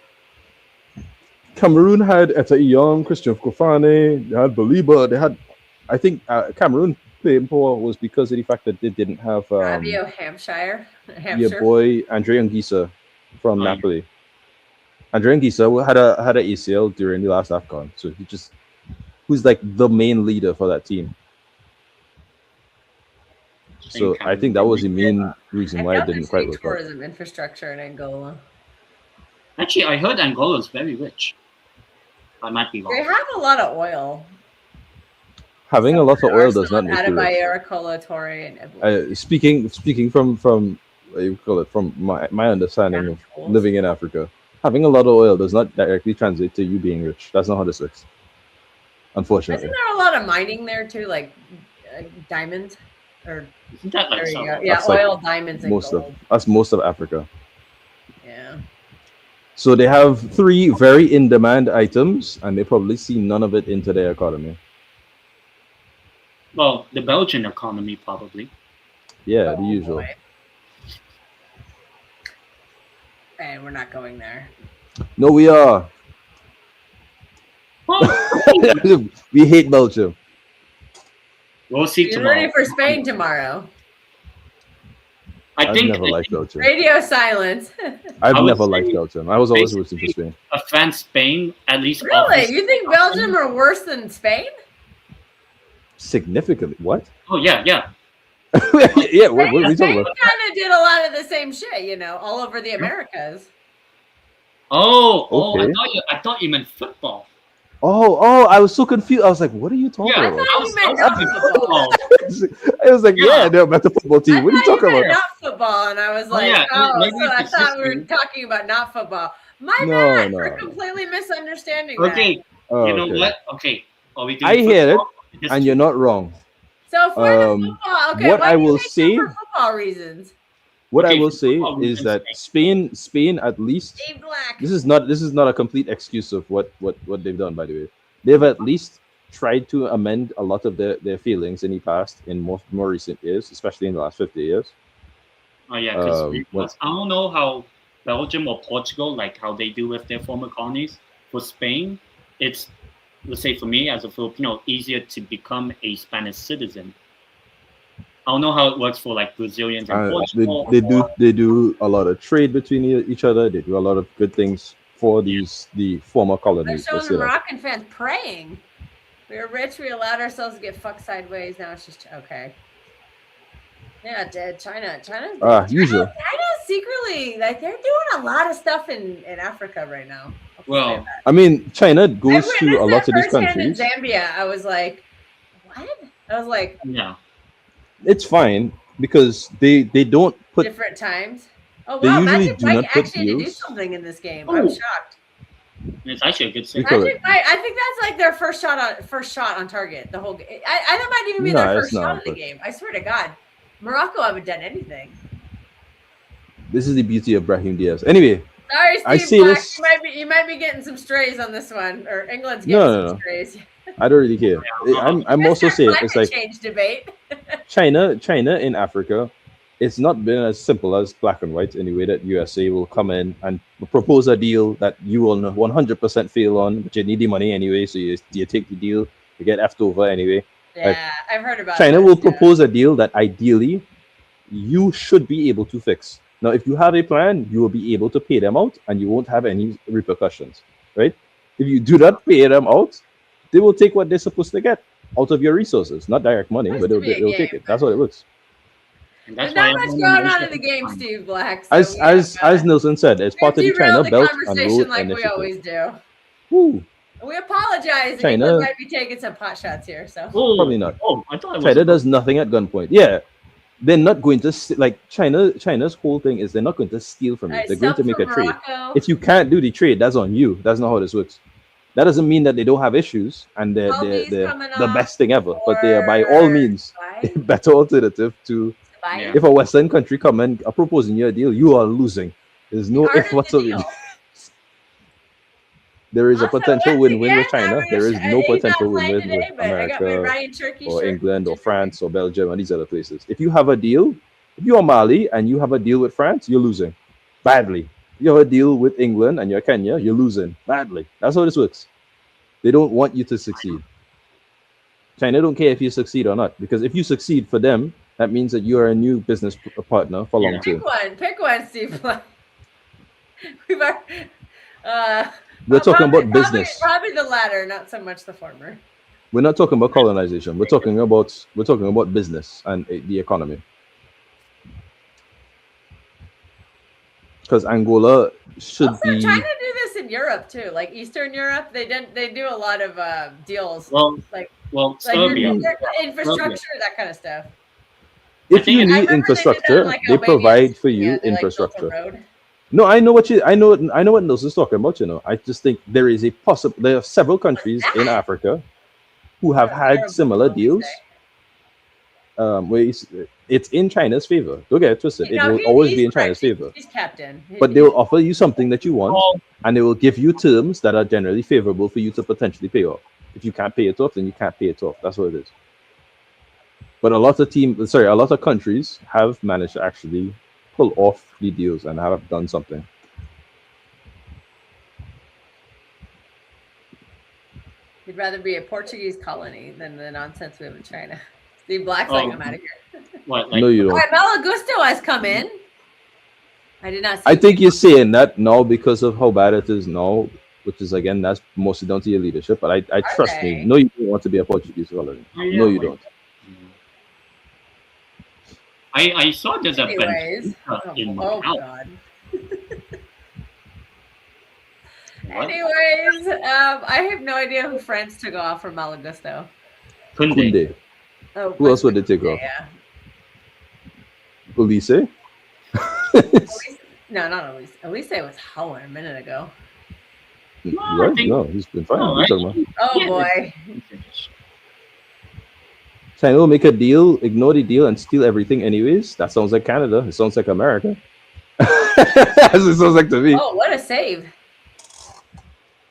Cameroon had Etta Young, Christian Kofane, they had Baliba, they had, I think Cameroon playing poor was because of the fact that they didn't have Fabio Hampshire. Your boy Andre Anguissa from Napoli. Andre Anguissa had an ACL during the last AFCON, so who's like the main leader for that team. So I think that was the main reason why it didn't quite work out. Tourism infrastructure in Angola. Actually, I heard Angola is very rich. I might be wrong. They have a lot of oil. Having a lot of oil does not make you rich. Speaking from what you call it, from my understanding of living in Africa, having a lot of oil does not directly translate to you being rich. That's not how this works. Unfortunately. Isn't there a lot of mining there too, like diamonds? Or isn't that like so? Yeah, that's oil, like diamonds, and gold. That's most of Africa. Yeah. So they have 3 very in-demand items, and they probably see none of it into their economy. Well, the Belgian economy probably. Yeah, the usual. Boy. And we're not going there. No, we are. We hate Belgium. We'll see tomorrow. You're ready for Spain tomorrow. I've never liked Belgium. Radio silence. I've never liked Belgium. I was always rooting for Spain. A fan Spain, at least. Really? You think Belgium are worse than Spain? Significantly. What? Oh, yeah. Yeah, what are you talking about? Kind of did a lot of the same shit, all over the Americas. Okay. I thought you meant football. Oh, I was so confused. I was like, what are you talking about? I thought you meant football. I was like, they're about the football team. What are you talking about? Not football. And I was like, so I thought we were talking about not football. My bad for completely misunderstanding that. Okay. You know what? Okay. I hear it, and you're not wrong. So for the football, okay, what I will say for football reasons. What I will say is that Spain at least, this is not a complete excuse of what they've done, by the way. They've at least tried to amend a lot of their feelings in the past, in more recent years, especially in the last 50 years. Oh yeah, because I don't know how Belgium or Portugal, like how they do with their former colonies. For Spain, it's, let's say for me as a Filipino, easier to become a Spanish citizen. I don't know how it works for like Brazilians and Portugal. They do a lot of trade between each other. They do a lot of good things for the former colonies. They're showing the Moroccan fans praying. We were rich. We allowed ourselves to get fucked sideways. Now it's just okay. Yeah, dead. China. Usual. China secretly, like they're doing a lot of stuff in Africa right now. Well, I mean, China I goes to a lot witnessed of that these firsthand in countries. Zambia. I was like, what? I was like, yeah. It's fine because they don't put. different times. Oh They wow, usually Magic do Mike not put actually had to do deals. something in this game. I'm Oh. shocked. It's actually a good save. Correct. Magic Mike, I think that's like their first shot on target. The whole game. I that might even be Nah, their it's first shot not, of the but- game. I swear to God, Morocco haven't done anything. This is the beauty of Brahim Diaz. Anyway, Sorry, Steve I say Black. this- You might be getting some strays on this one, or England's No, getting no, some no. strays. I don't really care. I'm also Mr. saying it's Climate like change debate. China in Africa. It's not been as simple as black and white in the way that USA will come in and propose a deal that you will 100% fail on, but you need the money anyway, so you take the deal, you get effed over anyway. Yeah, I've heard about China this, will yeah. propose a deal that ideally you should be able to fix. Now, if you have a plan, you will be able to pay them out and you won't have any repercussions, right? If you do not pay them out, they will take what they're supposed to get out of your resources, not direct money, Supposed but to they'll be a take game, it. That's what it looks. And There's that's not why much everyone going knows on in that the game, it's fun. Steve Black. So As Nelson said, it's part of the derailed China the Belt and conversation Road like we Initiative. always do. Woo. We apologize. China- England might be taking some pot shots here. So Oh, Probably not. Oh, I thought it was China does nothing at gunpoint. Yeah, they're not going to like China's whole thing is they're not going to steal from you. Alright, They're going to sub make for a trade. Morocco. If you can't do the trade, that's on you. That's not how this works. That doesn't mean that they don't have issues and they're Maldives coming the off best thing ever. But they are by all means a Dubai. better alternative to Dubai. Yeah. if a Western country come and are proposing you a deal, you are losing. There's no Harder if to whatsoever. deal. There is a Also, potential once win-win with again, China. I There is wish- no he's not potential playing win-win today, with but I got my America Ryan Turkey or shirt, England or which is France or Belgium and these other places. If you have a deal, if you're Mali and you have a deal with France, you're losing badly. If you have a deal with England and you're Kenya, you're losing badly. That's how this works. They don't want you to succeed. China don't care if you succeed or not, because if you succeed for them, that means that you are a new business partner for long term. Pick one, Steve Black. We've We're talking about business. Probably the latter, not so much the former. We're not talking about colonization. We're talking about business and the economy. Because Angola should Also, be. China do this in Europe too, like Eastern Europe. They do a lot of deals, Well, like Serbia. infrastructure, that kind of stuff. If you I need remember they did that in, infrastructure, like, they Albania. provide for you Yeah, they, like, built a infrastructure. road. No, I know what Nelson's talking about. You know, I just think there is a possible. There are several countries in Africa who have had Terrible, similar what would deals. say. Where it's in China's favor. Don't get it twisted. It No, will he's- always he's be in correct. China's favor. He's captain. But they will offer you something that you want, Well, and they will give you terms that are generally favorable for you to potentially pay off. If you can't pay it off, then you can't pay it off. That's what it is. But a lot of countries have managed to actually pull off the deals and have done something. He'd rather be a Portuguese colony than the nonsense we have in China. Steve Black's like, Oh. I'm out of here. what? Like, No, you All don't. right, Malagusto has come in. I did not see I think you're saying that now because of how bad it is now, which is again that's mostly down to your leadership. But I trust they? me. No, you don't want to be a Portuguese colony. Oh, yeah, No, you like- don't. I saw there's a Anyways. Benfica in Oh, Macau. God. What? Anyways, I have no idea who France took off from Malagusto. Kunde. Kunde. Oh, Who else would they take off? Yeah. Ulisse? No, not Elise. Elise was howling a minute ago. Right? No, he's been fine. No, What are you talking about? Oh Yeah. boy. China will make a deal, ignore the deal, and steal everything anyways. That sounds like Canada. It sounds like America. That's what it sounds like to me. Oh, what a save.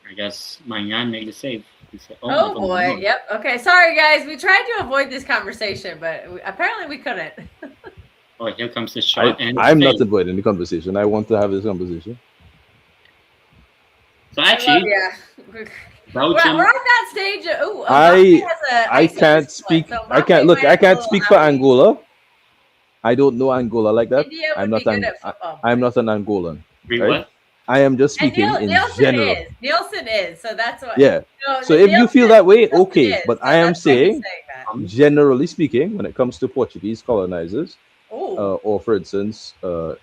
I guess Manyan made a save. He said, Oh, my God, boy. my God. Yep. Okay. Sorry, guys. We tried to avoid this conversation, but apparently we couldn't. Oh, here comes the shot. and I'm the not save. avoiding the conversation. I want to have this conversation. So I love actually, ya. We're Belgium. at that stage. Ooh, I can't speak. I can't look. I can't speak for Angola. I don't know Angola like that. India I'm would not. be good at football. I'm not an Angolan. Wait, right? what? I am just And speaking in Nielsen general. is. Nielsen is. So that's what. Yeah. No, So if you feel that way, Nielsen okay. is, But so I am that's why he's saying, that. generally speaking, when it comes to Portuguese colonizers, Ooh. or for instance,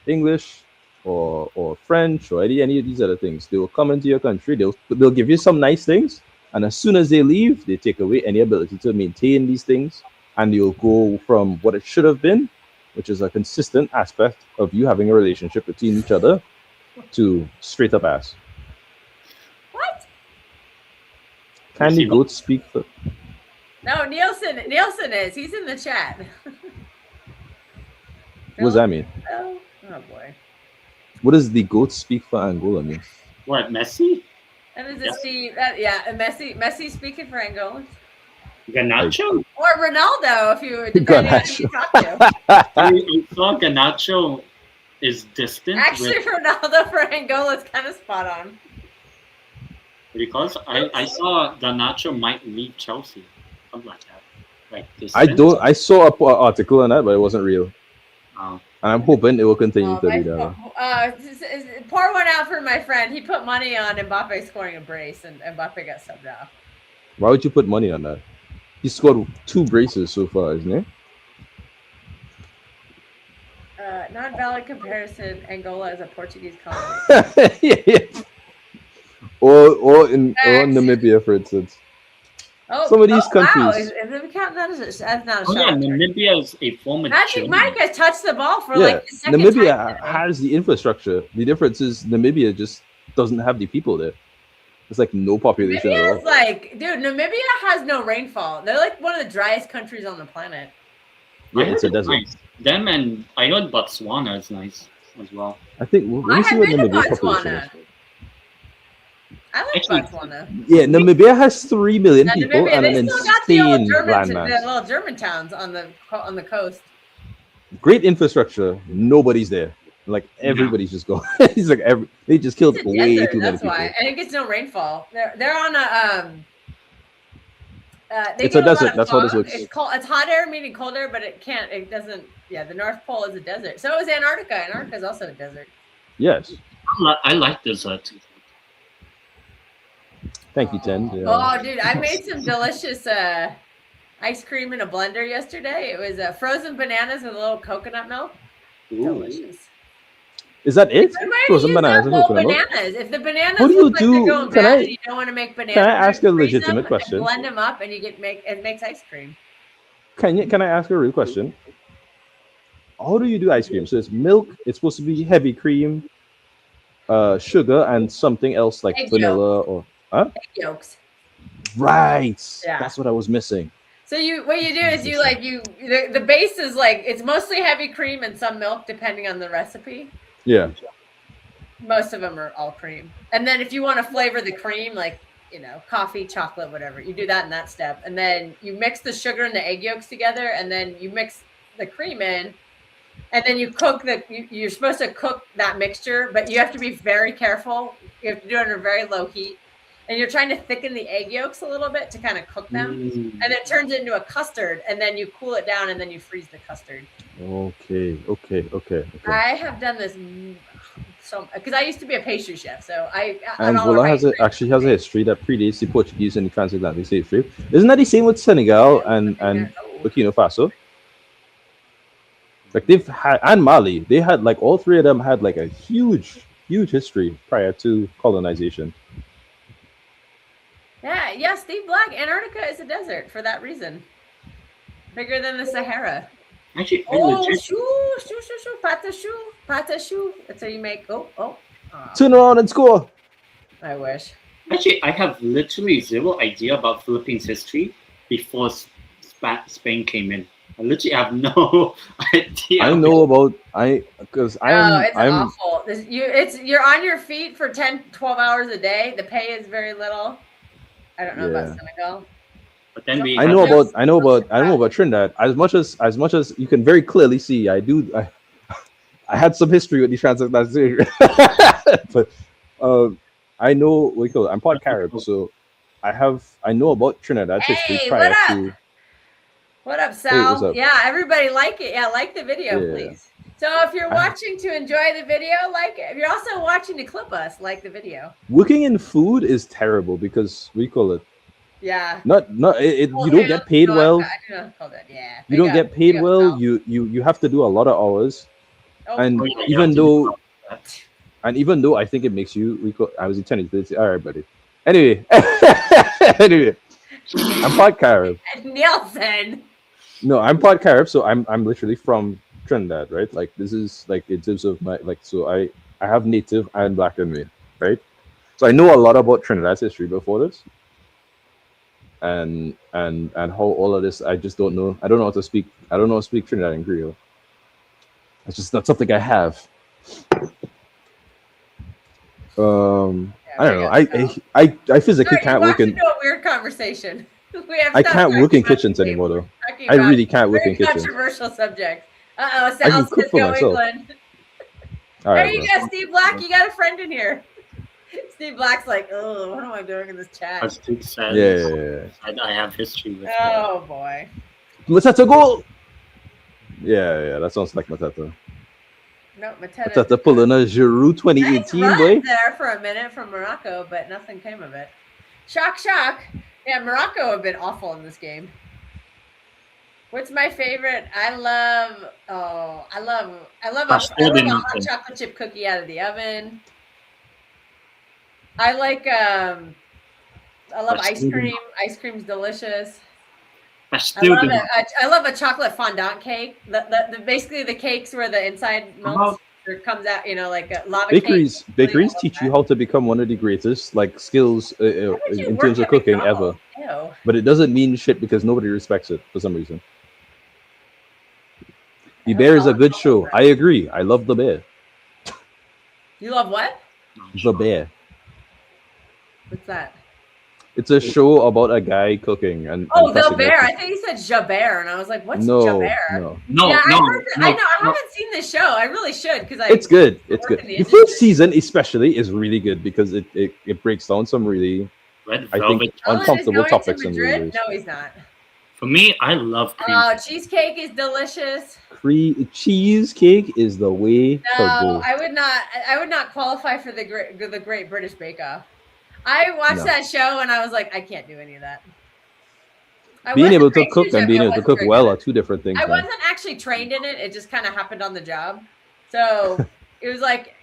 English, or French or any of these other things. They will come into your country. They'll give you some nice things, and as soon as they leave, they take away any ability to maintain these things, and you'll go from what it should have been, which is a consistent aspect of you having a relationship between each other, to straight up ass. What? Can the goats speak? No, Nielsen is. He's in the chat. What does that mean? Oh boy. What does the goats speak for Angola mean? What, Messi? That is a Steve. Messi speaking for Angola. Garnacho? Or Ronaldo, if you depending on who you talk to. I saw Garnacho is distant. Actually, Ronaldo for Angola is kind of spot on. Because I saw Garnacho might leave Chelsea. Something like that. Like I saw an article on that, but it wasn't real. Oh. And I'm hoping it will continue to be that. Pour one out for my friend. He put money on Mbappe scoring a brace, and Mbappe got subbed off. Why would you put money on that? He scored 2 braces so far, isn't he? Not valid comparison. Angola is a Portuguese colony. Yeah. Or Namibia, for instance. Some of these countries. Wow. Is it count that as not a shot? Yeah, Namibia is a former. Magic Mike has touched the ball for the second Namibia time has the infrastructure. The difference is Namibia just doesn't have the people there. It's like no population at all. Namibia has no rainfall. They're like one of the driest countries on the planet. Yeah, it's a desert. Nice. Them, and I heard Botswana is nice as well. I think. Let me see what Namibia population is. I like Botswana. Yeah, Namibia has 3 million people and an insane the landmass. little German towns on the coast. Great infrastructure. Nobody's there. Like everybody's just going. He's like they just killed way too many people. Why, and it gets no rainfall. They're on a it's a desert. That's what it looks. It's cold. It's hot air, meaning cold air, but it can't. It doesn't. Yeah, the North Pole is a desert. So is Antarctica. Antarctica is also a desert. Yes. I like desert. Thank you, Ten. Yeah. Oh, dude, I made some delicious ice cream in a blender yesterday. It was frozen bananas with a little coconut milk. Ooh. Delicious. Is that it? Frozen bananas and coconut milk? If the bananas what do you look do? Like they're going bad and you don't want to make bananas, can I ask a freeze legitimate them, question? Blend them up and it makes ice cream. Can I ask a real question? How do you do ice cream? So it's milk. It's supposed to be heavy cream, sugar, and something else like Egg vanilla or egg yolks. Right. Yeah. That's what I was missing. So what you do is the base is like it's mostly heavy cream and some milk depending on the recipe. Yeah. Most of them are all cream. And then if you want to flavor the cream, like, coffee, chocolate, whatever, you do that in that step. And then you mix the sugar and the egg yolks together, and then you mix the cream in, and then you cook you're supposed to cook that mixture, but you have to be very careful. You have to do it under very low heat. And you're trying to thicken the egg yolks a little bit to kind of cook them. And it turns into a custard, and then you cool it down, and then you freeze the custard. Okay. I have done this because I used to be a pastry chef, so Angola actually has a history that predates the Portuguese and the transatlantic slave trade. Isn't that the same with Senegal and Burkina Faso? Like they've had, and Mali, they had like all three of them had like a huge history prior to colonization. Yeah, Steve Black. Antarctica is a desert for that reason. Bigger than the Sahara. Actually, pata shoe. That's how you make. Turn around and score. I wish. Actually, I have literally zero idea about Philippines history before Spain came in. I literally have no idea. I know about it's awful. You're on your feet for 10, 12 hours a day. The pay is very little. I don't know about Senegal. But then I know about Trinidad. As much as you can very clearly see, I had some history with the transatlantic. But I know I'm part Carib, so I know about Trinidad's history prior to. What up, Sal? Hey, what's up? Yeah, everybody like it. Yeah, like the video, please. So if you're watching to enjoy the video, like it. If you're also watching to clip us, like the video. Working in food is terrible because yeah. You don't get paid well. I do not call that. Yeah. You don't get paid well. You have to do a lot of hours. And even though And even though I think it makes you recall, I was intending to say, all right, buddy. Anyway, anyway, I'm part Carib. Nielsen. No, I'm part Carib, so I'm literally from Trinidad, right? Like this is like in terms of my like, so I have native and black in me, right? So I know a lot about Trinidad's history before this, and how all of this. I just don't know. I don't know how to speak. I don't know how to speak Trinidadian Creole. It's just not something I have. I don't know. I physically can't work in. Into a weird conversation. I can't work in kitchens anymore, though. I really can't work in kitchens. Controversial subject. Uh-oh, I can South cook for myself. England. All There right, you bro. go, Steve Black. You got a friend in here. Steve Black's like, oh, what am I doing in this chat? That's too sad. Yeah. I have history with Oh boy. Matata goal. Yeah, that sounds like Matata. No, Mateta. Matata pulling a Giroud 2018, Nice boy. run there for a minute from Morocco, but nothing came of it. Shock. Yeah, Morocco have been awful in this game. What's my favorite? I love a hot chocolate chip cookie out of the oven. I like I love ice cream. Ice cream's delicious. I love a chocolate fondant cake. The basically the cakes where the inside melts or comes out, like a lava Bakeries cake. teach you how to become one of the greatest like skills in terms of cooking ever. Ew. But it doesn't mean shit because nobody respects it for some reason. The Bear is a good show. I agree. I love The Bear. You love what? The Bear. What's that? It's a show about a guy cooking and. Oh, and The cussing Bear. out I think you said Jabert, and I was like, "What's No, Jabert?" no. Yeah, I know. I haven't seen this show. I really should because It's good. It's work good. in the The first season, especially, is really good because it breaks down some really, Red I velvet. think, Alan is uncomfortable going to topics and Madrid? ways. No, he's not. For me, I love cream. Oh, cheesecake is delicious. Cheesecake is the way to No, go. I would not qualify for the Great British Bake Off. I watched No. that show and I was like, I can't do any of that. Being able to cook and being able to cook well are two different things. I man. wasn't actually trained in it. It just kind of happened on the job. So it was like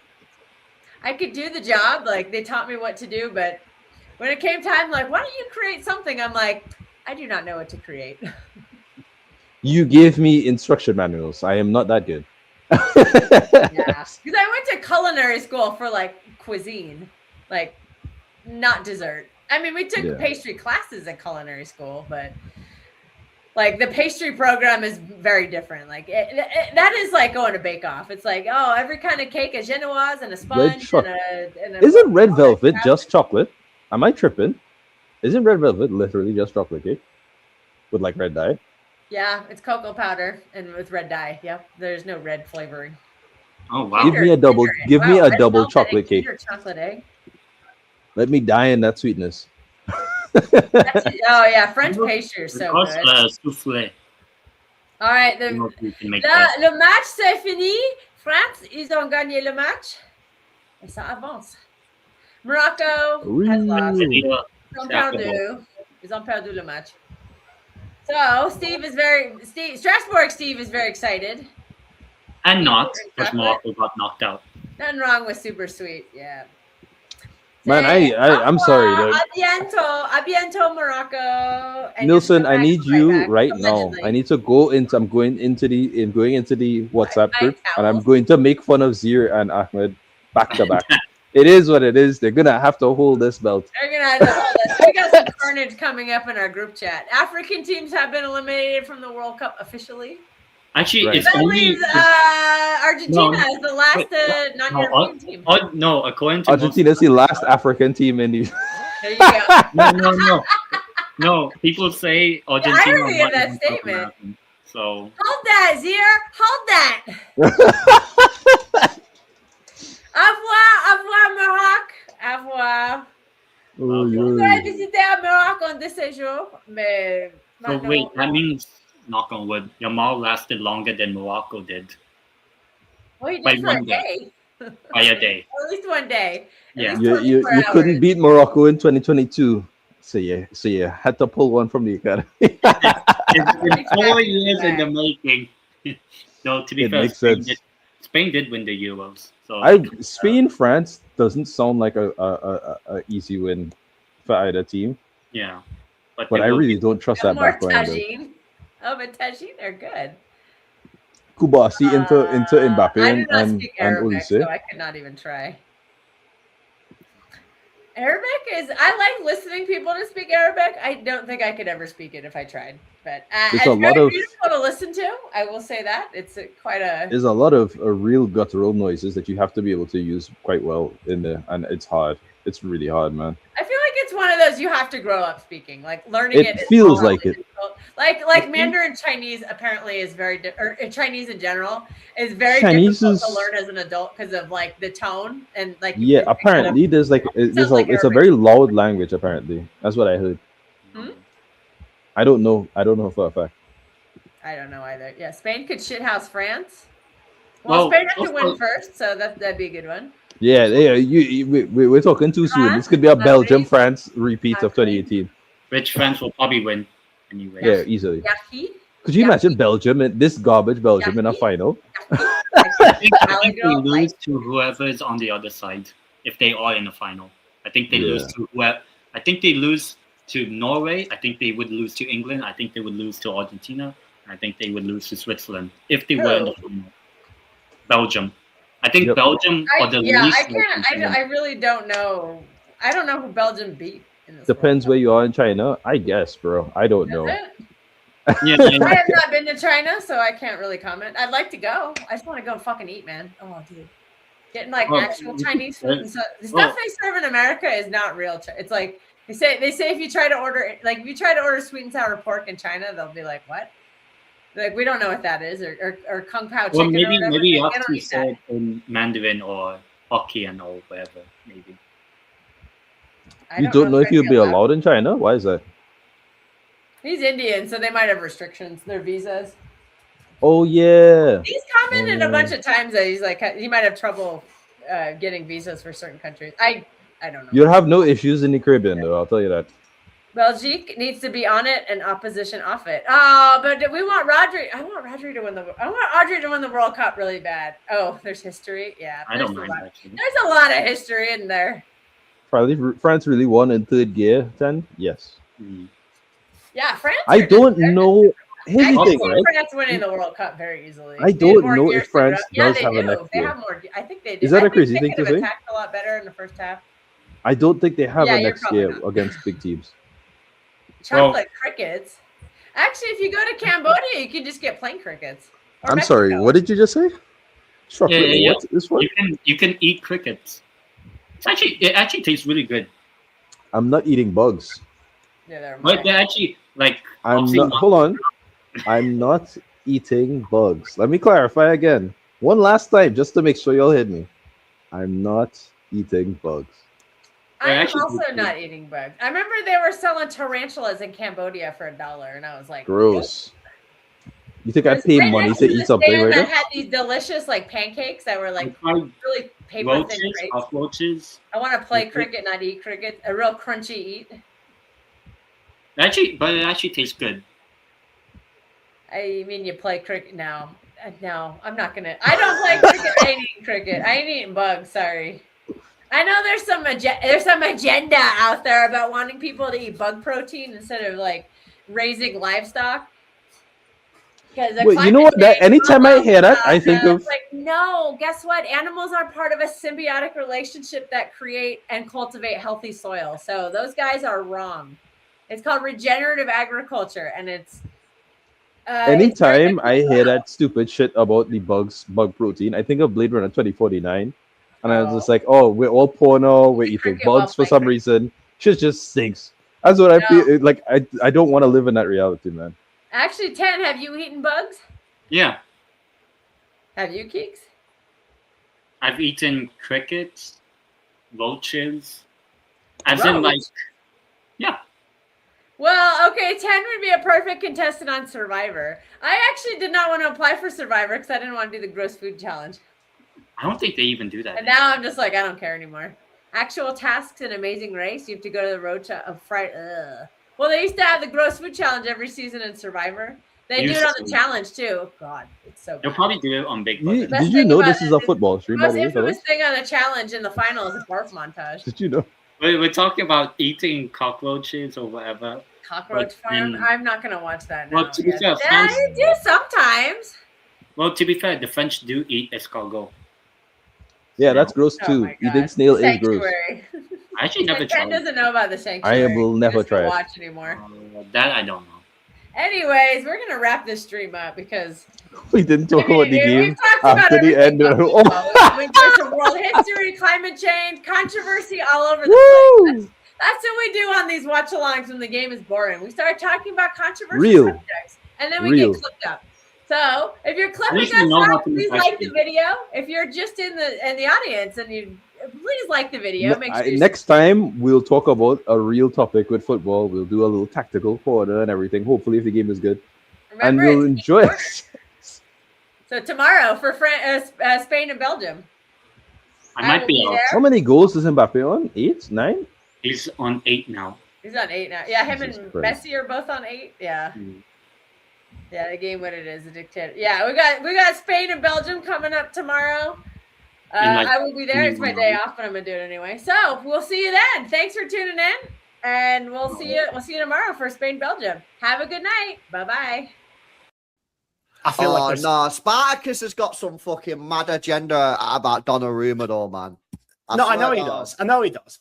I could do the job. Like they taught me what to do, but when it came time, like, why don't you create something? I'm like, I do not know what to create. You gave me instruction manuals. I am not that good. Yeah, because I went to culinary school for like cuisine, like not dessert. I mean, we took pastry classes at culinary school, but like the pastry program is very different. Like that is like going to Bake Off. It's like, oh, every kind of cake, a genoise and a sponge and a Isn't red velvet just chocolate? Am I tripping? Isn't red velvet literally just chocolate cake with like red dye? Yeah, it's cocoa powder and with red dye. Yep, there's no red flavoring. Oh wow! Give me a double. Give me a double chocolate cake. Chocolate egg. Let me die in that sweetness. Oh yeah, French pastry is so good. Souffle. All right, le match c'est fini. France, ils ont gagné le match. Et ça avance. Morocco has lost. Ils ont perdu le match. So Steve is very excited. And not, because Morocco got knocked out. Nothing wrong with super sweet, yeah. Man, I'm sorry. A biento, Morocco. And Nilsson, I need you right now. I need to go into. I'm going into the WhatsApp group, and I'm going to make fun of Zir and Ahmed back to back. It is what it is. They're gonna have to hold this belt. They're gonna have to hold this. We got some carnage coming up in our group chat. African teams have been eliminated from the World Cup officially. Actually, Right. it's That only means Argentina is the last non-European team. No, according to Argentina is the last African team in the. There you go. No. People say Argentina. The irony of won that the statement. American, so Hold that, Zir. Hold that. Au revoir, Maroc. Au revoir. Je vais visiter à Maroc en 2 séjours, mais so wait, that means knock on wood, Yamal lasted longer than Morocco did. Well, he by did for a one day. By a day. At least one day. Yeah. You couldn't beat Morocco in 2022, so you had to pull one from the academy. It's 4 years in the making. No, to be fair, makes sense. Spain did win the Euros, So Spain France doesn't sound like a easy win for either team, yeah, but but they I will really be- don't trust No that more back line though. tagine. Oh, but tagine are good. Kubasi into Mbappe I do not and speak Arabic, Olise. so I could not even try. Arabic is. I like listening people to speak Arabic. I don't think I could ever speak it if I tried. But There's it's a lot very of beautiful to listen to. I will say that it's quite a. there's a lot of real guttural noises that you have to be able to use quite well in there, and it's hard. It's really hard, man. I feel like it's one of those you have to grow up speaking. Like learning It it is feels all like really it. difficult. Like Mandarin Chinese apparently is very or Chinese in general is very Chinese difficult to is learn as an adult because of like the tone and like yeah. it kind of Apparently, there's like sounds like it's a Arabic. very loud language. Apparently, that's what I heard. Hmm? I don't know. I don't know for a fact. I don't know either. Yeah, Spain could shithouse France. Well, Well, Spain has to win also- first, so that'd be a good one. Yeah, yeah. We're talking too soon. Huh? This could be a Not Belgium really. France repeat of Not really. 2018. which France will probably win anyway. Yeah, easily. Yaki. Could you Yeah. imagine Belgium and this garbage Belgium in a Yeah. final? I think Valley they girl, lose like, to whoever is on the other side if they are in the final. I think they lose Yeah. to whoever. I think they lose to Norway. I think they would lose to England. I think they would lose to Argentina. I think they would lose to Switzerland if they were in the final. Belgium. I think Yep. Belgium are the least. I can't. I really don't know. I don't know who Belgium beat in this. Depends where World you are in China. I guess, bro. I don't Cup. know. Does it? Yeah, I have not been to China, so I can't really comment. I'd like to go. I just want to go and fucking eat, man. Oh, dude. Getting like Well, actual we Chinese could- food and stuff. The well- stuff they serve in America is not real. It's like they say if you try to order if you try to order sweet and sour pork in China, they'll be like, what? Like we don't know what that is, or kung pao chicken. Well, or maybe whatever. maybe you They have don't to eat that. say it in Mandarin or Hokkien or whatever. Maybe. I You don't know if I'd you'll be allowed in China? Why is that? He's Indian, so they might have restrictions. Their visas. Oh yeah. He's commented a bunch of times that he's like he might have trouble getting visas for certain countries. I don't know. You'll have no issues in the Caribbean though, I'll tell you that. Belgique needs to be on it and opposition off it. Oh, but we want Rodri. I want Rodri to win I want Audrey to win the World Cup really bad. Oh, there's history. Yeah, I don't mind actually. There's a lot of history in there. Probably France really won in third gear, 10? Yes. Mm. Yeah, France. I are don't just- know. Here's I the can thing, see right? France winning the World Cup very easily. I They have don't more know gears if to go. France Yeah, does they have a do. next They gear. have more. I think they do. Is that I a think crazy they thing could to have say? attacked a lot better in the first half. I don't think they have Yeah, a you're next probably year not. against big teams. Chocolate crickets. Actually, if you go to Cambodia, you can just get plain crickets. Or I'm sorry, Mexico. what did you just say? Chocolate, Yeah. what is what? You can eat crickets. It actually tastes really good. I'm not eating bugs. Yeah, they're But mine. they're actually like I'm obviously not hold on. I'm not eating bugs. Let me clarify again. One last time, just to make sure y'all heard me. I'm not eating bugs. They're I'm actually also good food. not eating bugs. I remember they were selling tarantulas in Cambodia for $1, and I was like, Gross. You think I There's pay right money next to this eat something stand right that now? had these delicious like pancakes that were like I tried really paper thin roaches, grapes. cockroaches. I want to play Mhm. cricket, not eat cricket. A real crunchy eat. But it actually tastes good. I mean, you play cricket now. No, I'm not gonna. I don't play cricket. I ain't eating cricket. I ain't eating bugs. Sorry. I know there's some agenda out there about wanting people to eat bug protein instead of like raising livestock. Because Wait, you know what? That anytime I hear that, I think of like, no, guess what? Animals are part of a symbiotic relationship that create and cultivate healthy soil. So those guys are wrong. It's called regenerative agriculture, and it's anytime I hear that stupid shit about the bug protein, I think of Blade Runner 2049. And I was just like, oh, we're all poor now, we're eating Cricket while bugs for playing some cricket. reason. Shit just stinks. That's what I feel like. I don't want to live in that reality, man. actually 10. Have you eaten bugs? Yeah, Have you, Keeks? I've eaten crickets, roaches, as in like Roach? Well, okay, 10 would be a perfect contestant on Survivor. I actually did not want to apply for Survivor because I didn't want to do the gross food challenge. I don't think they even do that. And now I'm just like, I don't care anymore. Actual tasks in Amazing Race, you have to go to the road of Friday. Well, they used to have the gross food challenge every season in Survivor. They do it on the challenge too. God, it's so They'll bad. probably do it on Big You- Brother. did you know this is a football stream, The by most the way, infamous fellas? thing on the challenge in the final is a barf montage. Did you know? We're talking about eating cockroaches or whatever. Cockroach But Farm. then- I'm not gonna watch that now. Well, to be fair, Yeah, I do sometimes. Well, to be fair, the French do eat escargot. Yeah, that's gross Oh too. my Eating God. snail is gross. Sanctuary. I actually never Ken tried. doesn't know about the sanctuary. I will never He doesn't try it. watch anymore. That I don't know. Anyways, we're gonna wrap this stream up because We didn't talk about the game we've talked about after the everything end. but Oh, football. We did some world history, climate change, controversy all over the place. woo! That's what we do on these watch-alongs when the game is boring. We start talking about controversial Real. subjects, and then we Real. get clipped up. So if you're clipping least we know us how up, to please make like the questions. video. If you're just in the audience and you please like the video, make sure you Next time we'll talk about a real topic with football. We'll do a little tactical quarter and everything. Hopefully, if the game is good, and remember we'll it's enjoy it. So tomorrow for Spain and Belgium. I might will be out. there. How many goals is Mbappe on? 8, 9? He's on 8 now. He's on 8 now. Yeah, him Jesus and Christ. Messi are both on 8. Yeah. Mm. Yeah, the game what it is, the dictator. Yeah, we got Spain and Belgium coming up tomorrow. I will be there. It's my day off, but I'm gonna do it anyway. So we'll see you then. Thanks for tuning in, and we'll see you tomorrow for Spain Belgium. Have a good night. Bye bye. I feel like Oh there's- no, Spartacus has got some fucking mad agenda about Donnarumma, though, man. No, I know swear he to God. does. I know he does.